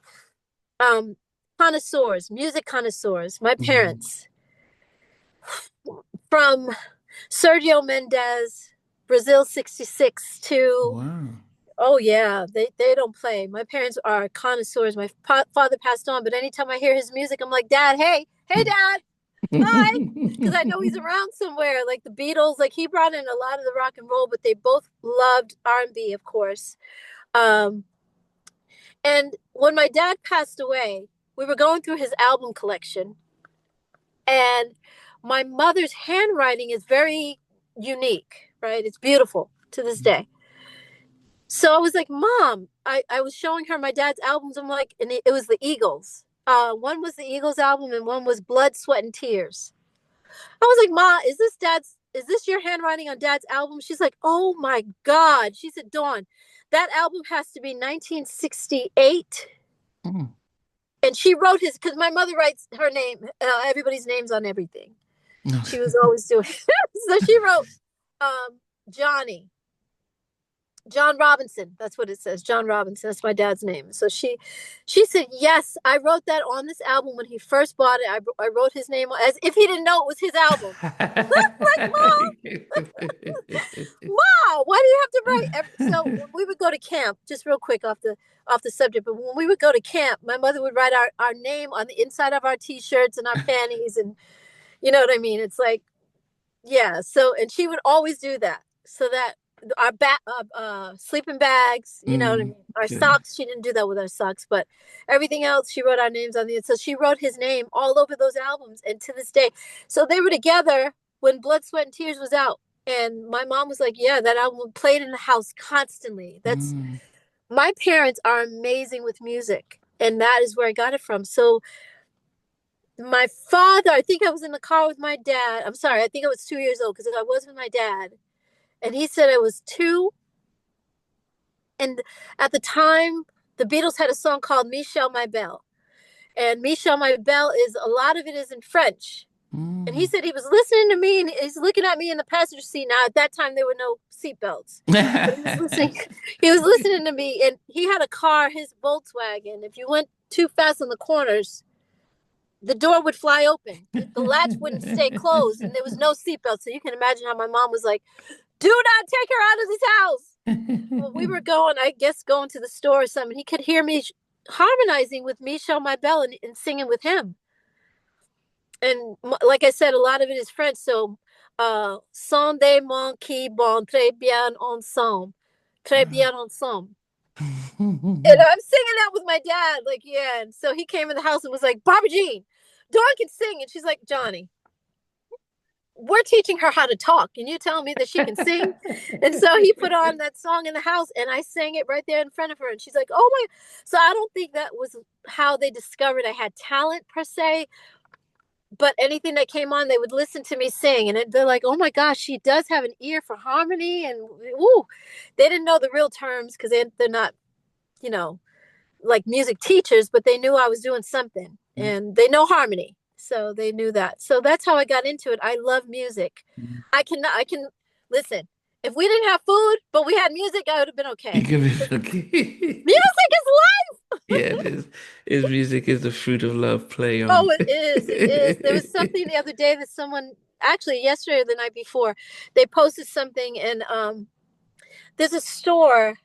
Um, Connoisseurs, music connoisseurs, my Mm, parents, from Sergio Mendes, Brazil 66 too. Wow. Oh yeah, they don't play. My parents are connoisseurs. My father passed on, but anytime I hear his music, I'm like, Dad, hey, Dad, hi, because I know he's around somewhere. Like the Beatles, like he brought in a lot of the rock and roll, but they both loved R&B, of course. Um, and when my dad passed away, we were going through his album collection, and my mother's handwriting is very unique, right? It's beautiful to this day. So I was like, Mom, I was showing her my dad's albums. I'm like, and it was the Eagles. One was the Eagles album and one was Blood, Sweat, and Tears. I was like, Ma, is this your handwriting on dad's album? She's like, oh my God. She said, Dawn, that album has to be 1968. Mm. And she wrote his, because my mother writes her name, everybody's names on everything. No. She was always doing so she wrote Johnny, John Robinson. That's what it says. John Robinson. That's my dad's name. So she said, yes, I wrote that on this album when he first bought it. I wrote his name as if he didn't know it was his album. Like, Mom, why do you have to write? So when we would go to camp, just real quick off the subject, but when we would go to camp, my mother would write our name on the inside of our t-shirts and our panties, and you know what I mean. It's like, yeah. So and she would always do that, so that our sleeping bags, you know what I mean. Mm, Our yeah. socks, she didn't do that with our socks, but everything else, she wrote our names on the. So she wrote his name all over those albums, and to this day, so they were together when Blood, Sweat, and Tears was out. And my mom was like, yeah, that album played in the house constantly. That's Mm, my parents are amazing with music, and that is where I got it from. So my father, I think I was in the car with my dad. I'm sorry, I think I was 2 years old because I was with my dad. And he said I was two. And at the time, the Beatles had a song called Michel My Belle. And Michel My Belle is a lot of it is in French. And he mm. said he was listening to me and he's looking at me in the passenger seat. Now, at that time, there were no seatbelts. But he was listening. He was listening to me. And he had a car, his Volkswagen. If you went too fast in the corners, the door would fly open. The latch wouldn't stay closed, and there was no seatbelt. So you can imagine how my mom was like, "Do not take her out of this house." Well, we were going, I guess, going to the store or something. He could hear me harmonizing with Michel My Belle and singing with him. And like I said, a lot of it is French. So, "Sont des mots qui vont très bien ensemble, très bien ensemble." And I'm singing that with my dad, like, yeah. And so he came in the house and was like, Barbara Jean, Dawn can sing. And she's like, Johnny, we're teaching her how to talk. And you tell me that she can sing? And so he put on that song in the house and I sang it right there in front of her. And she's like, oh my. So I don't think that was how they discovered I had talent per se. But anything that came on, they would listen to me sing. And they're like, oh my gosh, she does have an ear for harmony. And ooh, they didn't know the real terms because they're not, you know, like music teachers, but they knew I was doing something and they know harmony. So they knew that. So that's how I got into it. I love music. I can listen. If we didn't have food, but we had music, I would have been You okay. give me Because okay. music is life. Yeah, it is. His music is the fruit of love. Play Oh, on. it is. It is. There was something the other day that someone actually yesterday or the night before, they posted something and there's a store,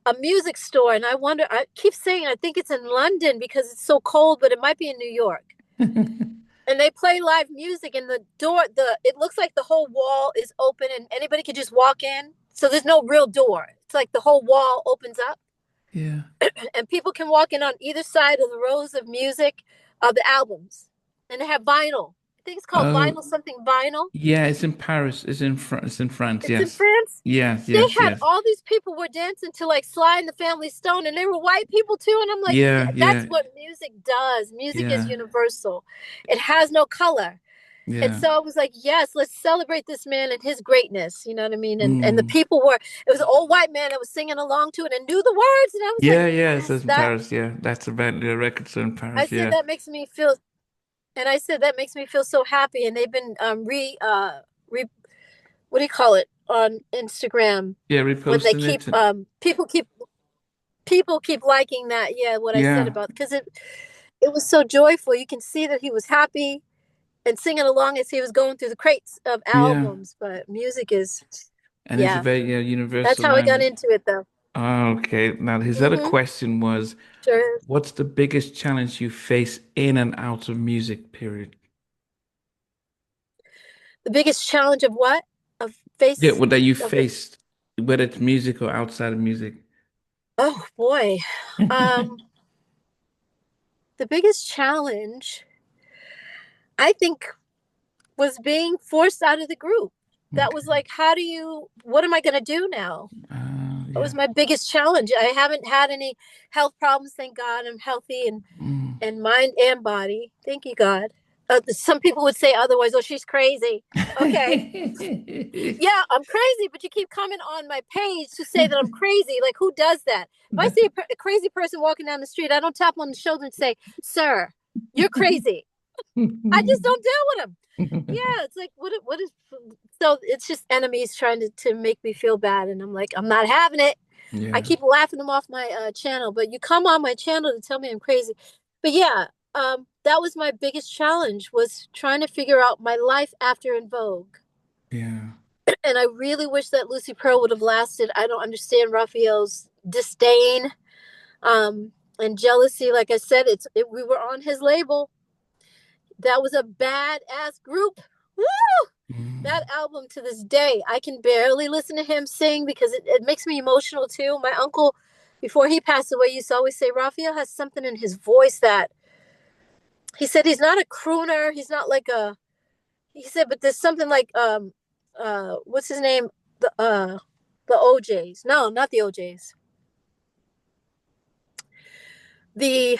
a music store, and I wonder, I keep saying I think it's in London because it's so cold, but it might be in New York. And they play live music and the door, the it looks like the whole wall is open and anybody can just walk in. So there's no real door. It's like the whole wall opens up Yeah. and people can walk in on either side of the rows of music of the albums. And they have vinyl. I think it's called Oh, vinyl something vinyl. yeah. It's in Paris. It's in France. It's in Yes. France. Yes. They Yes. had Yes. all these people were dancing to like Sly and the Family Stone, and they were white people too. And I'm like, Yeah. that's Yeah. what music does. Music is Yeah. universal. It has no color. And Yeah. so I was like, yes, let's celebrate this man and his greatness. You know what I mean? And the Mm. people were, it was an old white man that was singing along to it and knew the words. And I was like, Yeah. Yeah. So yes, it's in that, Paris. Yeah. That's about the record store in I Paris. said, Yeah. that makes me feel, and I said, that makes me feel so happy. And they've been re, what do you call it on Instagram Yeah. when they Reposting keep, it. people keep liking that. Yeah. What I said Yeah. about, because it was so joyful. You can see that he was happy and singing along as he was going through the crates of Yeah. albums. But music is, And it's a yeah, very, that's universal how I got language. into it, though. Oh, okay. Now, his other Hmm. question was, Sure. what's the biggest challenge you face in and out of music, period? The biggest challenge of what? Of Yeah, face what that you of it. faced, whether it's music or outside of music. Oh boy. Um, the biggest challenge, I think, was being forced out of the group. That was Okay. like, what am I going to do now? That Yeah. was my biggest challenge. I haven't had any health problems, thank God. I'm healthy Mm. and mind and body. Thank you, God. Some people would say otherwise. Oh, she's crazy. Okay. Yeah, I'm crazy, but you keep coming on my page to say that I'm crazy. Like, who does that? If I see a crazy person walking down the street, I don't tap on the shoulder and say, "Sir, you're crazy." I just don't deal with them. Yeah, it's like, what is, so it's just enemies trying to make me feel bad. And I'm like, I'm not having it. I Yeah, keep laughing them off my channel, but you come on my channel to tell me I'm crazy. But yeah, that was my biggest challenge, was trying to figure out my life after En Vogue. yeah, And I really wish that Lucy Pearl would have lasted. I don't understand Raphael's disdain, and jealousy. Like I said, we were on his label. That was a bad ass group. Woo! That mm, album, to this day, I can barely listen to him sing because it makes me emotional too. My uncle, before he passed away, used to always say Raphael has something in his voice that, he said, he's not a crooner. He's not like a, he said, but there's something like, what's his name? The OJs. No, not the OJs. The,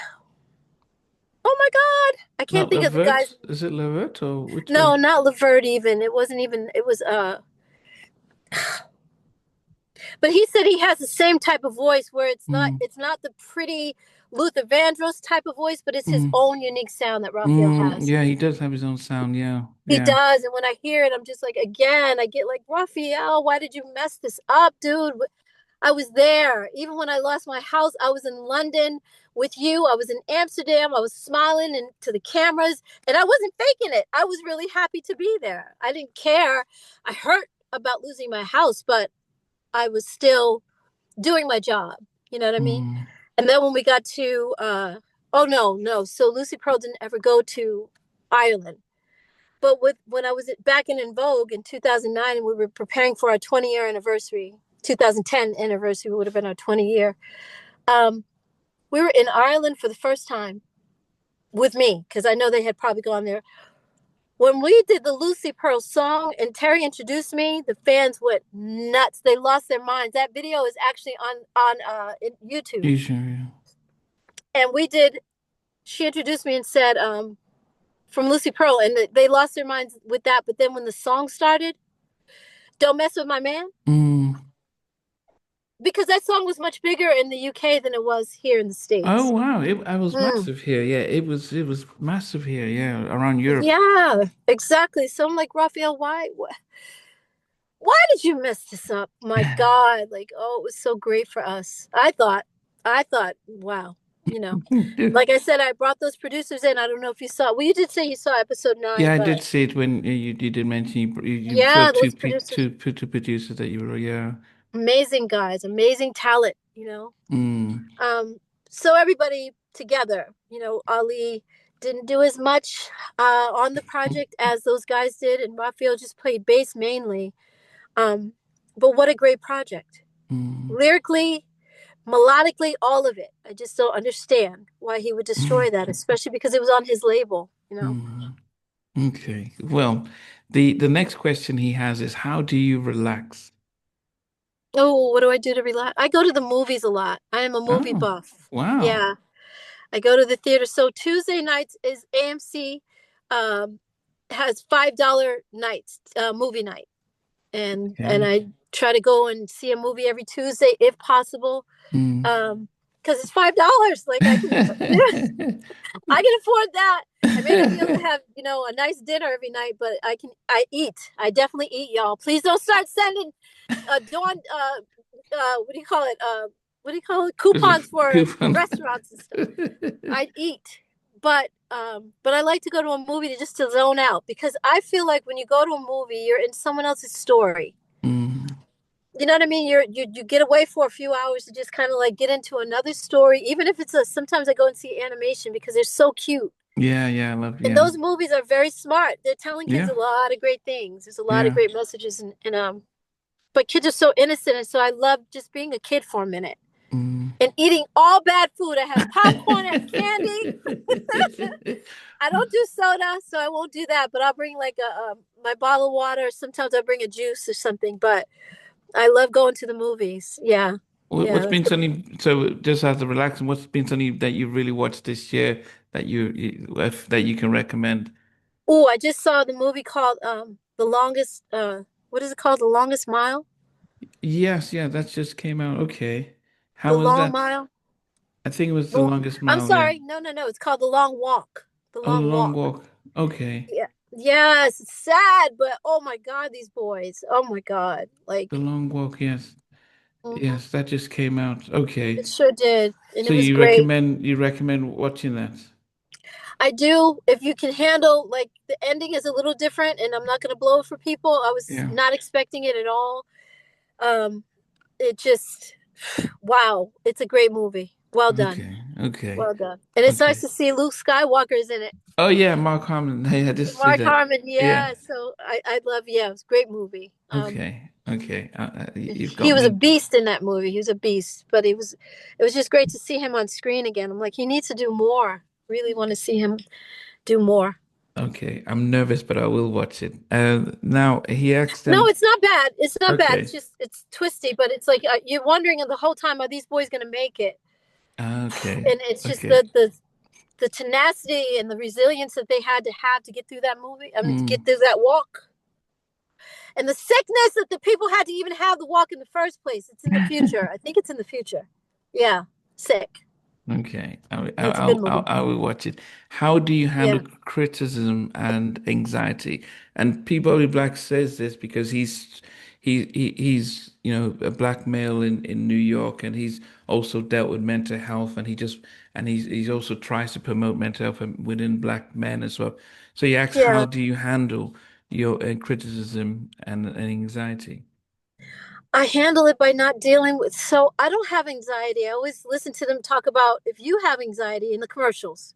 oh my God, I can't Not think of the guy's. Levert? Is it Levert or which No, one? not Levert even. It wasn't even, it was, but he said he has the same type of voice where Mm, it's not the pretty Luther Vandross type of voice, but it's his mm, own unique sound that Raphael has. yeah, he does have his own sound. Yeah, He yeah. does. And when I hear it, I'm just like, again, I get like, Raphael, why did you mess this up, dude? I was there. Even when I lost my house, I was in London with you. I was in Amsterdam. I was smiling to the cameras, and I wasn't faking it. I was really happy to be there. I didn't care. I hurt about losing my house, but I was still doing my job. You know what I mean? Mm, And then when we got to, oh no, no. So Lucy Pearl didn't ever go to Ireland. But when I was back in Vogue in 2009, and we were preparing for our 20-year anniversary, 2010 anniversary would have been our 20-year. Um, we were in Ireland for the first time with me, because I know they had probably gone there. When we did the Lucy Pearl song and Terry introduced me, the fans went nuts. They lost their minds. That video is actually on YouTube. you sure? Yeah. And we did. She introduced me and said, "From Lucy Pearl," and they lost their minds with that. But then when the song started, "Don't Mess with My Man," Mm. because that song was much bigger in the UK than it was here in the Oh States. wow, I was Mm. massive here. Yeah, it was massive here. Yeah, around Europe. Yeah, exactly. So I'm like, Raphael, why did you mess this up? My God, like, oh, it was so great for us. I thought, wow, you know, like I said, I brought those producers in. I don't know if you saw. Well, you did say you saw episode Yeah, nine, I but did see it when you did mention you yeah, showed those producers, two producers that you were. Yeah. amazing guys, amazing talent. Mm, Um, so everybody together. Ali didn't do as much on the project as those guys did, and Raphael just played bass mainly. Um, but what a great project! mm, Lyrically, melodically, all of it. I just don't understand why he would destroy that, especially because it was on his label. mm. Okay. Well, the next question he has is how do you relax? Oh, what do I do to relax? I go to the movies a lot. I am a movie Oh, buff. wow. Yeah, I go to the theater. So Tuesday nights is AMC, um, has $5 nights, movie night, and Okay. I try to go and see a movie every Tuesday if possible. Mm. Because it's $5. Like, I can, I can afford that. I may not be able to have, a nice dinner every night, but I eat. I definitely eat, y'all. Please don't start sending Dawn, what do you call it? Coupons for Coupon. restaurants and stuff. I'd eat. but I like to go to a movie to just to zone out because I feel like when you go to a movie, you're in someone else's story. Mm. You know what I mean? You get away for a few hours to just kind of like get into another story, even if it's a. Sometimes I go and see animation because they're so cute, Yeah, yeah, I love, and yeah. those movies are very smart. They're telling kids Yeah, a lot of great things. There's a lot of yeah. great messages, and but kids are so innocent, and so I love just being a kid for a minute Mm. and eating all bad food. I have popcorn, I have candy. I don't do soda, so I won't do that. But I'll bring like a my bottle of water. Sometimes I bring a juice or something. But I love going to the movies. Yeah, What's yeah. been something, so just as a relaxing, what's been something that you really watched this year that that you can recommend? Oh, I just saw the movie called The Longest. What is it called? The Longest Mile. Yes, yeah, that just came out. Okay. How The was Long that? Mile. I think it was The The, Longest I'm Mile, yeah. sorry. No, no, no. It's called The Long Walk. The Oh, The Long Long Walk. Walk. Okay. Yeah. Yes, it's sad, but oh my God, these boys. Oh my God. The Like, Long Walk, yes. mhm. Yes, that just came out. It Okay. sure did. And So it was great. you recommend watching that? I do, if you can handle, like, the ending is a little different, and I'm not going to blow it for people. I was Yeah. not expecting it at all. Um, it just, wow, it's a great movie. Well done. Okay. Okay. Well done. And it's nice Okay. to see Luke Skywalker's in it. Oh yeah, Mark Harmon. Hey, I just see Mark that. Harmon, Yeah. yeah. So I love, yeah, it was a great movie. Okay. Okay. You've He got was a me. beast in that movie. He was a beast, but it was just great to see him on screen again. I'm like, he needs to do more. Really want to see him do more. Okay. I'm nervous, but I will watch it. Now he No, accident. it's not bad. It's not bad. It's Okay. just it's twisty, but it's like you're wondering the whole time, are these boys going to make it? Okay. And it's just Okay. the tenacity and the resilience that they had to have to get through that movie. I mean, to get Mm. through that walk, and the sickness that the people had to even have the walk in the first place. It's in the future. I think it's in the future. Yeah, sick. Okay, It's a good movie. I will watch it. How do you handle Yeah, criticism and anxiety? And Peabody Black says this because he's a black male in New York, and he's also dealt with mental health, and he's also tries to promote mental health within black men as well. So he asks, how yeah. do you handle your criticism and anxiety? I handle it by not dealing with. So I don't have anxiety. I always listen to them talk about if you have anxiety in the commercials.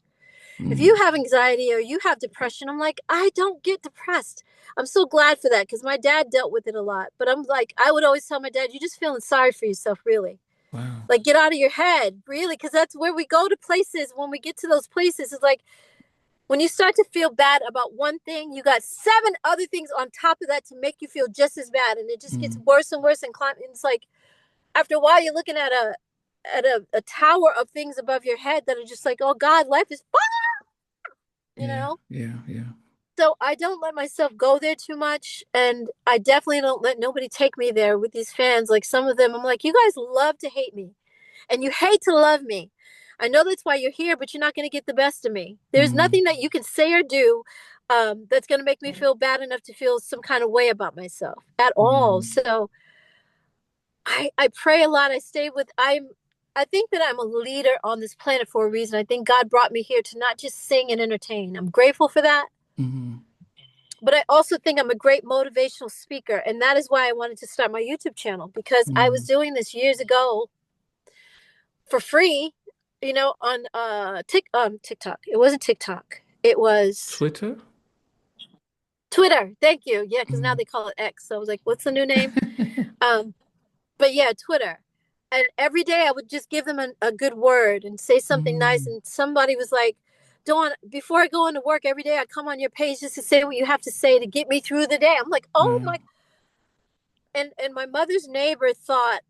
If you Mm, have anxiety or you have depression, I'm like, I don't get depressed. I'm so glad for that because my dad dealt with it a lot. But I'm like, I would always tell my dad, you're just feeling sorry for yourself, really. wow. Like, get out of your head, really, because that's where we go to places. When we get to those places, it's like when you start to feel bad about one thing, you got seven other things on top of that to make you feel just as bad. And it just gets Mm, worse and worse. And it's like after a while, you're looking at a tower of things above your head that are just like, oh God, life is fun, you yeah, know? yeah, yeah. So I don't let myself go there too much, and I definitely don't let nobody take me there with these fans. Like some of them, I'm like, you guys love to hate me, and you hate to love me. I know that's why you're here, but you're not going to get the best of me. There's Mm, nothing that you can say or do that's going to make me feel bad enough to feel some kind of way about myself at all. mm, So I pray a lot. I think that I'm a leader on this planet for a reason. I think God brought me here to not just sing and entertain. I'm grateful for that, mm, but I also think I'm a great motivational speaker. And that is why I wanted to start my YouTube channel because I was mm. doing this years ago for free, on TikTok. It wasn't TikTok. It was Twitter? Twitter. Thank you. Yeah, because now Mm. they call it X. So I was like, what's the new name? Um, but yeah, Twitter. And every day I would just give them a good word and say something nice. Mm, And somebody was like, Dawn, before I go into work every day, I come on your page just to say what you have to say to get me through the day. I'm like, oh wow. my. And my mother's neighbor thought,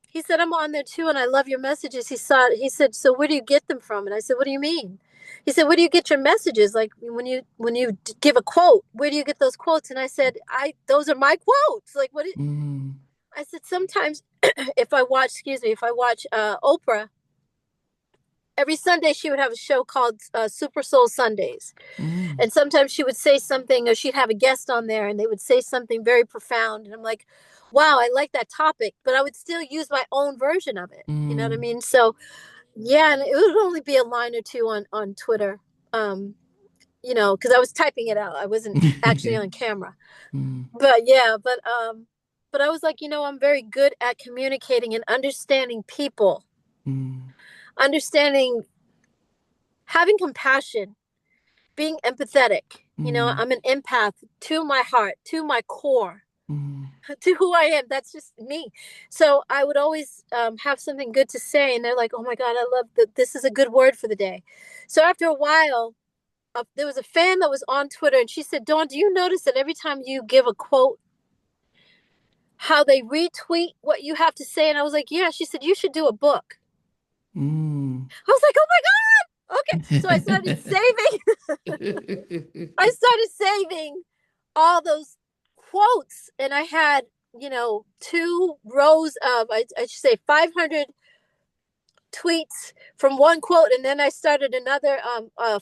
he said, I'm on there too, and I love your messages. He said, so where do you get them from? And I said, what do you mean? He said, where do you get your messages? Like when you give a quote, where do you get those quotes? And I said, those are my quotes. Like what? Mm, I said, sometimes if I watch Oprah, every Sunday she would have a show called Super Soul Sundays. mm, And sometimes she would say something, or she'd have a guest on there and they would say something very profound. And I'm like, wow, I like that topic, but I would still use my own version of it. You know what I mm. mean? So, yeah, and it would only be a line or two on Twitter. um, because I was typing it out. I wasn't actually on camera. Mm, But yeah, but I was like, I'm very good at communicating and understanding people, mm, understanding, having compassion, being empathetic. mm, I'm an empath to my heart, to my core, mm, to who I am. That's just me. So I would always have something good to say, and they're like, "Oh my God, I love that. This is a good word for the day." So after a while, there was a fan that was on Twitter, and she said, "Dawn, do you notice that every time you give a quote, how they retweet what you have to say?" And I was like, "Yeah." She said, "You should do a book." mm. I was like, "Oh my God." Okay. So I started saving. I started saving all those quotes, and I had, 2 rows of, I should say, 500 tweets from one quote, and then I started another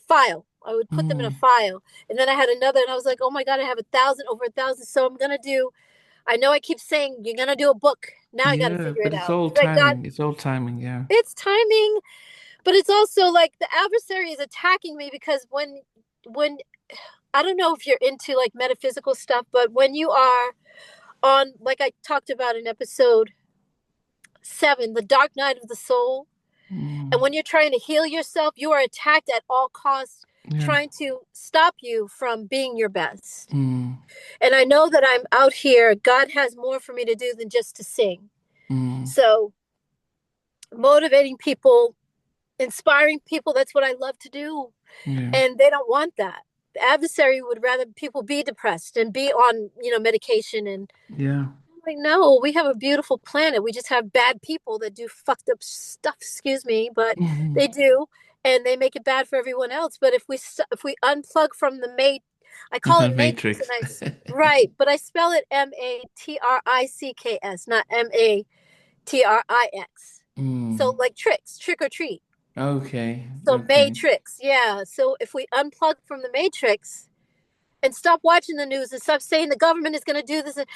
file. I would put them in a Mm. file, and then I had another, and I was like, "Oh my God, I have 1,000, over 1,000." So I'm gonna do. I know I keep saying you're gonna do a book. Now I got to Yeah, figure but it it's out all because I got. timing. It's all timing. Yeah. It's timing, but it's also like the adversary is attacking me because when I don't know if you're into like metaphysical stuff, but when you are on, like I talked about in episode 7, the dark night of the soul, and Mm. when you're trying to heal yourself, you are attacked at all costs, Yeah. trying to stop you from being your best. Mm. And I know that I'm out here. God has more for me to do than just to sing. Mm. So motivating people, inspiring people, that's what I love to do. Yeah. And they don't want that. The adversary would rather people be depressed and be on, medication. And Yeah. I'm like, no, we have a beautiful planet. We just have bad people that do fucked up stuff, excuse me, but they Mm. do, and they make it bad for everyone else. But if we unplug from the mate, I call it matrix, and Matrix. right, but I spell it Matricks, not Matrix. So Mm. like tricks, trick or treat. Okay. So Okay. matrix, yeah. So if we unplug from the matrix and stop watching the news and stop saying the government is going to do this, and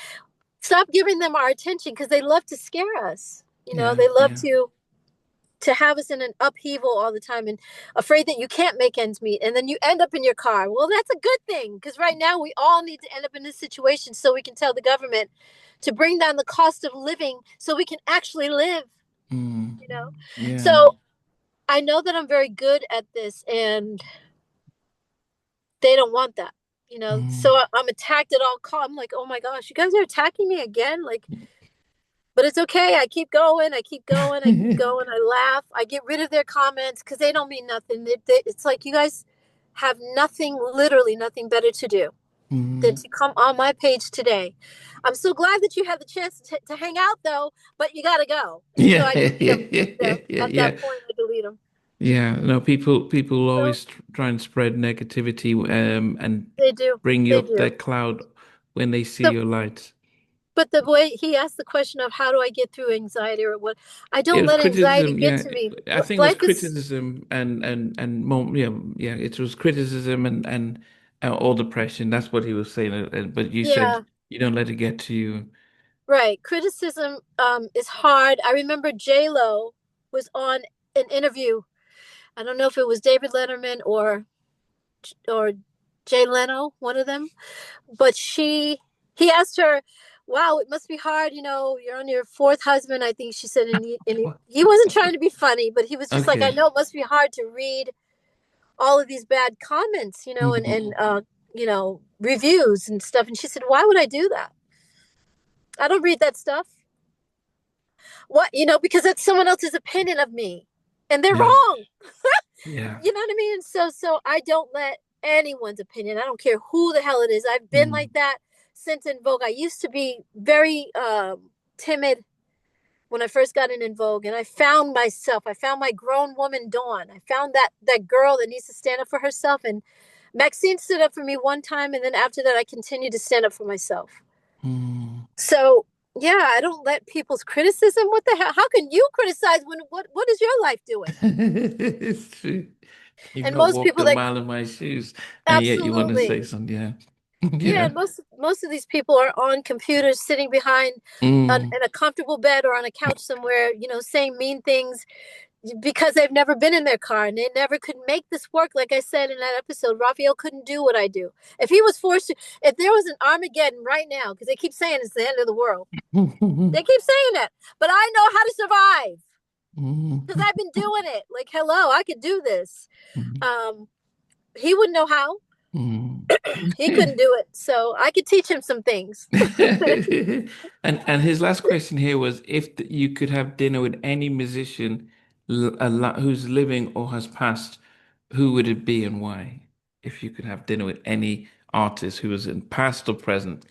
stop giving them our attention because they love to scare us. Yeah. They love Yeah. to have us in an upheaval all the time and afraid that you can't make ends meet, and then you end up in your car. Well, that's a good thing because right now we all need to end up in this situation so we can tell the government to bring down the cost of living so we can actually live. Mm. You know, Yeah. so I know that I'm very good at this, and they don't want that. Mm. So I'm attacked at all costs. I'm like, oh my gosh, you guys are attacking me again. Like, but it's okay. I keep going. I keep going. I keep going. I laugh. I get rid of their comments because they don't mean nothing. It's like you guys have nothing, literally nothing better to do than Mm. to come on my page today. I'm so glad that you had the chance to hang out, though, but you got to go. And so Yeah. I delete Yeah. them. Yeah. Yeah. Yeah. At that Yeah. point, I delete them. Yeah, no, people So always try and spread negativity and they do. bring you They up do. that cloud when they see So, your light. but the way he asked the question of how do I get through anxiety or what, I It don't was let anxiety criticism, get yeah. to me. I think it was Life is, criticism and more, yeah, yeah. It was criticism and all depression. That's what he was saying. But you said yeah. you don't let it get to you. Right. Criticism is hard. I remember J Lo was on an interview. I don't know if it was David Letterman or Jay Leno, one of them. But he asked her, "Wow, it must be hard. You're on your fourth husband." I think she said, and he wasn't trying to be funny, but he was just like, "I Okay. know it must be hard to read all of these bad comments, and Mm, reviews and stuff." And she said, "Why would I do that? I don't read that stuff. What, because that's someone else's opinion of me, and they're yeah, wrong." yeah. You know what I mean? So I don't let anyone's opinion. I don't care who the hell it is. I've been Mm, like that since En Vogue. I used to be very timid when I first got in Vogue, and I found myself. I found my grown woman Dawn. I found that girl that needs to stand up for herself. And Maxine stood up for me one time, and then after that, I continued to stand up for myself. mm. So yeah, I don't let people's criticism. What the hell? How can you criticize when what is your life doing? It's true. You've And not most walked people a that mile in my shoes, and yet you want to absolutely. say something. Yeah, Yeah, yeah. and most of these people are on computers, sitting behind Mm, in a comfortable bed or on a couch somewhere, saying mean things. because they've never been in their car and they never could make this work. Like I said in that episode, Raphael couldn't do what I do. If he was forced to, if there was an Armageddon right now, because they keep saying it's the end of the world, they keep saying it, but I know how to survive because I've been doing it. Like, hello, I could do this. Um, he wouldn't know how. He couldn't do it, so I could teach him some things. And his last question here was if you could have dinner with any musician who's living or has passed, who would it be and why? If you could have dinner with any artist who was in past or present.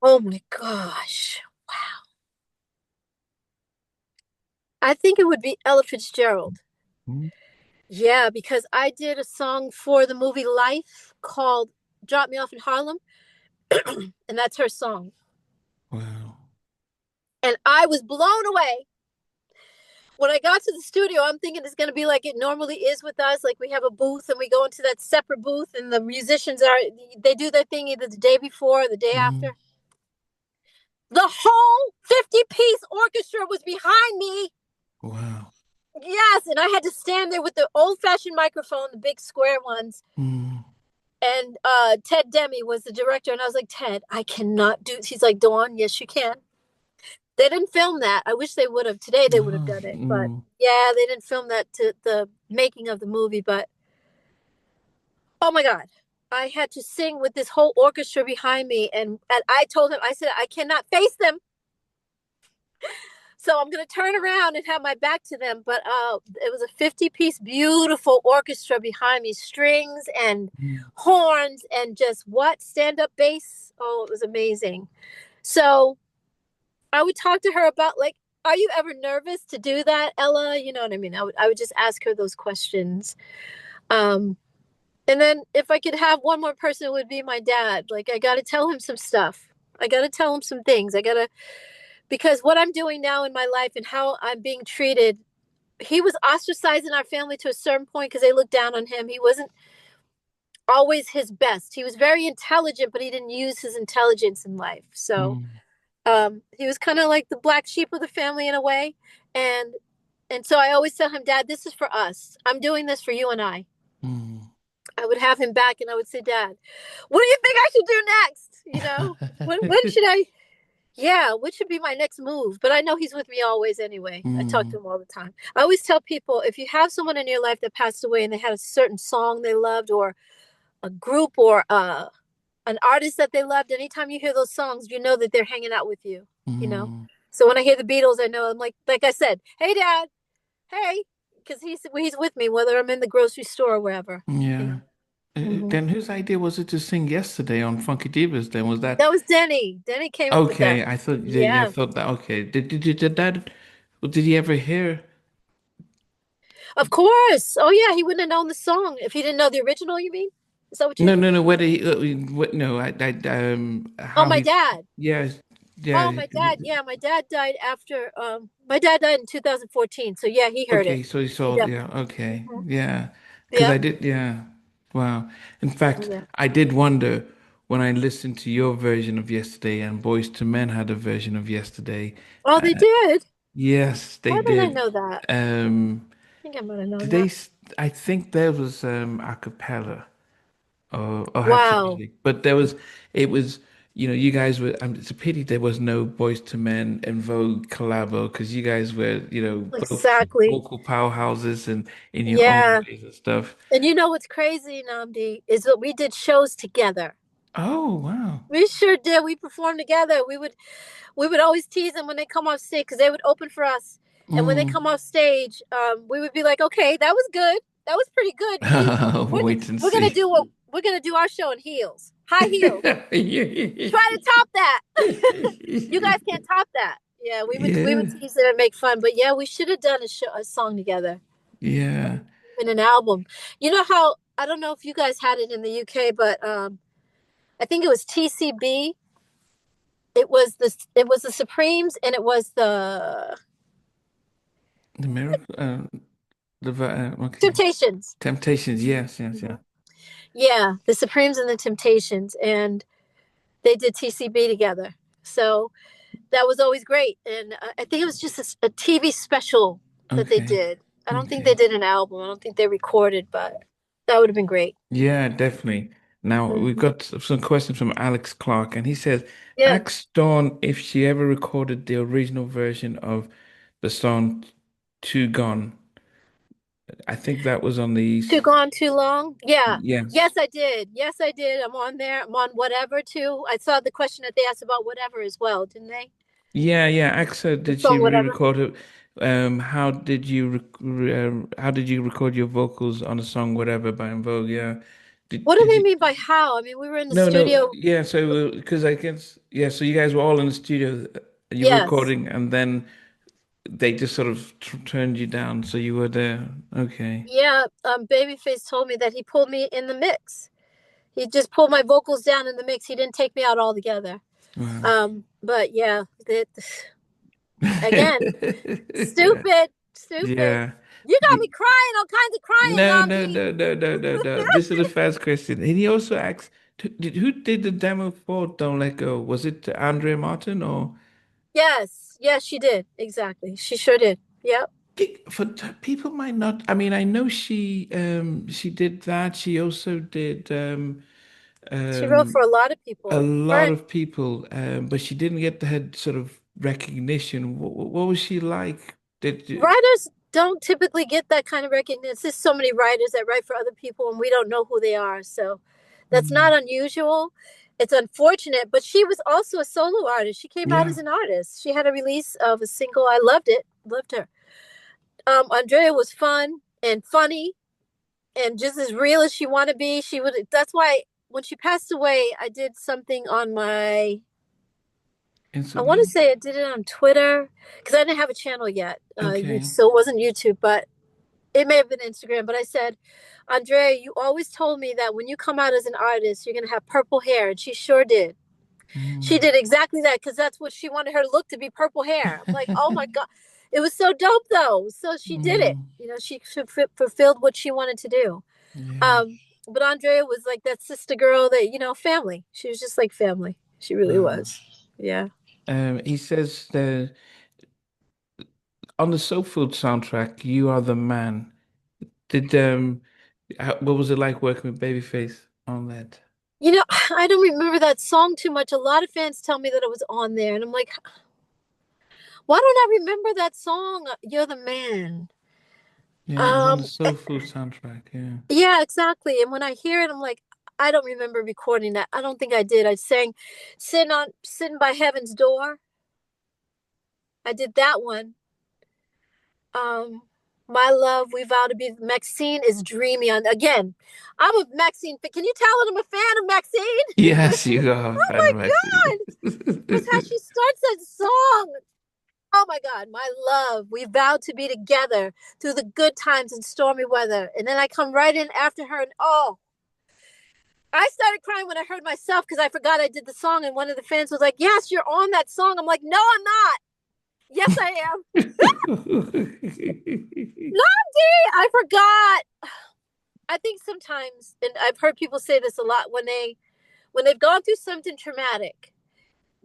Oh my gosh. I think it would be Ella Fitzgerald. Mm. Yeah, because I did a song for the movie Life called Drop Me Off in Harlem, and that's her song. Wow. And I was blown away. When I got to the studio, I'm thinking it's going to be like it normally is with us. Like we have a booth and we go into that separate booth, and the musicians they do their thing either the day before or the day Mm. after. The whole 50-piece orchestra was behind me. Wow. Yes, and I had to stand there with the old-fashioned microphone, the big square ones. Mm. And Ted Demi was the director, and I was like, Ted, I cannot do. He's like, Dawn, yes, you can. They didn't film that. I wish they would have. Today they would have Oh, done it, but mm. yeah, they didn't film that to the making of the movie. But oh my God, I had to sing with this whole orchestra behind me, and I told him, I said, I cannot face them. So I'm going to turn around and have my back to them. But it was a 50-piece, beautiful orchestra behind me, strings and Mm. horns and just what? Stand up bass. Oh, it was amazing. So I would talk to her about, like, are you ever nervous to do that, Ella? You know what I mean? I would just ask her those questions. Um, and then if I could have one more person, it would be my dad. Like, I got to tell him some stuff. I got to tell him some things. I got to, because what I'm doing now in my life and how I'm being treated, he was ostracized in our family to a certain point because they looked down on him. He wasn't always his best. He was very intelligent, but he didn't use his intelligence in life. So Mm. he was kind of like the black sheep of the family in a way. And and so I always tell him, Dad, this is for us. I'm doing this for you and I. Mm. I would have him back and I would say, Dad, what do you think I should do next? You know, when should I yeah, what should be my next move? But I know he's with me always anyway. I talk to Mm. him all the time. I always tell people if you have someone in your life that passed away and they had a certain song they loved or a group or an artist that they loved, anytime you hear those songs, you know that they're hanging out with you, you know? Mm. So when I hear the Beatles, I know I'm like I said, hey, Dad, hey, because he's with me, whether I'm in the grocery store or wherever, you Yeah. know? Hmm. Then whose idea was it to sing yesterday on Funky Divas? Then was that That was Denny. Denny came up with that. okay? I thought yeah, I Yeah. thought that okay. Did that? Did he ever hear? Of course. Oh yeah, he wouldn't have known the song if he didn't know the original, you mean? Is that what you No, mean? no, no. Whether he, what? No, Oh, how my he's dad. yeah, Oh, yeah. my dad. Yeah, my dad died after my dad died in 2014. So yeah, he heard it. Okay, so he He saw yeah. definitely. Okay, Mhm. yeah. Because Yeah. I did yeah. Wow. In fact, Yeah. I did wonder when I listened to your version of Yesterday and Boys to Men had a version of Yesterday. Oh, they did. Yes, they Why didn't I did. know that? I think I might have known Did they? that. I think there was a cappella or had some Wow. music, but there was. It was. You guys were. It's a pity there was no Boys to Men and Vogue collabo because you guys were, both Exactly. vocal powerhouses and in your own Yeah. ways and stuff. And you know what's crazy, Namdi, is that we did shows together. Oh wow. We sure did. We performed together. We would always tease them when they come off stage because they would open for us. And when they Mm. come off stage, we would be like, "Okay, that was good. That was pretty good. We're Wait and we're gonna see. do what we're gonna do our show in heels, high heels. Try to top that. You guys can't top that. Yeah, we would Yeah, tease it and make fun, but yeah, we should have done a song together, yeah. even an album. You know how I don't know if you guys had it in the UK, but I think it was TCB. It was the Supremes and it was the The miracle. Okay. Temptations. Temptations. Yes, yes, Mhm. yeah. Yeah, the Supremes and the Temptations, and they did TCB together. So that was always great, and I think it was just a TV special that they Okay. did. I don't think they Okay. did an album. I don't think they recorded, but that would have been great. Yeah, definitely. Now we've Mhm. got some questions from Alex Clark, and he says, Yeah. ask Dawn if she ever recorded the original version of the song Too Gone. I think that was on the Too gone too long? Yeah. Yes, yes. I did. Yes, I did. I'm on there. I'm on whatever too. I saw the question that they asked about whatever as well, didn't they? Yeah, yeah. AXA, The did she song whatever. re-record it? How did you record your vocals on a song, whatever, by En Vogue? Yeah. What do Did they you? mean by how? I mean, we were in the No, no. studio. Yeah. So because I guess yeah. So you guys were all in the studio. You were Yes. recording, and then they just sort of turned you down, so you were there. Okay. Yeah. Babyface told me that he pulled me in the mix. He just pulled my vocals down in the mix. He didn't take me out altogether. Wow. But yeah, that again, stupid, stupid. Yeah. You got me You, crying, all kinds of crying, no, no, Namdi. no, no, no, no, no. This is the first question. And he also asked, who did the demo for Don't Let Go? Was it Andrea Martin or Yes, yes, she did. Exactly. She sure did. Yep. people might not. I mean, I know she did that. She also did She wrote for um a lot of a people. lot Her of people, but she didn't get the head sort of recognition. What was she like? Did you? writers don't typically get that kind of recognition. There's so many writers that write for other people and we don't know who they are. So that's Mm, not unusual. It's unfortunate, but she was also a solo artist. She came out yeah. as an artist. She had a release of a single. I loved it. Loved her. Andrea was fun and funny and just as real as she wanted to be. She would. That's why when she passed away, I did something on my. I want to Instagram? say I did it on Twitter because I didn't have a channel yet. Okay. So it wasn't YouTube, but it may have been Instagram. But I said, Andrea, you always told me that when you come out as an artist, you're gonna have purple hair, and she sure did. She Mm. did exactly that because that's what she wanted her look to be, purple hair. I'm like, oh my god, it was so dope though. So she did it. Mm. She fulfilled what she wanted to do. Yeah. But Andrea was like that sister girl that family. She was just like family. She really Wow. was. Yeah. He says on the Soul Food soundtrack, "You Are the Man." Did what was it like working with Babyface on that? I don't remember that song too much. A lot of fans tell me that it was on there, and I'm like, why don't I remember that song? You're the man. Yeah, it was on the Um, Soul Food soundtrack. Yeah. yeah, exactly. And when I hear it, I'm like, I don't remember recording that. I don't think I did. I sang Sitting by Heaven's Door. I did that one. Um, My Love, We Vow to Be. Maxine is dreamy on again. I'm a Maxine. Can you tell that I'm a fan of Maxine? Yes, you are a Oh fan my of Maxine. God. Because how she starts that song. Oh my God, my love, we vowed to be together through the good times and stormy weather. And then I come right in after her, and oh, I started crying when I heard myself because I forgot I did the song. And one of the fans was like, yes, you're on that song. I'm like, no, I'm not. Yes, I am. No, I forgot. I think sometimes, and I've heard people say this a lot when they've gone through something traumatic,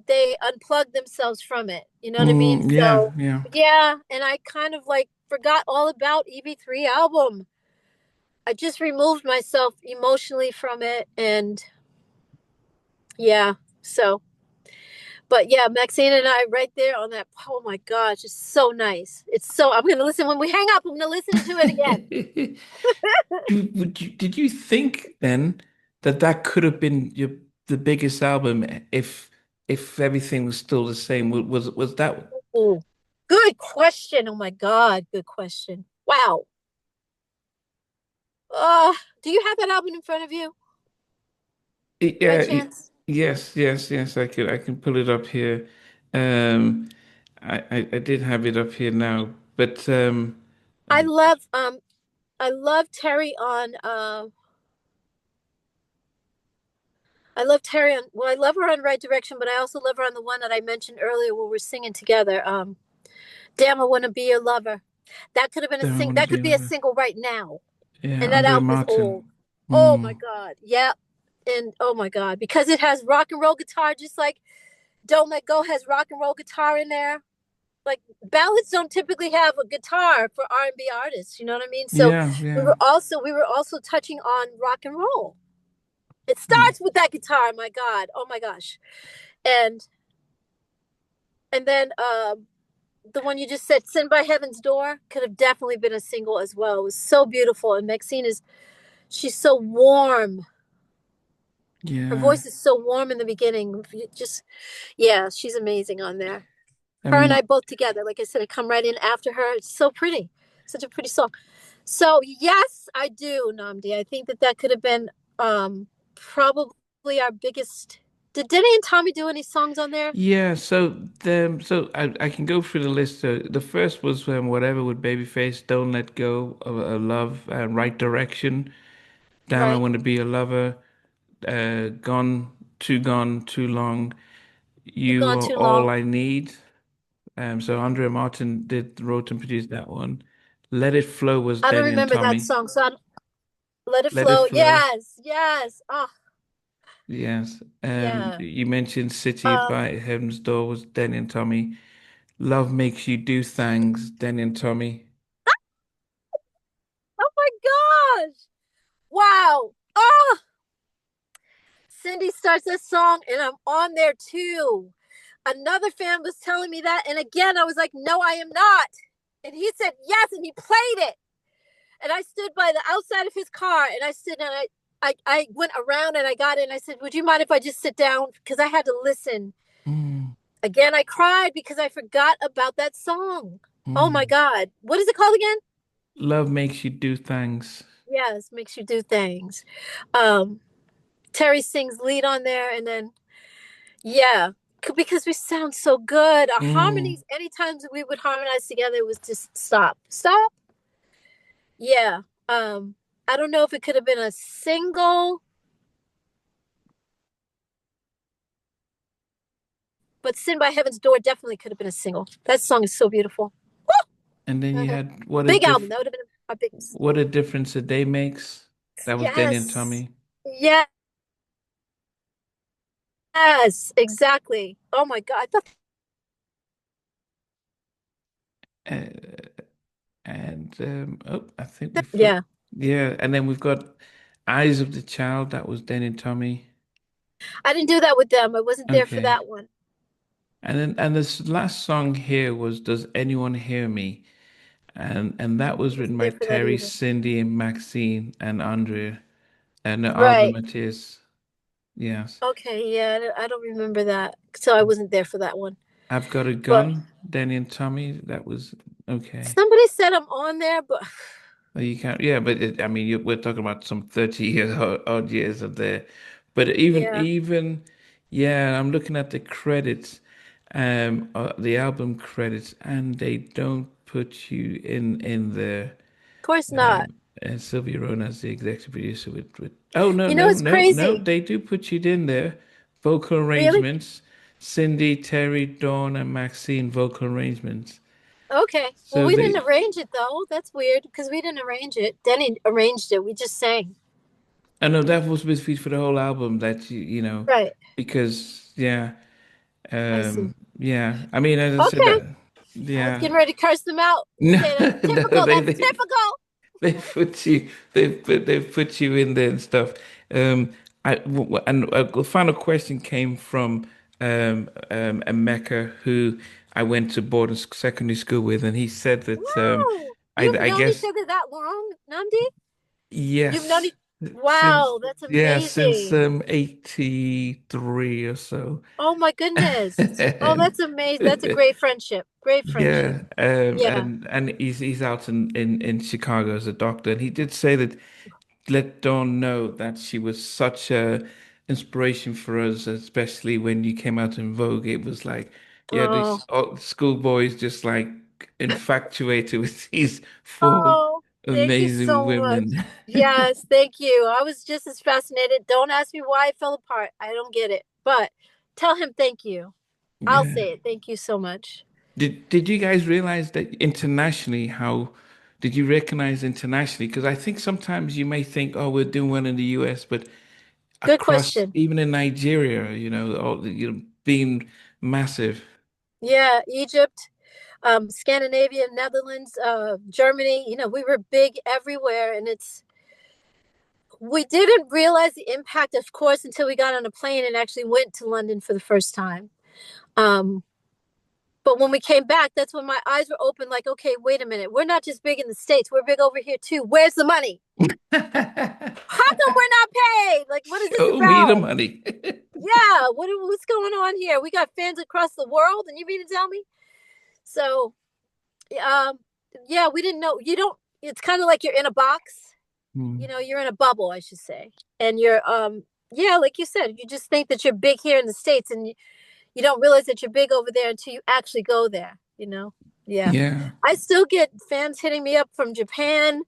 they unplug themselves from it. You know what I mean? Yeah, So yeah. yeah, and I kind of like forgot all about EB3 album. I just removed myself emotionally from it, and yeah. So, but yeah, Maxine and I right there on that. Oh my gosh, it's so nice. It's so. I'm gonna listen when we hang up. I'm gonna listen to it again. Did you think then that that could have been the biggest album if everything was still the same? Was that Ooh, good question. Oh my God, good question. Wow. Do you have that album in front of you by yeah, chance? yes, yes, yes, I can pull it up here. Um I did have it up here now, but I um, love I love Terry on I love Terry on well I love her on Right Direction, but I also love her on the one that I mentioned earlier where we're singing together. Damn, I wanna be your lover. That could have been a Don't sing want to that be could be a another. single right now. Yeah, And that Andrea album is old. Martin. Oh my Mm. God. Yeah. And oh my God. Because it has rock and roll guitar, just like Don't Let Go has rock and roll guitar in there. like ballads don't typically have a guitar for R&B artists, you know what I mean? So Yeah, we yeah. were also we were also touching on rock and roll. It Mm. starts with that guitar, my god. Oh my gosh. And then the one you just said, Sin by Heaven's Door, could have definitely been a single as well. It was so beautiful. And Maxine is, she's so warm. Her Yeah. voice is so warm in the beginning. Just, yeah, she's amazing on there. I Her and I mean, both together. Like I said, I come right in after her. It's so pretty. Such a pretty song. So, yes, I do, Namdi. I think that that could have been probably our biggest. Did Denny and Tommy do any songs on there? yeah, I can go through the list. So the first was Whatever with Babyface, Don't Let Go of Love, Right Direction, Damn I Right. Want to Be a Lover, Gone, Too Long, You've You gone Are too All long. I Need. So Andrea Martin wrote and produced that one. Let It Flow was I don't Danny and remember that Tommy. song. So I, Let It Let It Flow. Flow. Yes, yes. Oh, Yes. yeah. You mentioned City Um, by Heaven's Door was Danny and Tommy. Love Makes You Do Things, Danny and Tommy. oh my gosh. Wow. Oh, Cindy starts this song and I'm on there too. Another fan was telling me that. And again, I was like, no, I am not. And he said, yes. And he played it. And I stood by the outside of his car and I stood and I went around and I got in. I said, would you mind if I just sit down? Because I had to listen. Mm, Again, I cried because I forgot about that song. Oh my mm. God. What is it called again? Love Makes You Do Things. Yes, makes you do things. Um, Terry sings lead on there, and then yeah, because we sound so good. Our Mm. harmonies, anytime we would harmonize together, it was just stop, stop. Yeah. Um, I don't know if it could have been a single, but Sin by Heaven's Door definitely could have been a single. That song is so beautiful. And then you Uh-huh. had Big album. That would have been our biggest. What a Difference a Day Makes. That was Danny and Yes. Tommy. Yes. Yes, exactly. Oh my God. I thought, Uh, and oh, I think yeah, yeah, and then we've got Eyes of the Child. That was Danny and Tommy. I didn't do that with them. I wasn't there for Okay. that one. And this last song here was Does Anyone Hear Me? And that was written Wasn't by there for that Terry, either. Cindy, and Maxine and Andrea and Aldo Right. Matias. Yes. Okay. Yeah, I don't remember that. So I wasn't there for that one. I've Got a But Gun, Danny and Tommy. That was okay. somebody said I'm on there, but Well, you can't, yeah, but I mean, we're talking about some 30 years odd years of there. But yeah, yeah, I'm looking at the credits, the album credits, and they don't put you in there. of course not. Um, and Sylvia Rhona is the executive producer with. Oh no, You know, no, it's no, no, crazy. they do put you in there. Vocal Really? arrangements, Cindy, Terry, Dawn, and Maxine vocal arrangements. Okay. Well, So we didn't they arrange it though. That's weird because we didn't arrange it. Denny arranged it. We just sang. I know that was supposed to be for the whole album that Right. because yeah, I see. yeah. I mean, as I said, Okay. I was yeah. getting ready to curse them out. No, Say that's no, typical. That's typical. they put you they put you in there and stuff. And a final question came from a Mecca who I went to boarding secondary school with, and he said that Wow. You've I known each guess other that long, Namdi? You've known yes, each. Wow, that's since amazing. 83 or so. Oh my goodness. Oh, And that's amazing. That's a great friendship. Great friendship. yeah, Yeah. and he's out in Chicago as a doctor, and he did say that let Dawn know that she was such a inspiration for us, especially when you came out in Vogue. It was like, yeah, Oh, these schoolboys just like infatuated with these four oh, thank you amazing so much. women. Yes, thank you. I was just as fascinated. Don't ask me why it fell apart. I don't get it. But tell him thank you. I'll Yeah. say it. Thank you so much. Did you guys realize that internationally, how did you recognize internationally? Because I think sometimes you may think, oh, we're doing well in the US, but Good across, question. even in Nigeria, all being massive. Yeah, Egypt. Scandinavia, Netherlands, Germany. You know, we were big everywhere, and we didn't realize the impact, of course, until we got on a plane and actually went to London for the first time. Um, but when we came back, that's when my eyes were open. Like, okay, wait a minute, we're not just big in the States; we're big over here too. Where's the money? How come we're not paid? Like, what is this Show me the about? money. Yeah, what's going on here? We got fans across the world, and you mean to tell me? So, um, yeah, we didn't know. You don't. It's kind of like you're in a box. You Mm. know, you're in a bubble, I should say, and yeah, like you said, you just think that you're big here in the States, and you don't realize that you're big over there until you actually go there. You know. Yeah, Yeah. I still get fans hitting me up from Japan,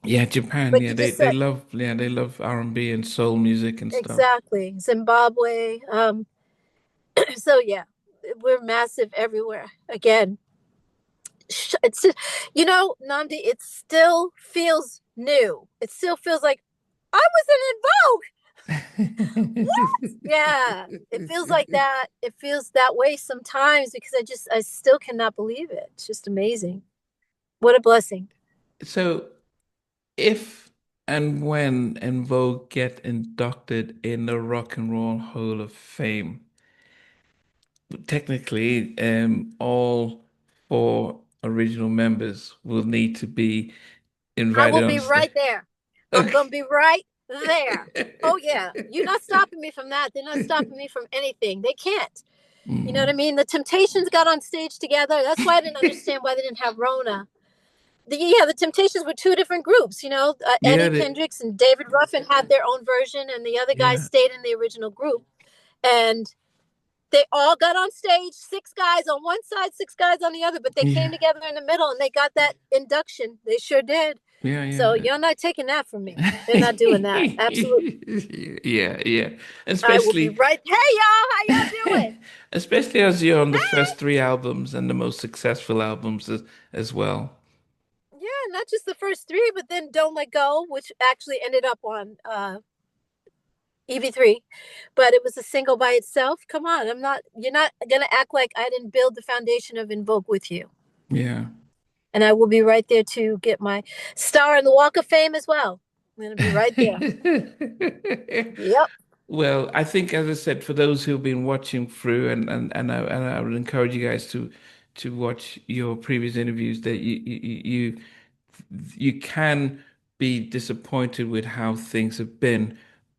Yeah, Japan. like Yeah, you they just they said. love yeah, they love R&B and soul music and stuff. Exactly, Zimbabwe. So yeah, we're massive everywhere. Again, it's just, Namdi, it still feels new. It still feels like I was in Vogue. Yeah, it feels like that. It feels that way sometimes because I still cannot believe it. It's just amazing. What a blessing. So if and when En Vogue get inducted in the Rock and Roll Hall of Fame, technically, all four original members will need to be I invited will on be stage. right there. I'm Okay. gonna be right there. Oh yeah, you're not stopping me from that. They're not stopping me from anything. They can't. You know what I Mm. mean? The Temptations got on stage together. That's why I didn't understand why they didn't have Rhona. The Temptations were two different groups. Yeah, Eddie Kendricks and David Ruffin had their own version, and the other guys yeah, stayed in the original group. And they all got on stage, six guys on one side, six guys on the other, but they yeah, came together in the middle and they got that induction. They sure did. yeah, So yeah. you're not taking that from me. They're not doing that. Absolutely. Yeah, yeah. I will be Especially, right. Hey y'all, how y'all doing? especially as you're on the first three albums and the most successful albums as well. Yeah, not just the first three, but then Don't Let Go, which actually ended up on EV3, but it was a single by itself. Come on, you're not gonna act like I didn't build the foundation of En Vogue with you. Yeah. And I will be right there to get my star in the Walk of Fame as well. I'm gonna be right there. Yep. Well, I think, as I said, for those who've been watching through, and I would encourage you guys to watch your previous interviews, that you can be disappointed with how things have been,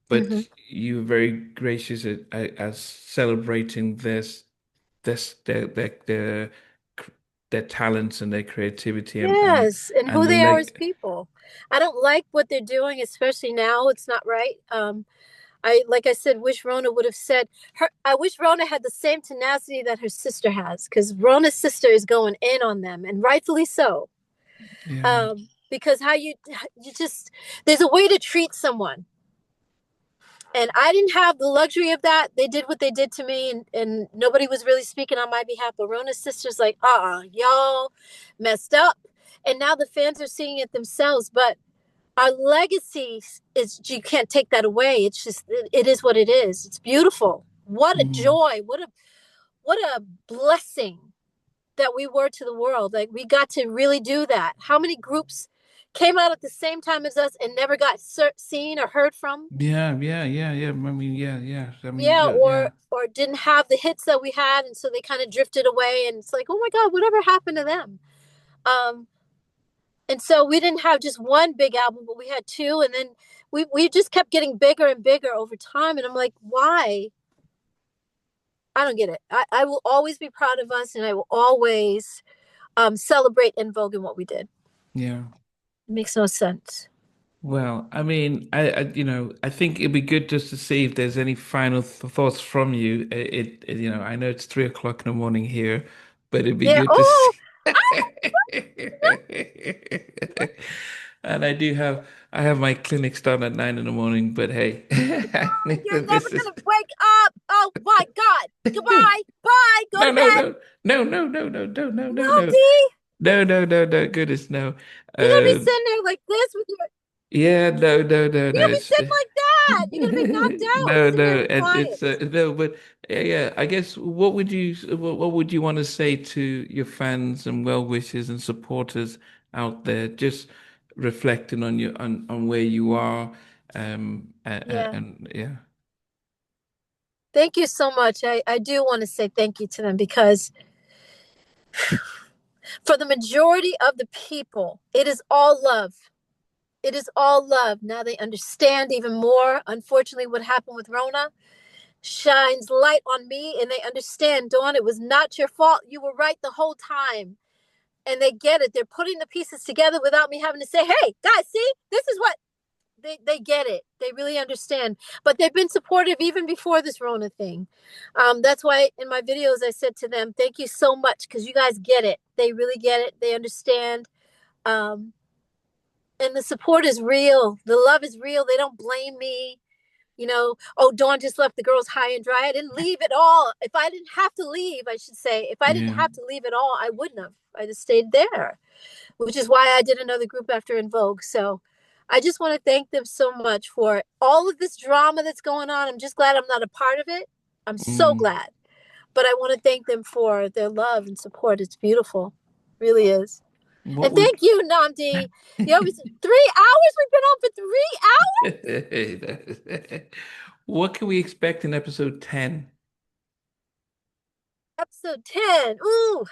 but Mm-hmm. you're very gracious at celebrating this their talents and their creativity Yes, and who and the they are as leg. people. I don't like what they're doing, especially now. It's not right. Like I said, wish Rhona would have said her. I wish Rhona had the same tenacity that her sister has, because Rhona's sister is going in on them, and rightfully so. Yeah, Because you just there's a way to treat someone, and I didn't have the luxury of that. They did what they did to me, and nobody was really speaking on my behalf. But Rhona's sister's like, y'all messed up, and now the fans are seeing it themselves. But our legacy is you can't take that away. It's just it is what it is. It's beautiful. What a mm, joy. What a blessing that we were to the world. Like we got to really do that. How many groups came out at the same time as us and never got seen or heard from? yeah, yeah, yeah, yeah. I mean, yeah, yeah. I mean, Yeah, yeah, yeah, or didn't have the hits that we had, and so they kind of drifted away. And it's like, oh my God, whatever happened to them? Um, and so we didn't have just one big album, but we had two, and then we just kept getting bigger and bigger over time. And I'm like, why? I don't get it. I will always be proud of us, and I will always celebrate En Vogue and what we did. yeah. It makes no sense. Well, I mean, I think it'd be good just to see if there's any final th thoughts from you. I know it's 3 o'clock in the morning here, but it'd be Yeah. good to Oh, see. And I have my clinic start at 9 in the morning, but hey, you're never this is gonna wake up. Oh my God. Goodbye. Bye. Go no, to no, bed. no, no, no, no, no, no, no, no, No, no, D. no, no, no, no, goodness, no. You're gonna be Uh, sitting there like this with your. Yeah, no, no, no, You no. gotta be It's sitting like that. You're gonna be knocked out, no, sitting there no, and quiet. it's no, but yeah, yeah. I guess what would you want to say to your fans and well wishers and supporters out there? Just reflecting on your on where you are, Yeah. and yeah, Thank you so much. I do want to say thank you to them because for the majority of the people, it is all love. It is all love. Now they understand even more. Unfortunately, what happened with Rona shines light on me and they understand, Dawn, it was not your fault. You were right the whole time. And they get it. They're putting the pieces together without me having to say, hey, guys, see, this is what they get it. They really understand. But they've been supportive even before this Rona thing. That's why in my videos I said to them, thank you so much because you guys get it. They really get it. They understand. Um, and the support is real. The love is real. They don't blame me. Oh, Dawn just left the girls high and dry. I didn't leave at all. If I didn't have to leave, I should say, if I didn't yeah, have to leave at all, I wouldn't have. I just stayed there, which is why I did another group after En Vogue. So I just want to thank them so much for all of this drama that's going on. I'm just glad I'm not a part of it. I'm so mm. glad. But I want to thank them for their love and support. It's beautiful. It really is. What And would thank you, Namdi. You always 3 hours? We've been on for 3 hours? what can we expect in episode 10? Episode 10. Ooh.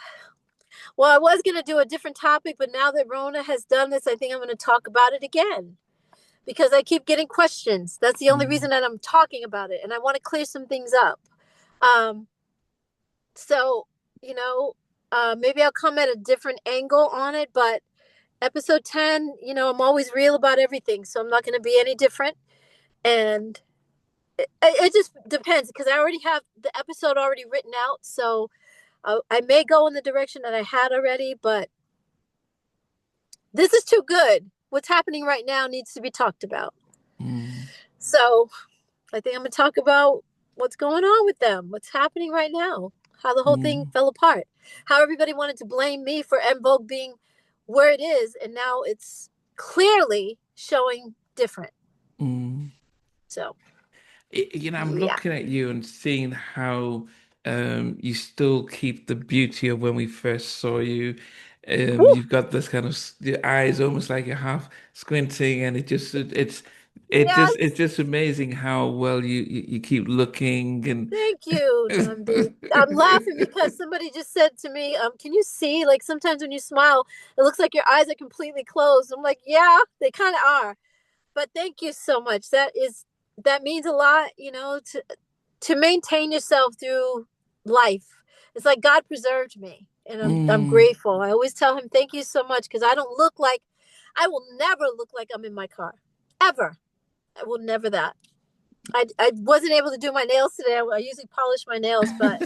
Well, I was going to do a different topic, but now that Rona has done this, I think I'm going to talk about it again because I keep getting questions. That's the only Mm, reason that I'm talking about it. And I want to clear some things up. Um, so, you know, maybe I'll come at a different angle on it, but episode 10, I'm always real about everything. So I'm not going to be any different. And it just depends because I already have the episode already written out. So I may go in the direction that I had already, but this is too good. What's happening right now needs to be talked about. mm, So I think I'm going to talk about what's going on with them, what's happening right now, how the whole thing mm, fell apart, how everybody wanted to blame me for En Vogue being where it is. And now it's clearly showing different. mm. So, I'm yeah. looking at you and seeing how you still keep the beauty of when we first saw you. Woo. You've got this kind of your eyes almost like you're half squinting, and it's Yes. just amazing how well you keep looking and Thank you, Nandi. I'm laughing because somebody just said to me, can you see? Like sometimes when you smile, it looks like your eyes are completely closed. I'm like, yeah, they kind of are. But thank you so much. That means a lot, to maintain yourself through life. It's like God preserved me, and I'm mm, grateful. I always tell him thank you so much because I will never look like I'm in my car, ever. I will never that. I wasn't able to do my nails today. I usually polish my nails, but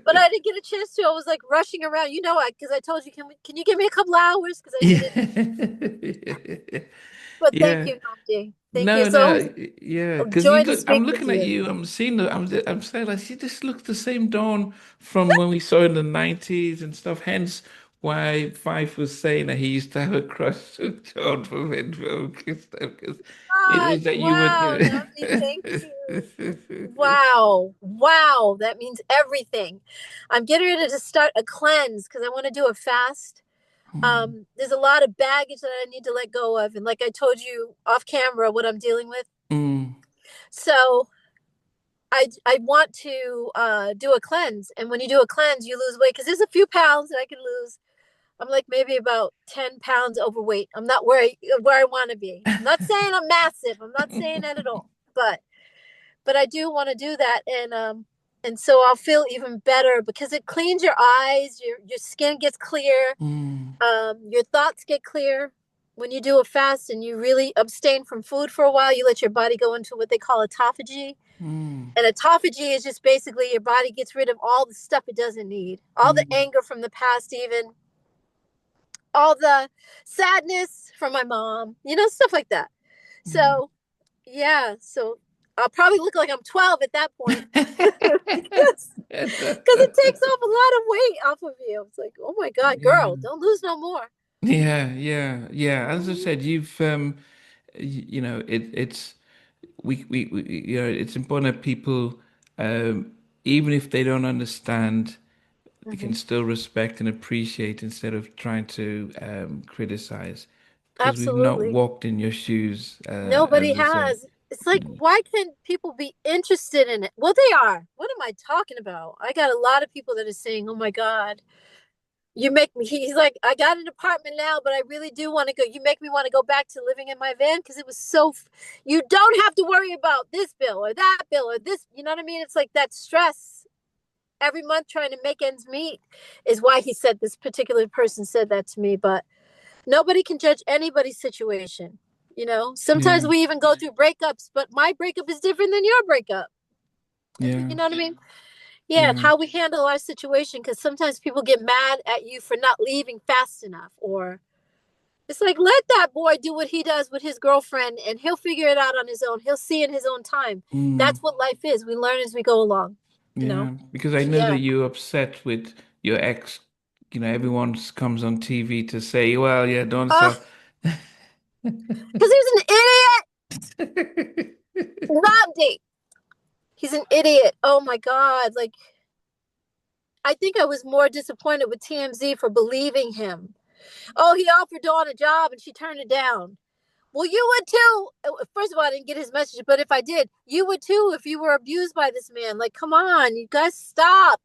but I didn't get a chance to. I was like rushing around, because I told you, can you give me a couple hours because I needed. yeah. But thank Yeah. you, Namdi. Thank you. No, So it was no, yeah, a because you joy to look. I'm speak with looking at you. you. I'm seeing. I'm saying like, she just looks the same Dawn from when we saw in the '90s and stuff. Hence, why Fife was saying that he used to have a crush on John from En Vogue and stuff. Because it God, was that you would, wow, Namdi, thank you. Wow, wow, that means everything. I'm getting ready to start a cleanse because I want to do a fast. Mm, There's a lot of baggage that I need to let go of, and like I told you off camera, what I'm dealing with. mm, So I want to do a cleanse, and when you do a cleanse, you lose weight because there's a few pounds that I can lose. I'm like maybe about 10 pounds overweight. I'm not where I want to be. I'm not saying I'm massive. I'm not saying that at all. But I do want to do that, and so I'll feel even better because it cleans your eyes, your skin gets clear, mm, your thoughts get clear. When you do a fast and you really abstain from food for a while, you let your body go into what they call autophagy. mm, And autophagy is just basically your body gets rid of all the stuff it doesn't need, all the mm, anger from the past, even all the sadness from my mom, stuff like that. mm. So, yeah, so I'll probably look like I'm 12 at that point because it takes off a lot of weight off of you. It's like, oh my God, Yeah. girl, don't lose no more. Yeah, yeah, yeah. As I Mhm. said, you know, it's you know, it's important that people, even if they don't understand, they can Mhm. still respect and appreciate instead of trying to criticize, because we've not Absolutely. walked in your shoes, Nobody as I said. has. It's like, why can't people be interested in it? Well, they are. What am I talking about? I got a lot of people that are saying, "Oh my God, you make me." He's like, "I got an apartment now, but I really do want to go. You make me want to go back to living in my van because it was so. You don't have to worry about this bill or that bill or this. You know what I mean? It's like that stress every month trying to make ends meet is why he said this particular person said that to me. But nobody can judge anybody's situation. You know, sometimes Yeah, we even go through breakups, but my breakup is different than your breakup. yeah, You know what I mean? Yeah, and yeah. how we handle our situation, because sometimes people get mad at you for not leaving fast enough, or it's like, let that boy do what he does with his girlfriend and he'll figure it out on his own. He'll see in his own time. Mm, That's what life is. We learn as we go along, you know? yeah, because I know that Yeah. you're upset with your ex. You know, everyone comes on TV to say, "Well, yeah, don't Uh, stop." because he's an idiot. Robbed. He's an idiot. Oh my God. Like, I think I was more disappointed with TMZ for believing him. Oh, he offered Dawn a job and she turned it down. Well, you would too. First of all, I didn't get his message, but if I did, you would too if you were abused by this man. Like, come on, you guys, stop.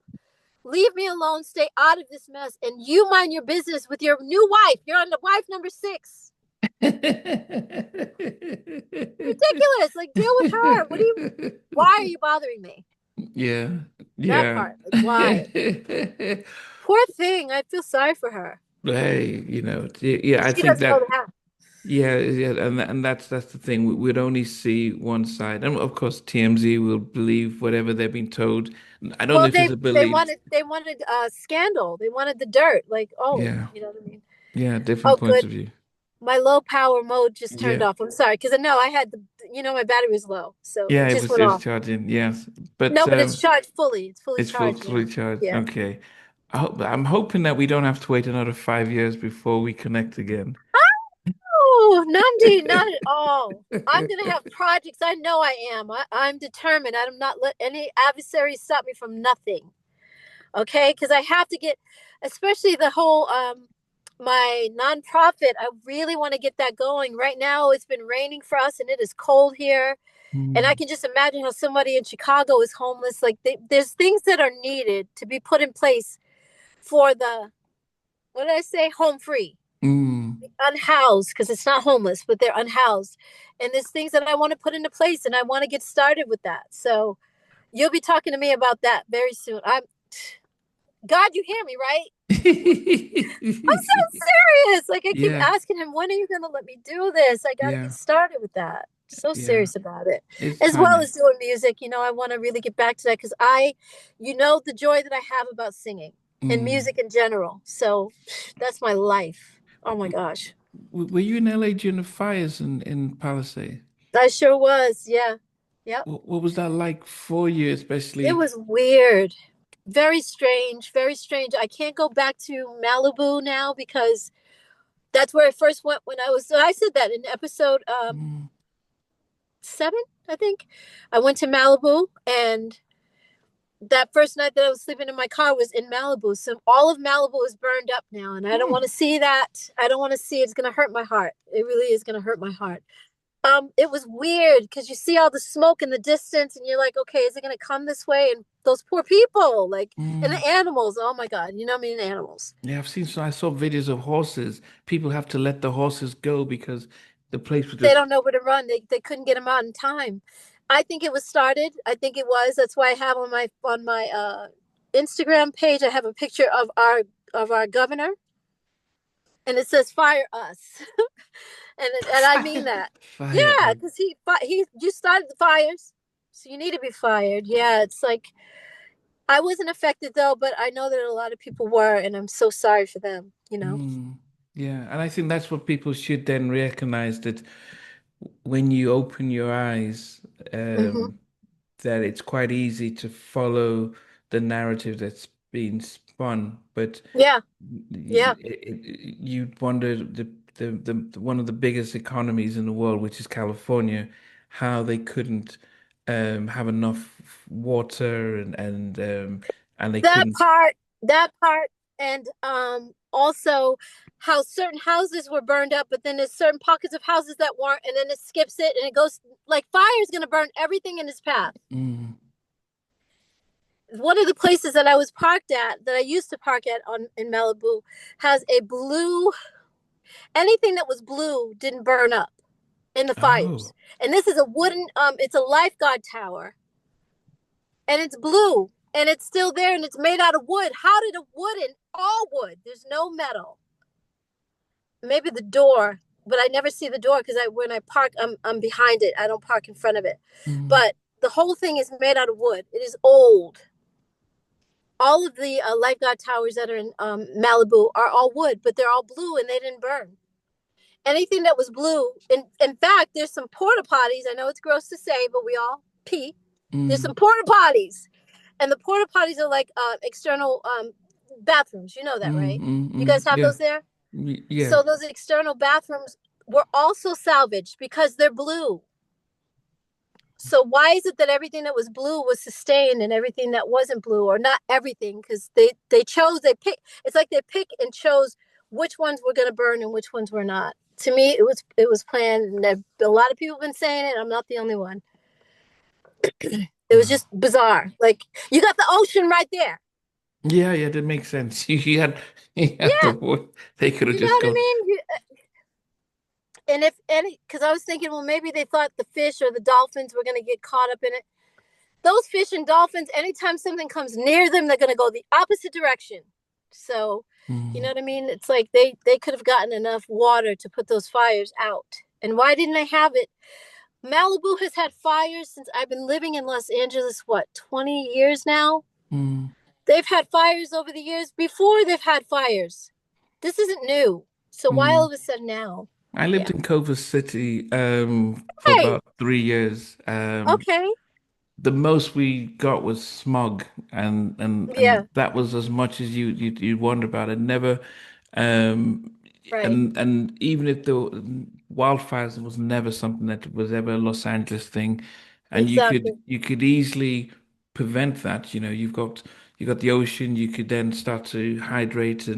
Leave me alone. Stay out of this mess, and you mind your business with your new wife. You're on the wife number 6. Ridiculous. Like, deal with her. What do you? Why are you bothering me? Yeah, That yeah. part. Like, why? Poor thing. I feel sorry for her Hey, you know, yeah, because I she think doesn't know the that, half. yeah, yeah, and that's the thing. We'd only see one side, and of course, TMZ will believe whatever they've been told. I don't know Well, if it's a belief. they wanted scandal. They wanted the dirt. Like, oh, Yeah, you know what I mean? yeah, different Oh, points good. of view. My low power mode just turned Yeah, off. I'm sorry because I know I had the my battery was low, so yeah, it just it went was off. charging. Yes, but No, but it's charged fully. It's fully it's charged fully now. charged. Yeah. Okay, I'm hoping that we don't have to wait another 5 years before we connect again. Oh, Namdi, not at all. I'm gonna have projects. I know I am. I'm determined. I'm not let any adversaries stop me from nothing. Okay, because I have to get, especially the whole my nonprofit. I really want to get that going. Right now, it's been raining for us, and it is cold here. And I Mm, can just imagine how somebody in Chicago is homeless. Like there's things that are needed to be put in place for the what did I say? Home free, mm. unhoused, because it's not homeless, but they're unhoused. And there's things that I want to put into place, and I want to get started with that. So you'll be talking to me about that very soon. I'm God, you hear me, right? I'm so serious. Like I keep Yeah, asking him, when are you gonna let me do this? I gotta get yeah, started with that. So yeah. serious about it. It's As well timing. as doing music. I want to really get back to that because the joy that I have about singing and Mm. music in general. So that's my life. Oh my gosh. Were you in LA during the fires in Palisade? I sure was. Yeah. Yep. What was that like for you, It especially? was weird. Very strange. Very strange. I can't go back to Malibu now because that's where I first went when I said that in episode Mm, 7, I think. I went to Malibu, and that first night that I was sleeping in my car was in Malibu. So all of Malibu is burned up now, and I don't want mm, to see that. I don't want to see it. It's going to hurt my heart. It really is going to hurt my heart. It was weird because you see all the smoke in the distance, and you're like, okay, is it going to come this way? And those poor people, like, and mm. the animals. Oh my God, you know me and animals. Yeah, I saw videos of horses. People have to let the horses go because the place was They just. don't know where to run. They couldn't get them out in time. I think it was started. I think it was. That's why I have on my Instagram page. I have a picture of our governor, and it says "Fire us," and I mean Fire, that. fire. Yeah, because he you started the fires, so you need to be fired. Yeah, it's like I wasn't affected though, but I know that a lot of people were, and I'm so sorry for them. Mm, yeah, and I think that's what people should then recognize that when you open your eyes, Hmm. that it's quite easy to follow the narrative that's being spun, but Yeah, yeah. you'd wonder one of the biggest economies in the world, which is California, how they couldn't have enough water and they That couldn't. part, that part, and also how certain houses were burned up, but then there's certain pockets of houses that weren't, and then it skips it and it goes like fire is going to burn everything in its path. Mm. One of the places that I was parked at, that I used to park at on in Malibu, has a blue. Anything that was blue didn't burn up in the Oh. fires. And this is a wooden. It's a lifeguard tower, and it's blue, and it's still there, and it's made out of wood. How did a wooden all wood? There's no metal. Maybe the door, but I never see the door because I when I park, I'm behind it. I don't park in front of it. Mm. But the whole thing is made out of wood. It is old. All of the lifeguard towers that are in Malibu are all wood, but they're all blue and they didn't burn. Anything that was blue, in fact, there's some porta potties. I know it's gross to say, but we all pee. There's Mm. some porta potties, and the porta potties are like external bathrooms. You know that, Mm. right? Mm. You Mm. guys have Yeah. those there? Yeah. So those external bathrooms were also salvaged because they're blue. So why is it that everything that was blue was sustained and everything that wasn't blue, or not everything, because they pick, it's like they pick and chose which ones were going to burn and which ones were not. To me, it was planned, and a lot of people have been saying it. I'm not the only one. It was Wow. just bizarre. Like, you got the ocean right there. Yeah, yeah, that makes sense. You had the Yeah, wood. They could have you know just what I gone. mean. And if any, because I was thinking, well, maybe they thought the fish or the dolphins were going to get caught up in it. Those fish and dolphins, anytime something comes near them, they're going to go the opposite direction. So, you know Mm. what I mean? It's like they could have gotten enough water to put those fires out. And why didn't they have it? Malibu has had fires since I've been living in Los Angeles, what, 20 years now? Mm. They've had fires over the years before they've had fires. This isn't new. So why all Mm. of a sudden now? I lived Yeah. in Culver City for Hey, about 3 years. okay. The most we got was smog, and Yeah, that was as much as you wonder about it. Never, um, right. and even if the wildfires was never something that was ever a Los Angeles thing, and Exactly. you could easily prevent that. You got the ocean. You could then start to hydrate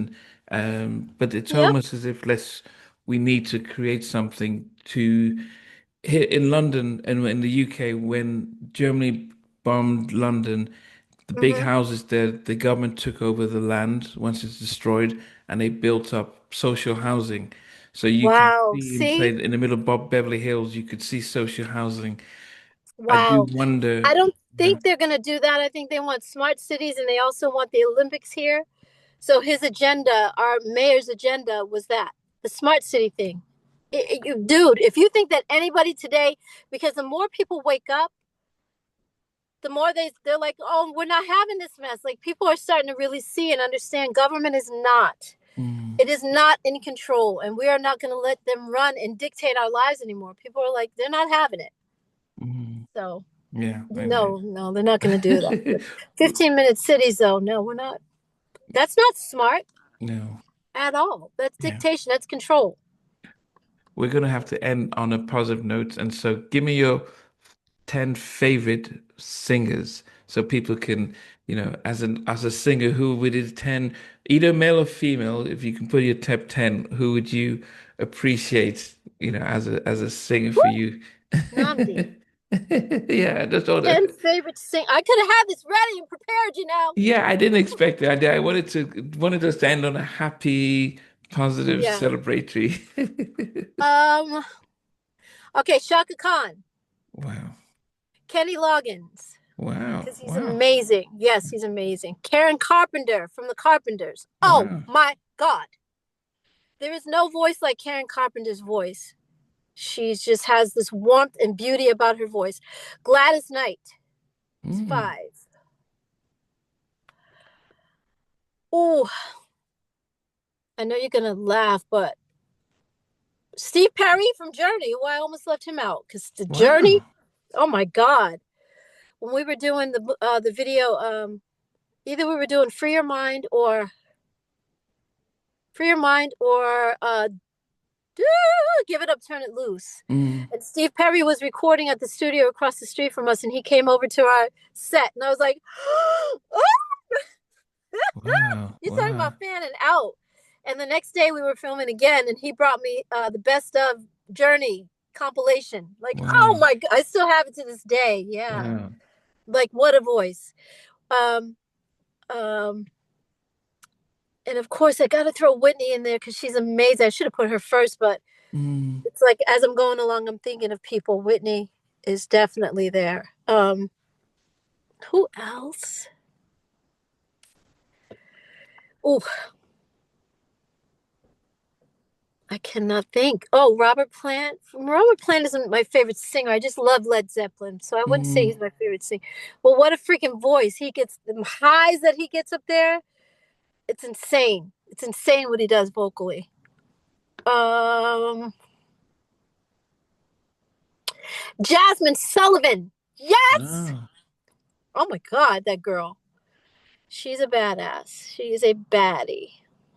but it's Yep. almost as if we need to create something to here in London and in the UK, when Germany bombed London, the big Mm-hmm. houses there, the government took over the land once it's destroyed, and they built up social housing. So you could Wow. see See? inside in the middle of Bob Beverly Hills, you could see social housing. I do Wow. wonder. I don't Yeah. think they're going to do that. I think they want smart cities and they also want the Olympics here. So his agenda, our mayor's agenda, was that the smart city thing. Dude, if you think that anybody today, because the more people wake up, the more they're like, oh, we're not having this mess. Like, people are starting to really see and understand government is not. Mm, It is not in control, and we are not going to let them run and dictate our lives anymore. People are like, they're not having it. mm, So yeah. no, no, they're not going to do that. But 15-minute cities, though, no, we're not. That's not smart No. at all. That's Yeah. dictation. That's control. We're gonna have to end on a positive note, and so give me your 10 favorite singers so people can, as a singer, who would it 10, either male or female, if you can put your top 10, who would you appreciate, as a singer for you? Namdi. Yeah, that's all 10 that. favorite sing. I could have had this ready and prepared, you know. Yeah, I didn't expect that. I wanted us to end on a happy, positive, Yeah. celebratory. Um. Okay, Shaka Khan, Wow. Kenny Loggins, Wow. because he's Wow. amazing. Yes, he's amazing. Karen Carpenter from the Carpenters. Oh Wow. my God. There is no voice like Karen Carpenter's voice. She just has this warmth and beauty about her voice. Gladys Knight is Mm. 5. Oh, I know you're gonna laugh, but Steve Perry from Journey. Well, I almost left him out because the Journey. Wow. Oh my God! When we were doing the video, Either we were doing Free Your Mind or Give It Up, Turn It Loose. Mm. And Steve Perry was recording at the studio across the street from us, and he came over to our set, and I was like, oh, Wow. you're talking Wow. about fanning out. And the next day we were filming again, and he brought me the Best of Journey compilation. Like, oh Wow. my God, I still have it to this day. Yeah. Wow. Like, what a voice. Um, um, and of course, I got to throw Whitney in there because she's amazing. I should have put her first, but Mm. it's like as I'm going along, I'm thinking of people. Whitney is definitely there. Who else? Oh, I cannot think. Oh, Robert Plant. Robert Plant isn't my favorite singer. I just love Led Zeppelin, so I wouldn't say Mm. he's my favorite singer. But what a freaking voice! He gets the highs that he gets up there. It's insane. It's insane what he does vocally. Um, Jasmine Sullivan. Yes. Oh. Oh my God, that girl. She's a badass. She's a baddie.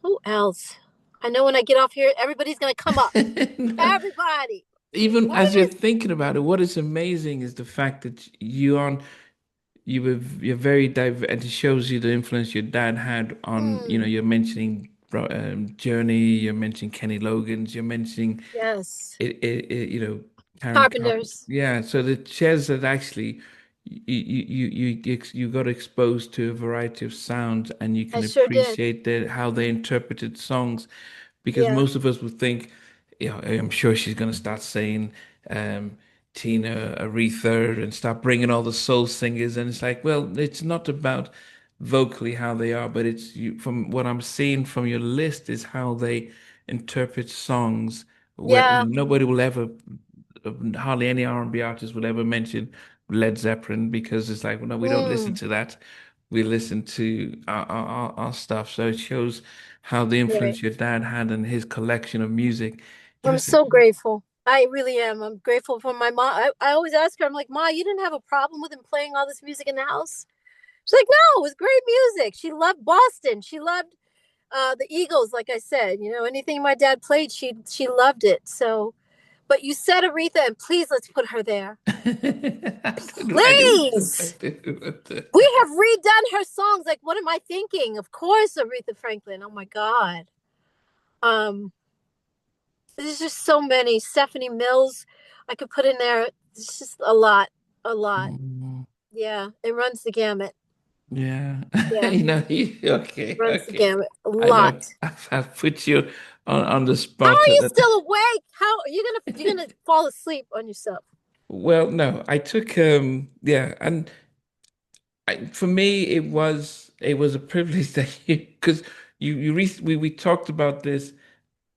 Who else? I know when I get off here, everybody's gonna come up. No. Everybody. Even What as you're is? thinking about it, what is amazing is the fact that you're very diverse, and it shows you the influence your dad had on, Mm, you're mentioning Journey, you're mentioning Kenny Loggins, you're mentioning yes. Karen Carpenter. Carpenters. Yeah, so the chairs that actually you got exposed to a variety of sounds, and you I can sure did. appreciate how they interpreted songs, because Yeah. most of us would think, I'm sure she's going to start saying um, Tina, Aretha, and start bringing all the soul singers, and it's like, well, it's not about vocally how they are, but it's from what I'm seeing from your list is how they interpret songs. Where Yeah. nobody will ever, hardly any R&B artist will ever mention Led Zeppelin, because it's like, well, no, we don't listen Mm, to that. We listen to our stuff. So it shows how the right. influence your dad had and his collection of music. I'm Yes. so grateful. I really am. I'm grateful for my mom. I always ask her, I'm like, Ma, you didn't have a problem with him playing all this music in the house? She's like, no, it was great music. She loved Boston. She loved the Eagles, like I said. Anything my dad played, she loved it. So, but you said Aretha, and please let's put her there. I didn't. Please. We have redone her songs. Like, what am I thinking? Of course, Aretha Franklin. Oh my God. Um, there's just so many. Stephanie Mills, I could put in there. It's just a lot, a lot. Mm, Yeah, it runs the gamut. yeah. Yeah, Okay, runs the okay. gamut. A I lot. know I've put you on the How spot. are you still awake? How are you gonna fall asleep on yourself? Well, no, I took yeah, and for me it was a privilege that because we talked about this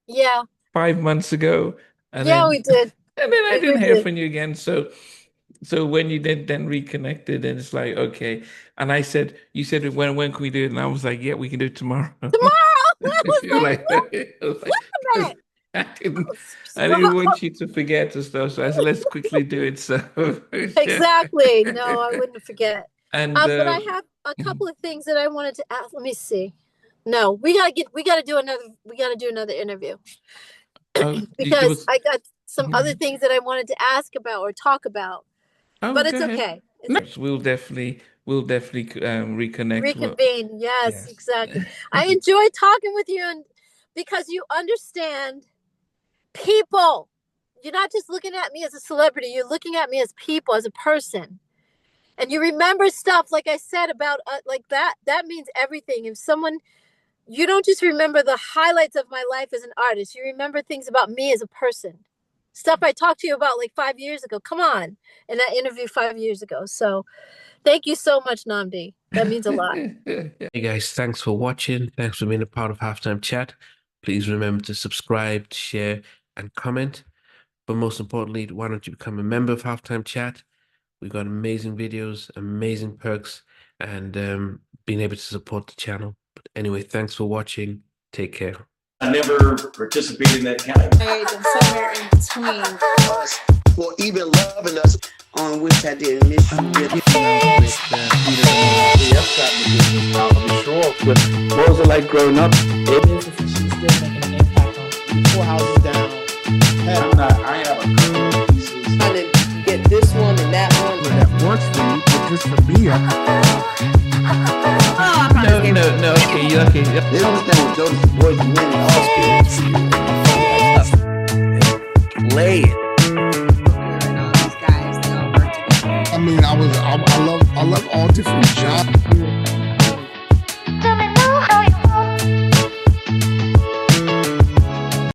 Yeah, 5 months ago, and yeah, then we did. I We didn't hear did. from you again. So when you then reconnected, and it's like, okay. And I said, you said, when can we do it? And I was like, yeah, we can do it tomorrow. Tomorrow. I was You're like, like, what? I was Wait like, a because minute. I didn't, Oh, I didn't want you to forget and stuff. So I said, let's quickly do it. So yeah. exactly. No, I wouldn't forget. And But I have a couple of things that I wanted to ask. Let me see. No, we gotta do another interview oh, there because was. I got some other Mhm. things that I wanted to ask about or talk about. Oh, But go it's ahead. okay. It's No, okay. we'll definitely reconnect. Well, Reconvene. Yes, yes. exactly. I enjoy talking with you, and because you understand people. You're not just looking at me as a celebrity, you're looking at me as people, as a person. And you remember stuff like I said about like that means everything. If someone you don't just remember the highlights of my life as an artist, you remember things about me as a person. Stuff I talked to you about like 5 years ago. Come on. In that interview 5 years ago. So thank you so much, Namdi. That means a lot. Hey guys, thanks for watching. Thanks for being a part of Halftime Chat. Please remember to subscribe, share, and comment. But most importantly, why don't you become a member of Halftime Chat? We've got amazing videos, amazing perks, and being able to support the channel. But anyway, thanks for watching. Take care. I never participated in that kind of. And somewhere in between. For even loving us, on which I didn't miss you. with Peter. like growing up. business and she's still making an impact on 4 houses down. I have a couple of pieces. Trying to get this one and that one. That works for you, but just for me, No, okay, you okay. They don't understand what Jonas boys and men and all Play it. And all these guys, they all work together. I mean, I love all different genres.